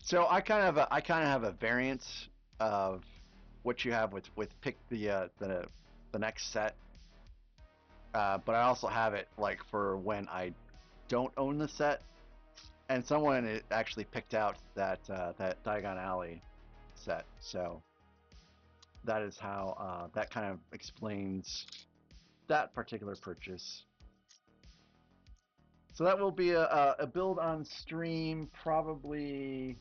So I kind of have a variant of what you have with pick the next set. But I also have it like for when I don't own the set. And someone actually picked out that Diagon Alley set, so that is how that kind of explains that particular purchase. So that will be a build on stream probably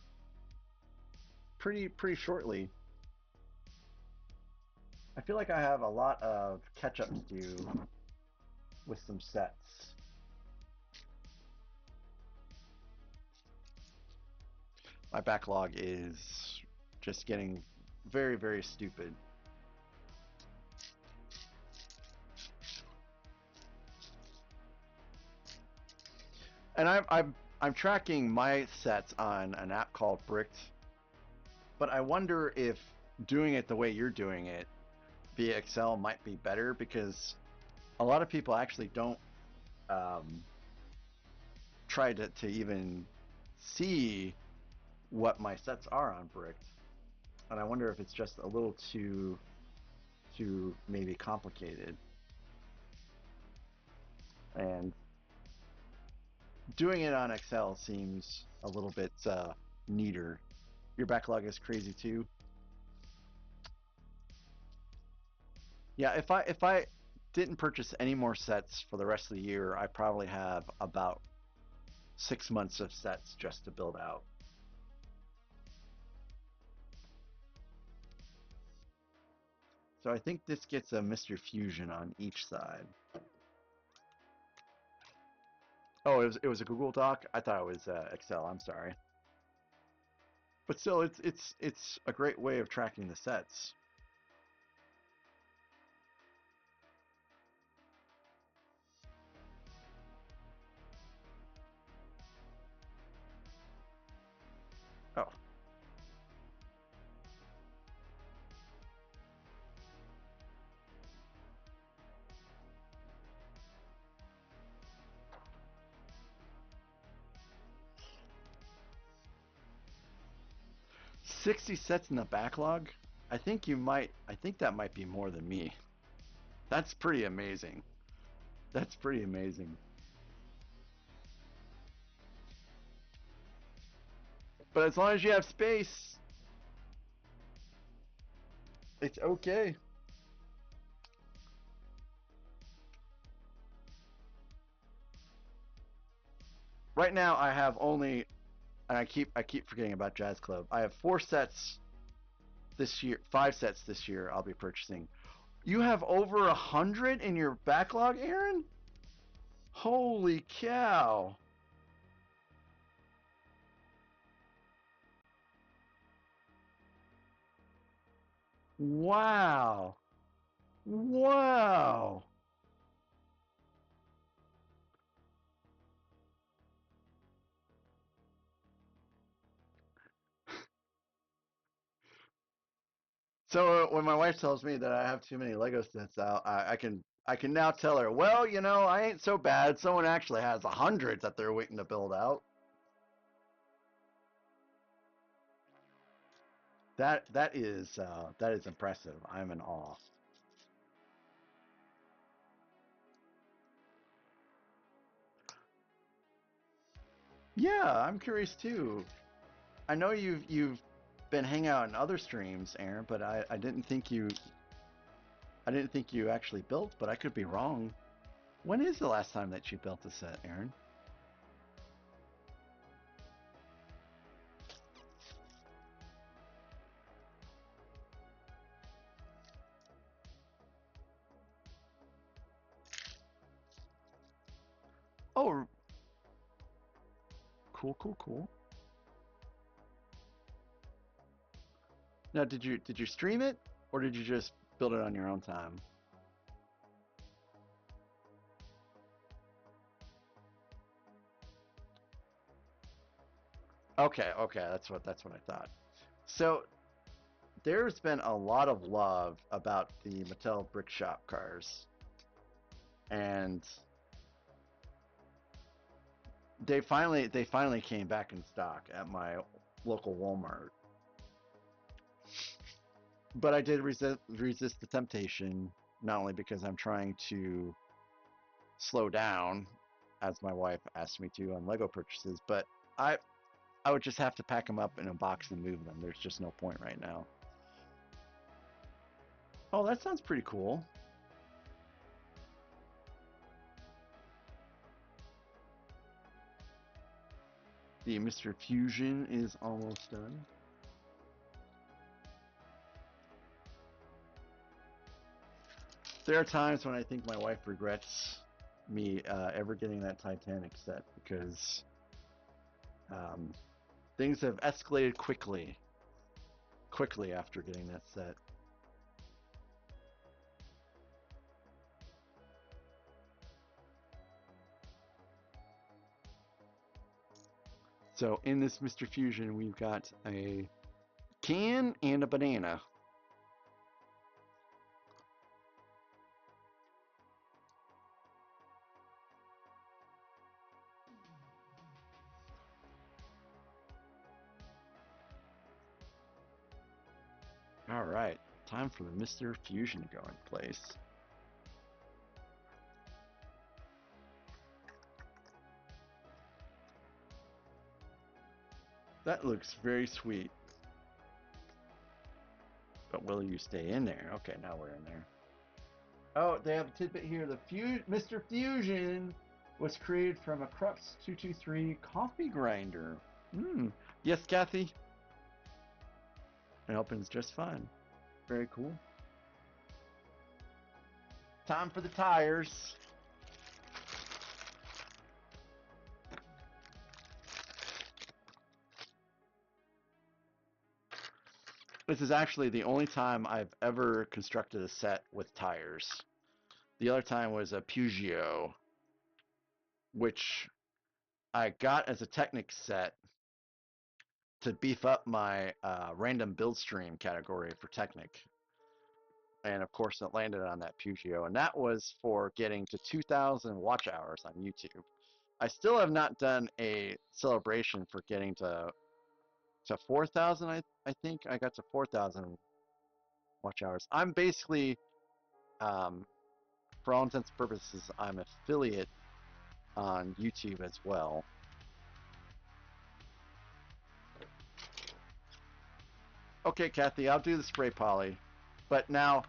pretty shortly. I feel like I have a lot of catch up to do with some sets. My backlog is just getting very stupid. And I'm tracking my sets on an app called Bricked, but I wonder if doing it the way you're doing it via Excel might be better, because a lot of people actually don't try to even see what my sets are on Bricked, and I wonder if it's just a little too maybe complicated. And doing it on Excel seems a little bit neater. Your backlog is crazy too. Yeah, if I didn't purchase any more sets for the rest of the year, I probably have about 6 months of sets just to build out. So I think this gets a Mr. Fusion on each side. Oh, it was a Google Doc? I thought it was Excel. I'm sorry. But still, it's a great way of tracking the sets. Oh. $60 sets in the backlog? I think that might be more than me. That's pretty amazing. That's pretty amazing. But as long as you have space, it's okay. Right now I have only, and I keep forgetting about Jazz Club. I have 4 sets this year, 5 sets this year I'll be purchasing. You have over 100 in your backlog, Aaron? Holy cow. Wow. Wow. So when my wife tells me that I have too many Lego sets out, I can now tell her, well, you know, I ain't so bad. Someone actually has 100 that they're waiting to build out. That is impressive. I'm in awe. Yeah, I'm curious too. I know you've been hanging out in other streams, Aaron, but I didn't think you actually built, but I could be wrong. When is the last time that you built a set, Aaron? Oh, cool. Now, did you stream it, or did you just build it on your own time? Okay, that's what I thought. So there's been a lot of love about the Mattel Brick Shop cars, and they finally came back in stock at my local Walmart. But I did resist the temptation, not only because I'm trying to slow down, as my wife asked me to on Lego purchases, but I would just have to pack them up in a box and move them. There's just no point right now. Oh, that sounds pretty cool. The Mr. Fusion is almost done. There are times when I think my wife regrets me ever getting that Titanic set because things have escalated quickly after getting that set. So in this Mr. Fusion, we've got a can and a banana. All right, time for the Mr. Fusion to go in place. That looks very sweet. But will you stay in there? Okay, now we're in there. Oh, they have a tidbit here. The Mr. Fusion was created from a Krups 223 coffee grinder. Yes, Kathy. It opens just fine. Very cool. Time for the tires. This is actually the only time I've ever constructed a set with tires. The other time was a Peugeot, which I got as a Technic set to beef up my random build stream category for Technic. And of course, it landed on that Peugeot, and that was for getting to 2,000 watch hours on YouTube. I still have not done a celebration for getting to 4,000. I think I got to 4,000 watch hours. I'm basically, for all intents and purposes, I'm affiliate on YouTube as well. Okay, Kathy, I'll do the spray poly, but now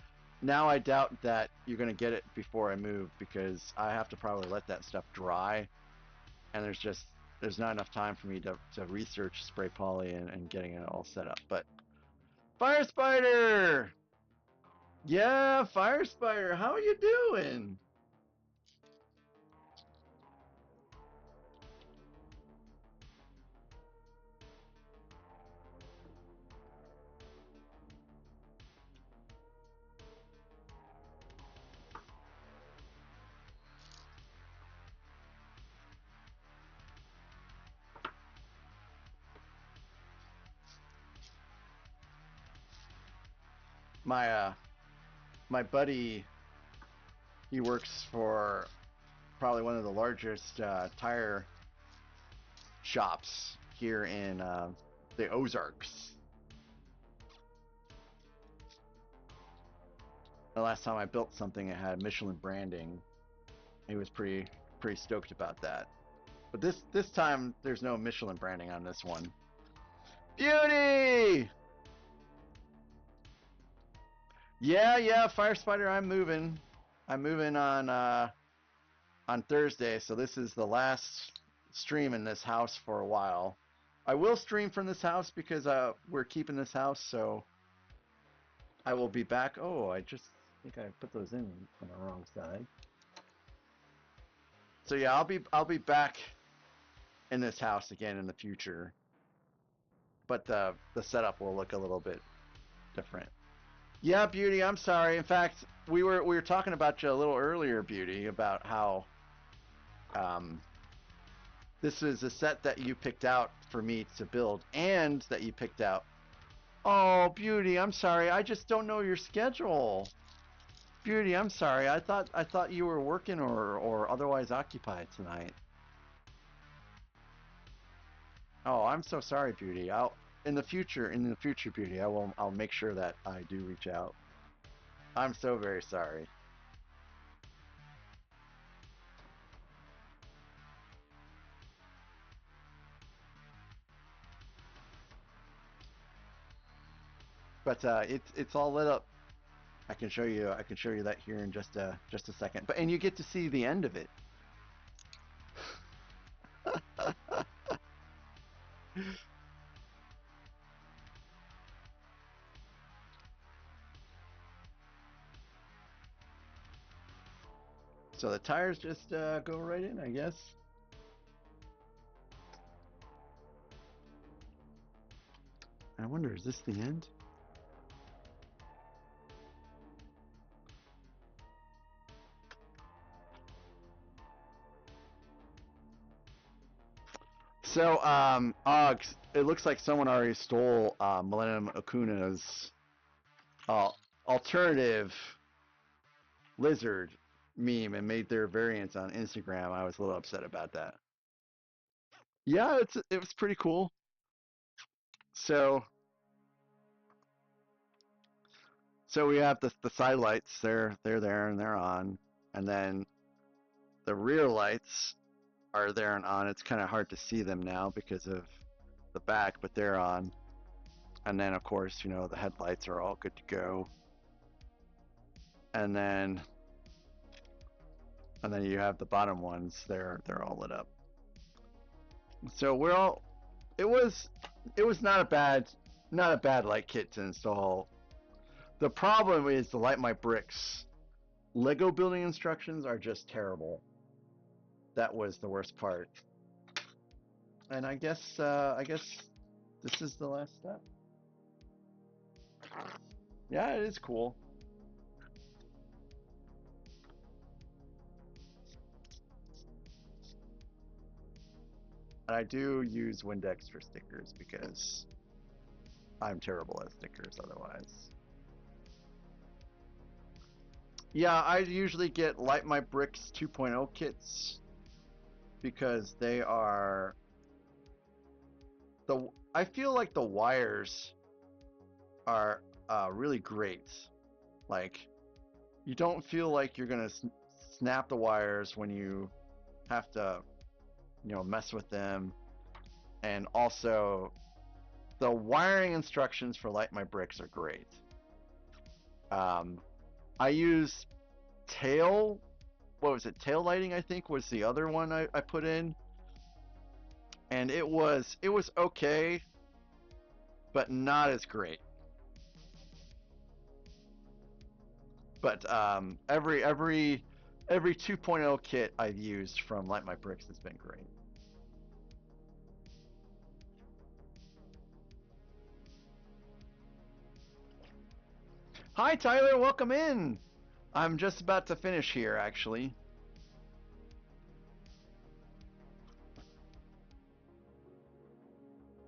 I doubt that you're going to get it before I move because I have to probably let that stuff dry, and there's not enough time for me to research spray poly and getting it all set up. But Fire Spider! Yeah, Fire Spider, how are you doing? My buddy, he works for probably one of the largest tire shops here in the Ozarks. The last time I built something, it had Michelin branding. He was pretty stoked about that. But this time, there's no Michelin branding on this one. Beauty! Yeah, Fire Spider, I'm moving. I'm moving on Thursday, so this is the last stream in this house for a while. I will stream from this house because we're keeping this house, so I will be back. Oh, I just think I put those in on the wrong side. So yeah, I'll be back in this house again in the future, but the setup will look a little bit different. Yeah, Beauty, I'm sorry. In fact, we were talking about you a little earlier, Beauty, about how this is a set that you picked out for me to build, and that you picked out. Oh, Beauty, I'm sorry. I just don't know your schedule. Beauty, I'm sorry. I thought you were working or otherwise occupied tonight. Oh, I'm so sorry, Beauty. in the future, Beauty, I'll make sure that I do reach out. I'm so very sorry. But it's all lit up. I can show you that here in just a second. But and you get to see the end of it. So the tires just go right in, I guess. I wonder, is this the end? So, Oggs, it looks like someone already stole Millennium Akuna's uh, alternative lizard meme and made their variants on Instagram. I was a little upset about that. Yeah, it was pretty cool. So we have the side lights. They're there and they're on, and then the rear lights are there and on. It's kind of hard to see them now because of the back, but they're on. And then of course, you know, the headlights are all good to go. And then you have the bottom ones. They're all lit up. So we're all. It was not a bad light kit to install. The problem is the Light My Bricks Lego building instructions are just terrible. That was the worst part. And I guess this is the last step. Yeah, it is cool. And I do use Windex for stickers because I'm terrible at stickers otherwise. Yeah, I usually get Light My Bricks 2.0 kits because they are I feel like the wires are really great. Like you don't feel like you're gonna snap the wires when you have to, you know, mess with them. And also, the wiring instructions for Light My Bricks are great. I use tail. What was it? Tail lighting, I think, was the other one I put in, and it was okay, but not as great. But every 2.0 kit I've used from Light My Bricks has been great. Hi Tyler, welcome in. I'm just about to finish here actually.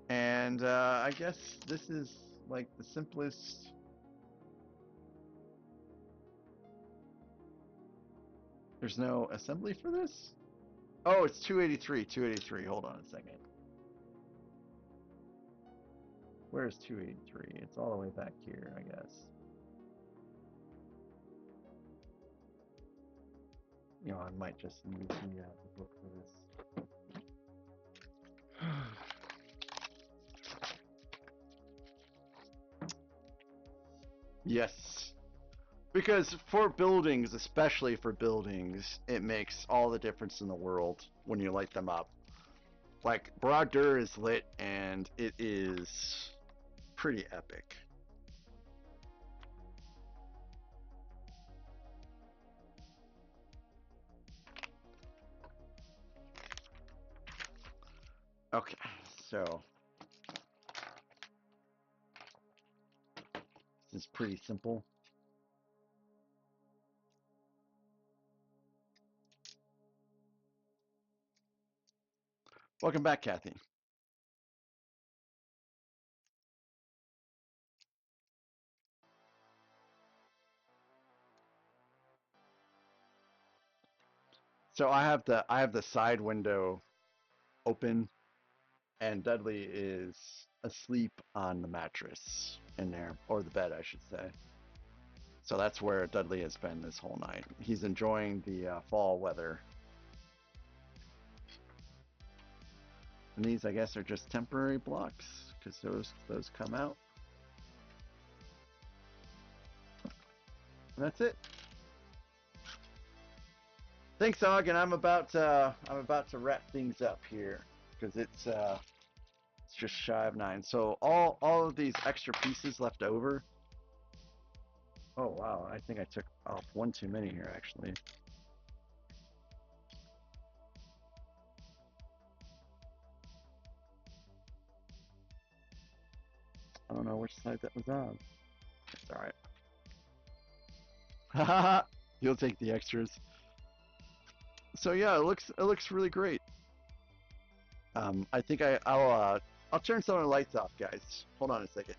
And I guess this is like the simplest. There's no assembly for this? Oh, it's 283, 283. Hold on a second. Where's 283? It's all the way back here, I guess. You know, I might just use the book for this. Yes. Because for buildings, especially for buildings, it makes all the difference in the world when you light them up. Like, Broad is lit, and it is pretty epic. Okay, so this is pretty simple. Welcome back, Kathy. So I have the side window open and Dudley is asleep on the mattress in there, or the bed, I should say. So that's where Dudley has been this whole night. He's enjoying the fall weather. And these, I guess, are just temporary blocks, because those come out. And that's it. Thanks, Og, and I'm about to wrap things up here, because it's just shy of 9. So all of these extra pieces left over. Oh wow, I think I took off one too many here actually. I don't know which side that was on. It's all right. Haha, you'll take the extras. So yeah, it looks really great. I think I'll turn some of the lights off, guys. Hold on a second.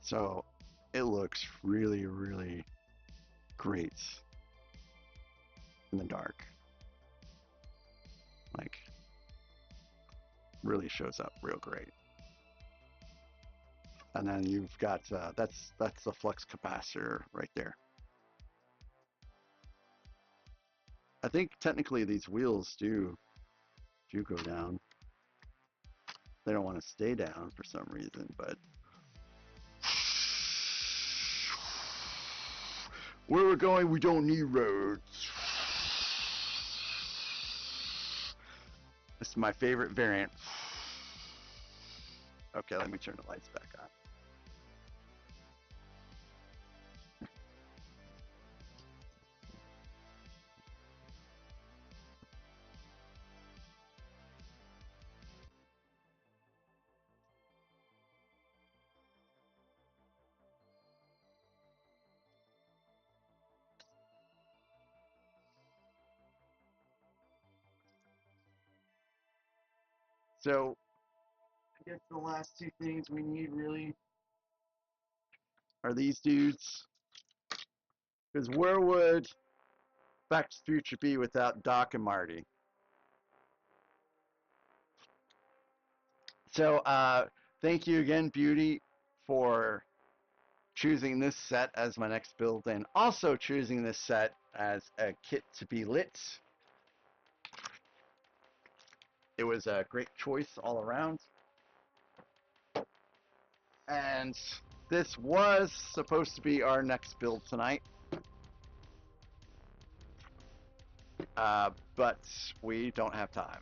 So it looks really, really great in the dark. Like, really shows up real great. And then you've got that's the flux capacitor right there. I think technically these wheels do go down. They don't want to stay down for some reason, but where we're going, we don't need roads. This is my favorite variant. Okay, let me turn the lights back on. So, I guess the last two things we need really are these dudes. Because where would Back to the Future be without Doc and Marty? So, thank you again, Beauty, for choosing this set as my next build, and also choosing this set as a kit to be lit. It was a great choice all around. And this was supposed to be our next build tonight. But we don't have time,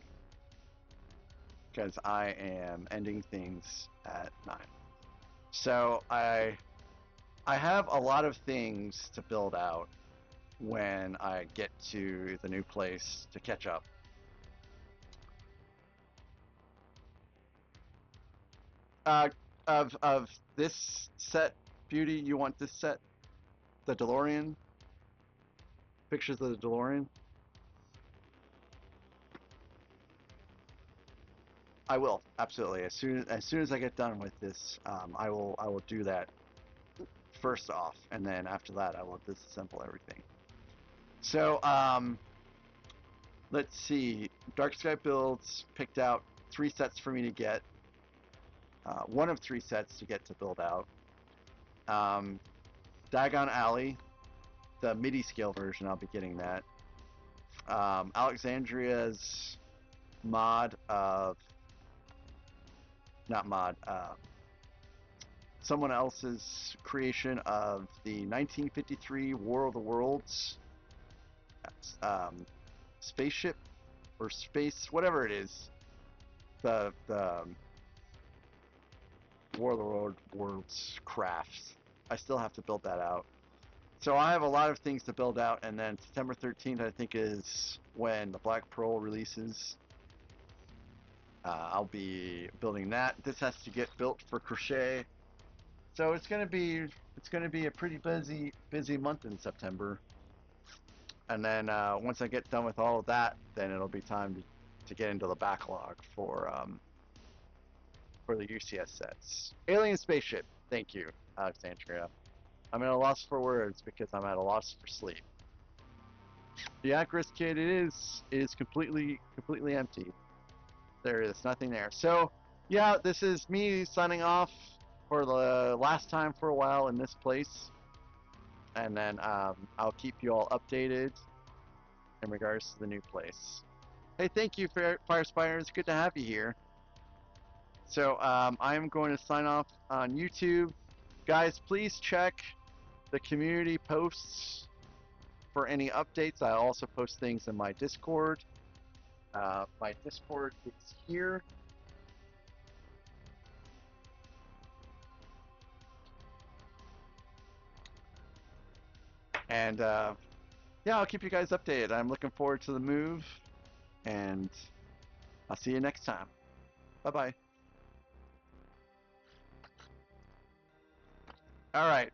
because I am ending things at 9. So I have a lot of things to build out when I get to the new place to catch up. Of this set, Beauty, you want this set? The DeLorean? Pictures of the DeLorean? I will, absolutely. As soon as I get done with this, I will do that first off, and then after that I will disassemble everything. So let's see. Dark Sky Builds picked out 3 sets for me to get. One of 3 sets to get to build out. Diagon Alley, the MIDI scale version, I'll be getting that. Alexandria's mod of, not mod, someone else's creation of the 1953 War of the Worlds spaceship or space, whatever it is, the War of the Worlds crafts. I still have to build that out. So I have a lot of things to build out, and then September 13th, I think, is when the Black Pearl releases. I'll be building that. This has to get built for Crochet, so it's gonna be a pretty busy month in September. And then once I get done with all of that, then it'll be time to get into the backlog for the UCS sets. Alien spaceship. Thank you, Alexandria. I'm at a loss for words because I'm at a loss for sleep. The Acris kit is completely empty. There is nothing there. So yeah, this is me signing off for the last time for a while in this place, and then I'll keep you all updated in regards to the new place. Hey, thank you, Fire Spire. It's good to have you here. So I'm going to sign off on YouTube. Guys, please check the community posts for any updates. I also post things in my Discord. My Discord is here. And yeah, I'll keep you guys updated. I'm looking forward to the move, and I'll see you next time. Bye-bye. All right.